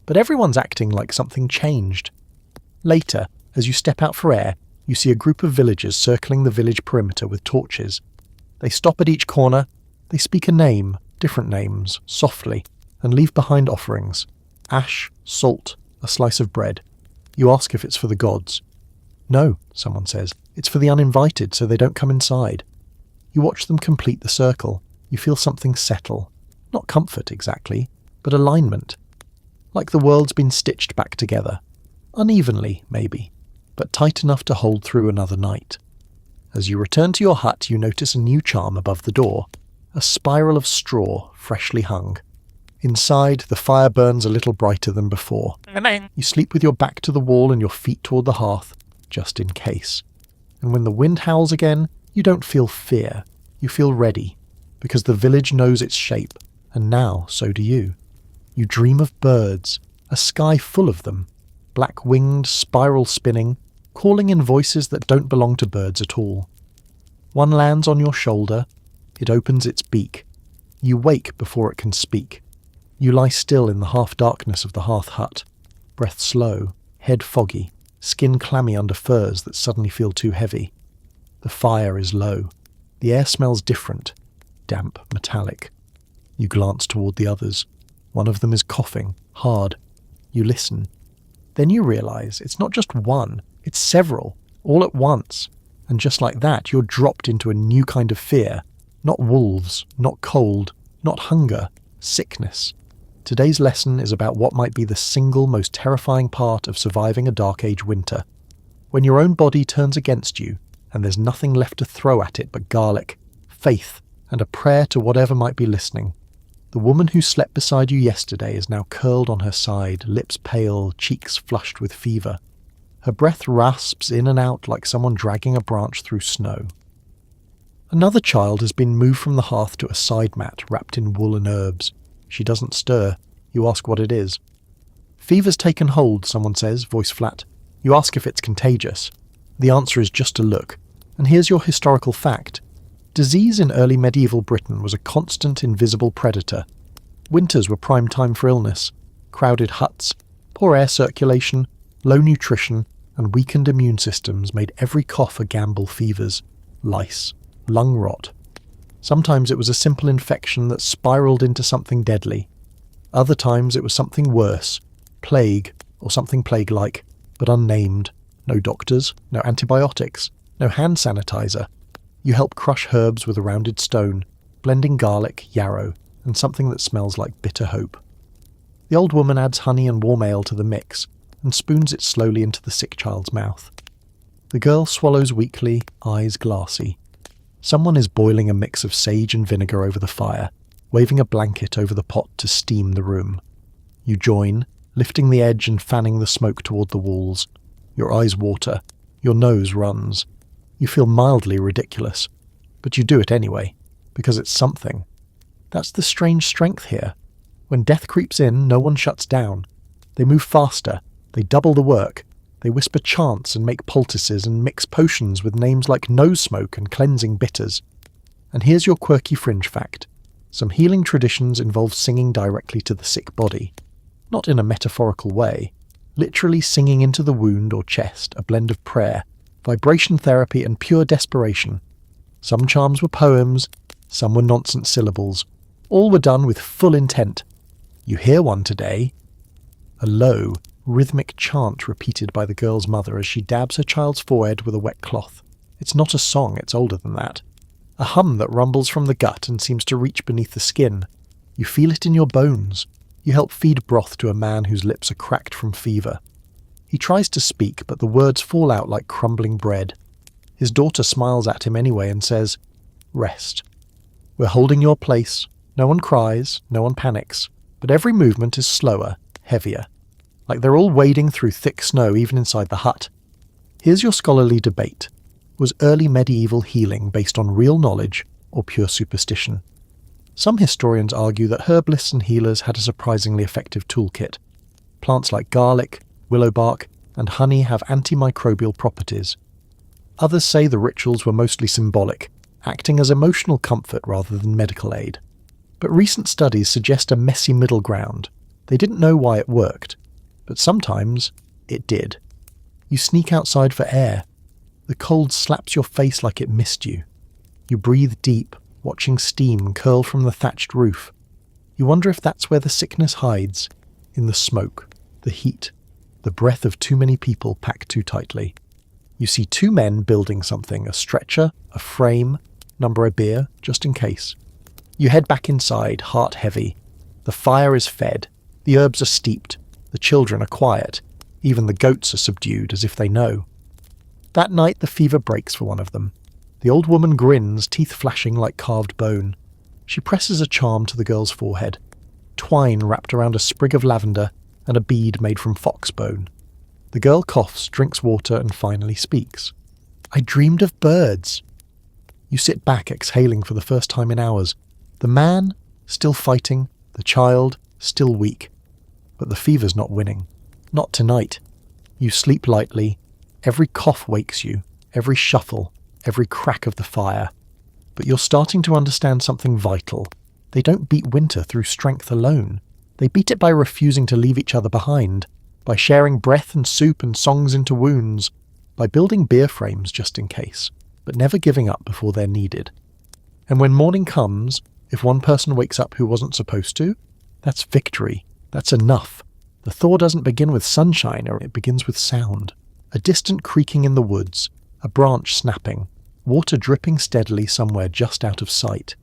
but everyone's acting like something changed. Later, as you step out for air, you see a group of villagers circling the village perimeter with torches. They stop at each corner, they speak a name, different names, softly, and leave behind offerings. Ash, salt, a slice of bread. You ask if it's for the gods. No, someone says, it's for the uninvited so they don't come inside. You watch them complete the circle. You feel something settle. Not comfort exactly, but alignment. Like the world's been stitched back together. Unevenly, maybe, but tight enough to hold through another night. As you return to your hut, you notice a new charm above the door. A spiral of straw, freshly hung. Inside, the fire burns a little brighter than before. You sleep with your back to the wall and your feet toward the hearth, just in case. And when the wind howls again, you don't feel fear. You feel ready, because the village knows its shape, and now so do you. You dream of birds, a sky full of them, black-winged, spiral-spinning, calling in voices that don't belong to birds at all. One lands on your shoulder. It opens its beak. You wake before it can speak. You lie still in the half-darkness of the hearth hut, breath slow, head foggy, skin clammy under furs that suddenly feel too heavy. The fire is low. The air smells different, damp, metallic. You glance toward the others. One of them is coughing, hard. You listen. Then you realize it's not just one, it's several, all at once. And just like that, you're dropped into a new kind of fear. Not wolves, not cold, not hunger, sickness. Today's lesson is about what might be the single most terrifying part of surviving a Dark Age winter. When your own body turns against you, and there's nothing left to throw at it but garlic, faith, and a prayer to whatever might be listening. The woman who slept beside you yesterday is now curled on her side, lips pale, cheeks flushed with fever. Her breath rasps in and out like someone dragging a branch through snow. Another child has been moved from the hearth to a side mat wrapped in wool and herbs. She doesn't stir. You ask what it is. Fever's taken hold, someone says, voice flat. You ask if it's contagious. The answer is just a look. And here's your historical fact. Disease in early medieval Britain was a constant invisible predator. Winters were prime time for illness. Crowded huts, poor air circulation, low nutrition, and weakened immune systems made every cough a gamble. Fevers, lice, lung rot. Sometimes it was a simple infection that spiraled into something deadly. Other times it was something worse, plague, or something plague-like, but unnamed. No doctors, no antibiotics, no hand sanitizer. You help crush herbs with a rounded stone, blending garlic, yarrow, and something that smells like bitter hope. The old woman adds honey and warm ale to the mix, and spoons it slowly into the sick child's mouth. The girl swallows weakly, eyes glassy. Someone is boiling a mix of sage and vinegar over the fire, waving a blanket over the pot to steam the room. You join, lifting the edge and fanning the smoke toward the walls. Your eyes water. Your nose runs. You feel mildly ridiculous, but you do it anyway, because it's something. That's the strange strength here. When death creeps in, no one shuts down. They move faster. They double the work. They whisper chants and make poultices and mix potions with names like nose smoke and cleansing bitters. And here's your quirky fringe fact. Some healing traditions involve singing directly to the sick body. Not in a metaphorical way. Literally singing into the wound or chest, a blend of prayer, vibration therapy and pure desperation. Some charms were poems, some were nonsense syllables. All were done with full intent. You hear one today. a low, rhythmic chant repeated by the girl's mother as she dabs her child's forehead with a wet cloth. It's not a song, it's older than that. A hum that rumbles from the gut and seems to reach beneath the skin. You feel it in your bones. You help feed broth to a man whose lips are cracked from fever. He tries to speak, but the words fall out like crumbling bread. His daughter smiles at him anyway and says, "Rest. We're holding your place. No one cries, no one panics, but every movement is slower, heavier. Like they're all wading through thick snow even inside the hut." Here's your scholarly debate. Was early medieval healing based on real knowledge or pure superstition? Some historians argue that herbalists and healers had a surprisingly effective toolkit. Plants like garlic, willow bark, and honey have antimicrobial properties. Others say the rituals were mostly symbolic, acting as emotional comfort rather than medical aid. But recent studies suggest a messy middle ground. They didn't know why it worked, but sometimes it did. You sneak outside for air. The cold slaps your face like it missed you. You breathe deep, watching steam curl from the thatched roof. You wonder if that's where the sickness hides, in the smoke, the heat, the breath of too many people packed too tightly. You see two men building something, a stretcher, a frame, number a beer, just in case. You head back inside, heart heavy. The fire is fed, the herbs are steeped, the children are quiet, even the goats are subdued as if they know. That night the fever breaks for one of them. The old woman grins, teeth flashing like carved bone. She presses a charm to the girl's forehead. Twine wrapped around a sprig of lavender and a bead made from fox bone. The girl coughs, drinks water, and finally speaks. "I dreamed of birds." You sit back, exhaling for the first time in hours. The man, still fighting, the child, still weak. But the fever's not winning. Not tonight. You sleep lightly. Every cough wakes you, every shuffle, every crack of the fire. But you're starting to understand something vital. They don't beat winter through strength alone. They beat it by refusing to leave each other behind, by sharing breath and soup and songs into wounds, by building beer frames just in case, but never giving up before they're needed. And when morning comes, if one person wakes up who wasn't supposed to, that's victory. That's enough. The thaw doesn't begin with sunshine, or it begins with sound. A distant creaking in the woods, a branch snapping, water dripping steadily somewhere just out of sight.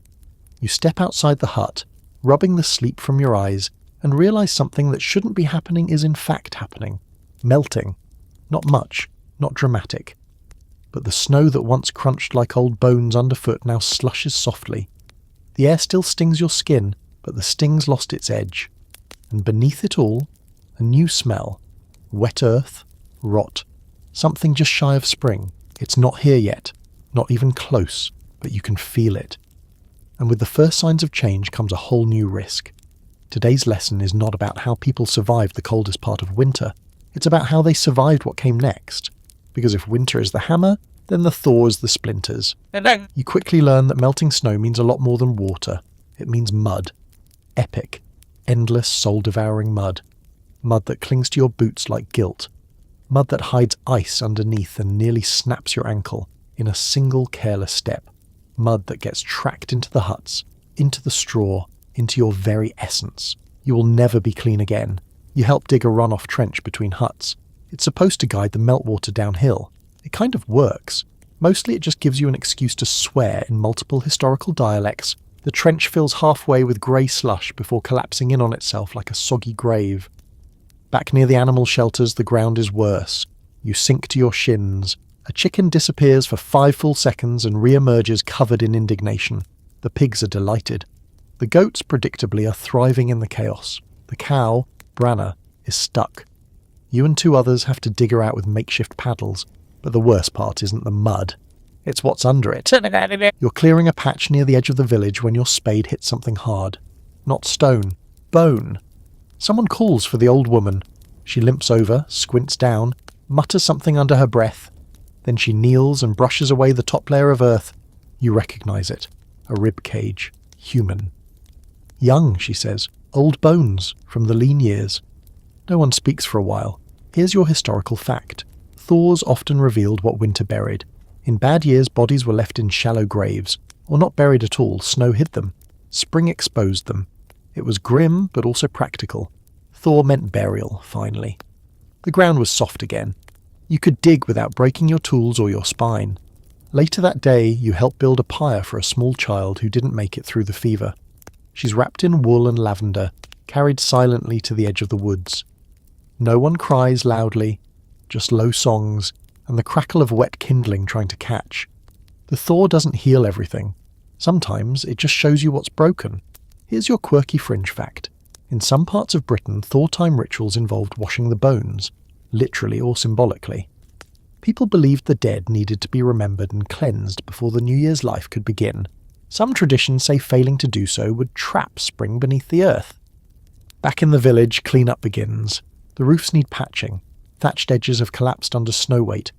You step outside the hut, rubbing the sleep from your eyes, and realize something that shouldn't be happening is in fact happening. Melting. Not much, not dramatic. But the snow that once crunched like old bones underfoot now slushes softly. The air still stings your skin, but the sting's lost its edge. And beneath it all, a new smell. Wet earth, rot. Something just shy of spring. It's not here yet, not even close, but you can feel it. And with the first signs of change comes a whole new risk. Today's lesson is not about how people survived the coldest part of winter. It's about how they survived what came next. Because if winter is the hammer, then the thaw is the splinters. You quickly learn that melting snow means a lot more than water. It means mud. Epic, endless, soul-devouring mud. Mud that clings to your boots like guilt. Mud that hides ice underneath and nearly snaps your ankle in a single careless step. Mud that gets tracked into the huts, into the straw, into your very essence. You will never be clean again. You help dig a runoff trench between huts. It's supposed to guide the meltwater downhill. It kind of works. Mostly it just gives you an excuse to swear in multiple historical dialects. The trench fills halfway with grey slush before collapsing in on itself like a soggy grave. Back near the animal shelters, the ground is worse. You sink to your shins. A chicken disappears for 5 full seconds and re-emerges covered in indignation. The pigs are delighted. The goats, predictably, are thriving in the chaos. The cow, Branna, is stuck. You and 2 others have to dig her out with makeshift paddles, but the worst part isn't the mud. It's what's under it. You're clearing a patch near the edge of the village when your spade hits something hard. Not stone, bone. Someone calls for the old woman. She limps over, squints down, mutters something under her breath. Then she kneels and brushes away the top layer of earth. You recognize it. A rib cage. Human. Young, she says. Old bones, from the lean years. No one speaks for a while. Here's your historical fact. Thaws often revealed what winter buried. In bad years, bodies were left in shallow graves, or not buried at all. Snow hid them. Spring exposed them. It was grim, but also practical. Thaw meant burial, finally. The ground was soft again. You could dig without breaking your tools or your spine. Later that day, you helped build a pyre for a small child who didn't make it through the fever. She's wrapped in wool and lavender, carried silently to the edge of the woods. No one cries loudly, just low songs, and the crackle of wet kindling trying to catch. The thaw doesn't heal everything. Sometimes it just shows you what's broken. Here's your quirky fringe fact. In some parts of Britain, thaw time rituals involved washing the bones, literally or symbolically. People believed the dead needed to be remembered and cleansed before the New Year's life could begin. Some traditions say failing to do so would trap spring beneath the earth. Back in the village, clean-up begins. The roofs need patching. Thatched edges have collapsed under snow weight.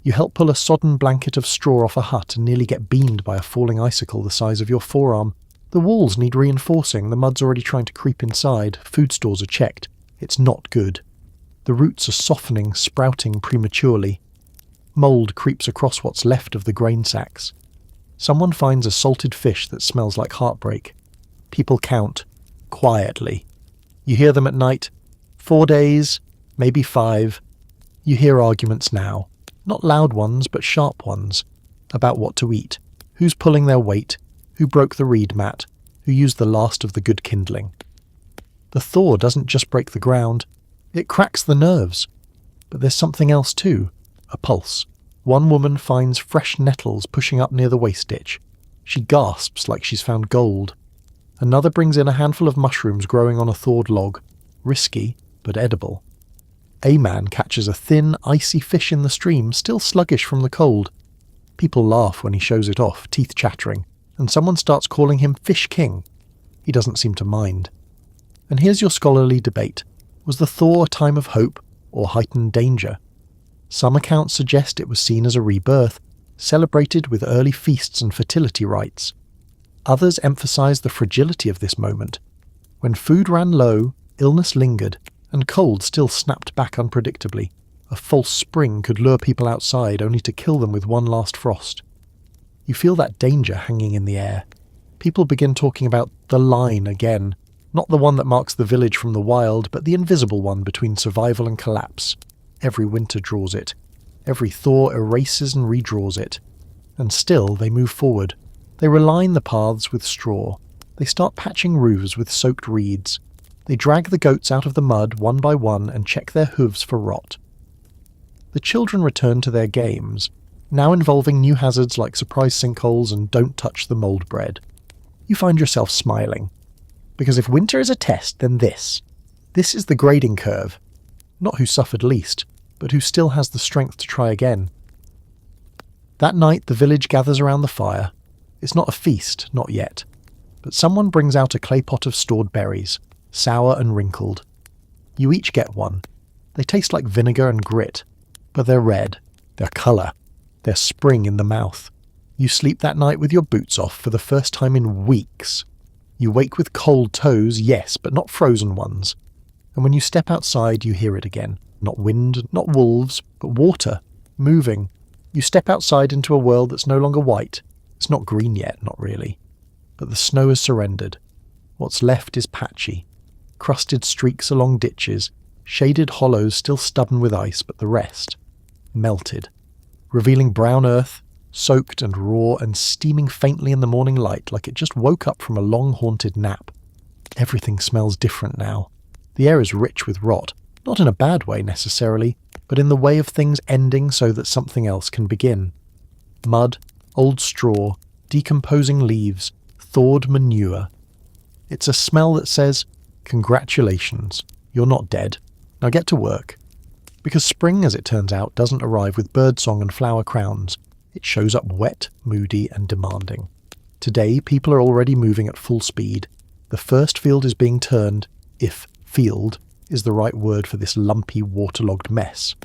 You help pull a sodden blanket of straw off a hut and nearly get beamed by a falling icicle the size of your forearm. The walls need reinforcing, the mud's already trying to creep inside, food stores are checked. It's not good. The roots are softening, sprouting prematurely. Mould creeps across what's left of the grain sacks. Someone finds a salted fish that smells like heartbreak. People count, quietly. You hear them at night. 4 days, maybe 5. You hear arguments now. Not loud ones, but sharp ones. About what to eat. Who's pulling their weight. Who broke the reed mat. Who used the last of the good kindling. The thaw doesn't just break the ground. It cracks the nerves. But there's something else too. A pulse. One woman finds fresh nettles pushing up near the waist ditch. She gasps like she's found gold. Another brings in a handful of mushrooms growing on a thawed log. Risky, but edible. A man catches a thin, icy fish in the stream, still sluggish from the cold. People laugh when he shows it off, teeth chattering, and someone starts calling him Fish King. He doesn't seem to mind. And here's your scholarly debate. Was the thaw a time of hope or heightened danger? Some accounts suggest it was seen as a rebirth, celebrated with early feasts and fertility rites. Others emphasize the fragility of this moment. When food ran low, illness lingered, and cold still snapped back unpredictably. A false spring could lure people outside only to kill them with one last frost. You feel that danger hanging in the air. People begin talking about the line again, not the one that marks the village from the wild, but the invisible one between survival and collapse. Every winter draws it. Every thaw erases and redraws it. And still they move forward. They reline the paths with straw. They start patching roofs with soaked reeds. They drag the goats out of the mud one by one and check their hooves for rot. The children return to their games, now involving new hazards like surprise sinkholes and don't touch the mould bread. You find yourself smiling. Because if winter is a test, then this. This is the grading curve. Not who suffered least, but who still has the strength to try again. That night the village gathers around the fire. It's not a feast, not yet. But someone brings out a clay pot of stored berries, sour and wrinkled. You each get one. They taste like vinegar and grit, but they're red. They're colour. They're spring in the mouth. You sleep that night with your boots off for the first time in weeks. You wake with cold toes, yes, but not frozen ones. And when you step outside, you hear it again. Not wind, not wolves, but water, moving. You step outside into a world that's no longer white. It's not green yet, not really. But the snow has surrendered. What's left is patchy. Crusted streaks along ditches, shaded hollows still stubborn with ice, but the rest, melted. Revealing brown earth, soaked and raw and steaming faintly in the morning light like it just woke up from a long haunted nap. Everything smells different now. The air is rich with rot, not in a bad way necessarily, but in the way of things ending so that something else can begin. Mud, old straw, decomposing leaves, thawed manure. It's a smell that says, congratulations, you're not dead. Now get to work. Because spring, as it turns out, doesn't arrive with birdsong and flower crowns. It shows up wet, moody and demanding. Today, people are already moving at full speed. The first field is being turned, if field is the right word for this lumpy, waterlogged mess.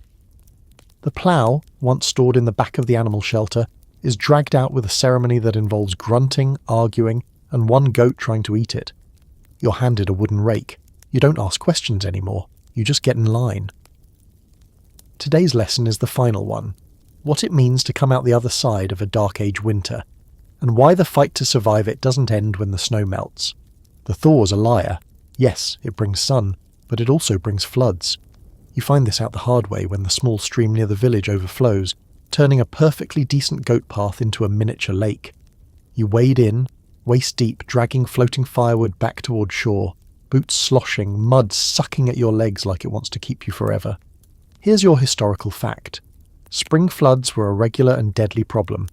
The plough, once stored in the back of the animal shelter, is dragged out with a ceremony that involves grunting, arguing, and one goat trying to eat it. You're handed a wooden rake. You don't ask questions anymore. You just get in line. Today's lesson is the final one. What it means to come out the other side of a dark age winter, and why the fight to survive it doesn't end when the snow melts. The thaw's a liar. Yes, it brings sun, but it also brings floods. You find this out the hard way when the small stream near the village overflows, turning a perfectly decent goat path into a miniature lake. You wade in, waist-deep, dragging floating firewood back toward shore, boots sloshing, mud sucking at your legs like it wants to keep you forever. Here's your historical fact. Spring floods were a regular and deadly problem.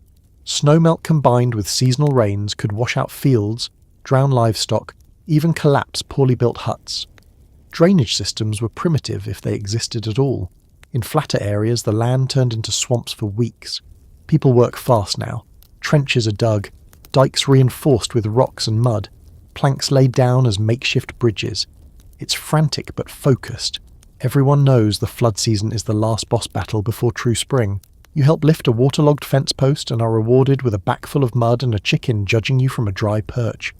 Snowmelt combined with seasonal rains could wash out fields, drown livestock, even collapse poorly built huts. Drainage systems were primitive if they existed at all. In flatter areas, the land turned into swamps for weeks. People work fast now. Trenches are dug, dikes reinforced with rocks and mud, planks laid down as makeshift bridges. It's frantic but focused. Everyone knows the flood season is the last boss battle before true spring. You help lift a waterlogged fence post and are rewarded with a back full of mud and a chicken judging you from a dry perch.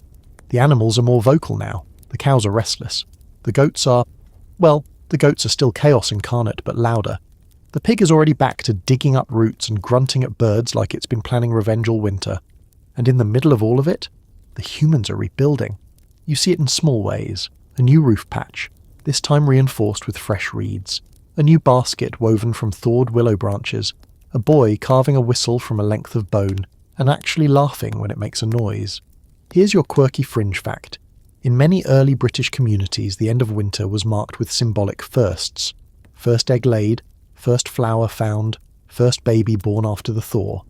The animals are more vocal now. The cows are restless. The goats are still chaos incarnate, but louder. The pig is already back to digging up roots and grunting at birds like it's been planning revenge all winter. And in the middle of all of it, the humans are rebuilding. You see it in small ways. A new roof patch, this time reinforced with fresh reeds. A new basket woven from thawed willow branches. A boy carving a whistle from a length of bone, and actually laughing when it makes a noise. Here's your quirky fringe fact. In many early British communities, the end of winter was marked with symbolic firsts. First egg laid, first flower found, first baby born after the thaw.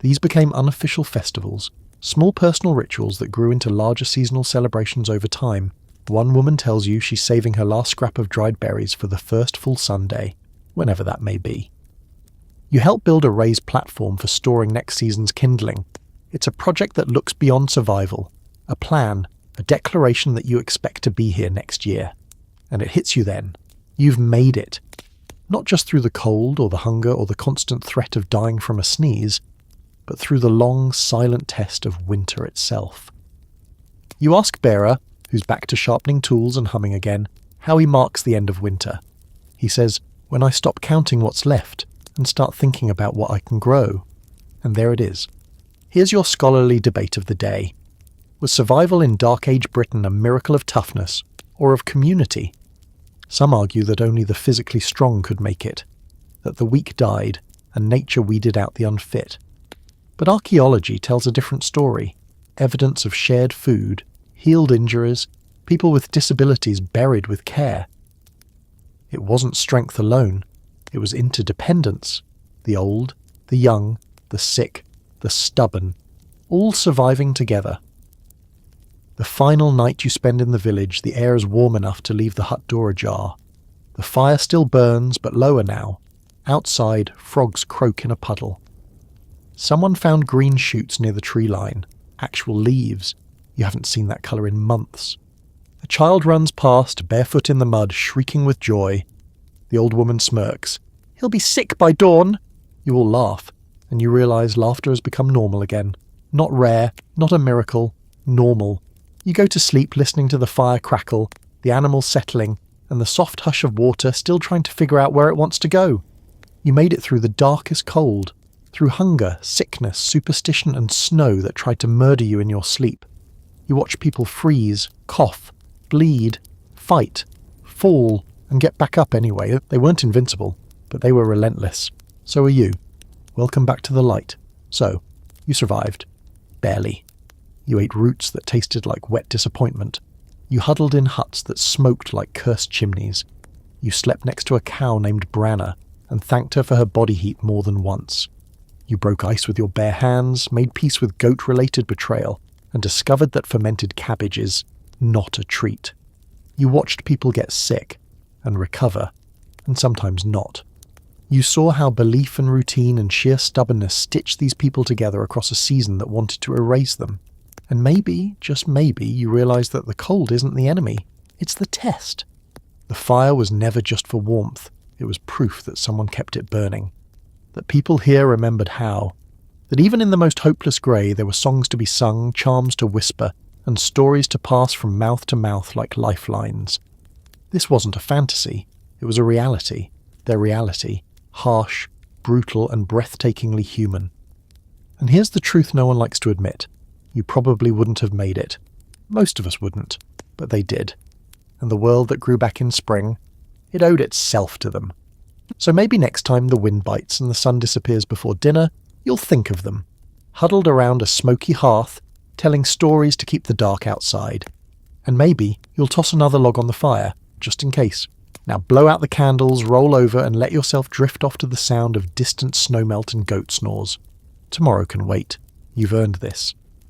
These became unofficial festivals, small personal rituals that grew into larger seasonal celebrations over time. One woman tells you she's saving her last scrap of dried berries for the first full Sunday, whenever that may be. You help build a raised platform for storing next season's kindling. It's a project that looks beyond survival, a plan, a declaration that you expect to be here next year. And it hits you then. You've made it. Not just through the cold or the hunger or the constant threat of dying from a sneeze, but through the long, silent test of winter itself. You ask Bearer, who's back to sharpening tools and humming again, how he marks the end of winter. He says, "When I stop counting what's left and start thinking about what I can grow." And there it is. Here's your scholarly debate of the day. Was survival in Dark Age Britain a miracle of toughness, or of community? Some argue that only the physically strong could make it, that the weak died, and nature weeded out the unfit. But archaeology tells a different story. Evidence of shared food, healed injuries, people with disabilities buried with care. It wasn't strength alone, it was interdependence. The old, the young, the sick, the stubborn, all surviving together. The final night you spend in the village, the air is warm enough to leave the hut door ajar. The fire still burns, but lower now. Outside, frogs croak in a puddle. Someone found green shoots near the tree line, actual leaves. You haven't seen that colour in months. A child runs past, barefoot in the mud, shrieking with joy. The old woman smirks. "He'll be sick by dawn!" You all laugh, and you realise laughter has become normal again. Not rare, not a miracle, normal. You go to sleep listening to the fire crackle, the animals settling, and the soft hush of water still trying to figure out where it wants to go. You made it through the darkest cold, through hunger, sickness, superstition and snow that tried to murder you in your sleep. You watch people freeze, cough, bleed, fight, fall, and get back up anyway. They weren't invincible, but they were relentless. So are you. Welcome back to the light. So, you survived. Barely. You ate roots that tasted like wet disappointment. You huddled in huts that smoked like cursed chimneys. You slept next to a cow named Branna and thanked her for her body heat more than once. You broke ice with your bare hands, made peace with goat-related betrayal, and discovered that fermented cabbage is not a treat. You watched people get sick and recover, and sometimes not. You saw how belief and routine and sheer stubbornness stitched these people together across a season that wanted to erase them. And maybe, just maybe, you realised that the cold isn't the enemy, it's the test. The fire was never just for warmth, it was proof that someone kept it burning. That people here remembered how. That even in the most hopeless grey there were songs to be sung, charms to whisper, and stories to pass from mouth to mouth like lifelines. This wasn't a fantasy, it was a reality. Their reality, harsh, brutal and breathtakingly human. And here's the truth no one likes to admit. You probably wouldn't have made it. Most of us wouldn't, but they did. and the world that grew back in spring, it owed itself to them. So maybe next time the wind bites and the sun disappears before dinner, you'll think of them, huddled around a smoky hearth, telling stories to keep the dark outside. And maybe you'll toss another log on the fire, just in case. Now blow out the candles, roll over, and let yourself drift off to the sound of distant snowmelt and goat snores. Tomorrow can wait. You've earned this.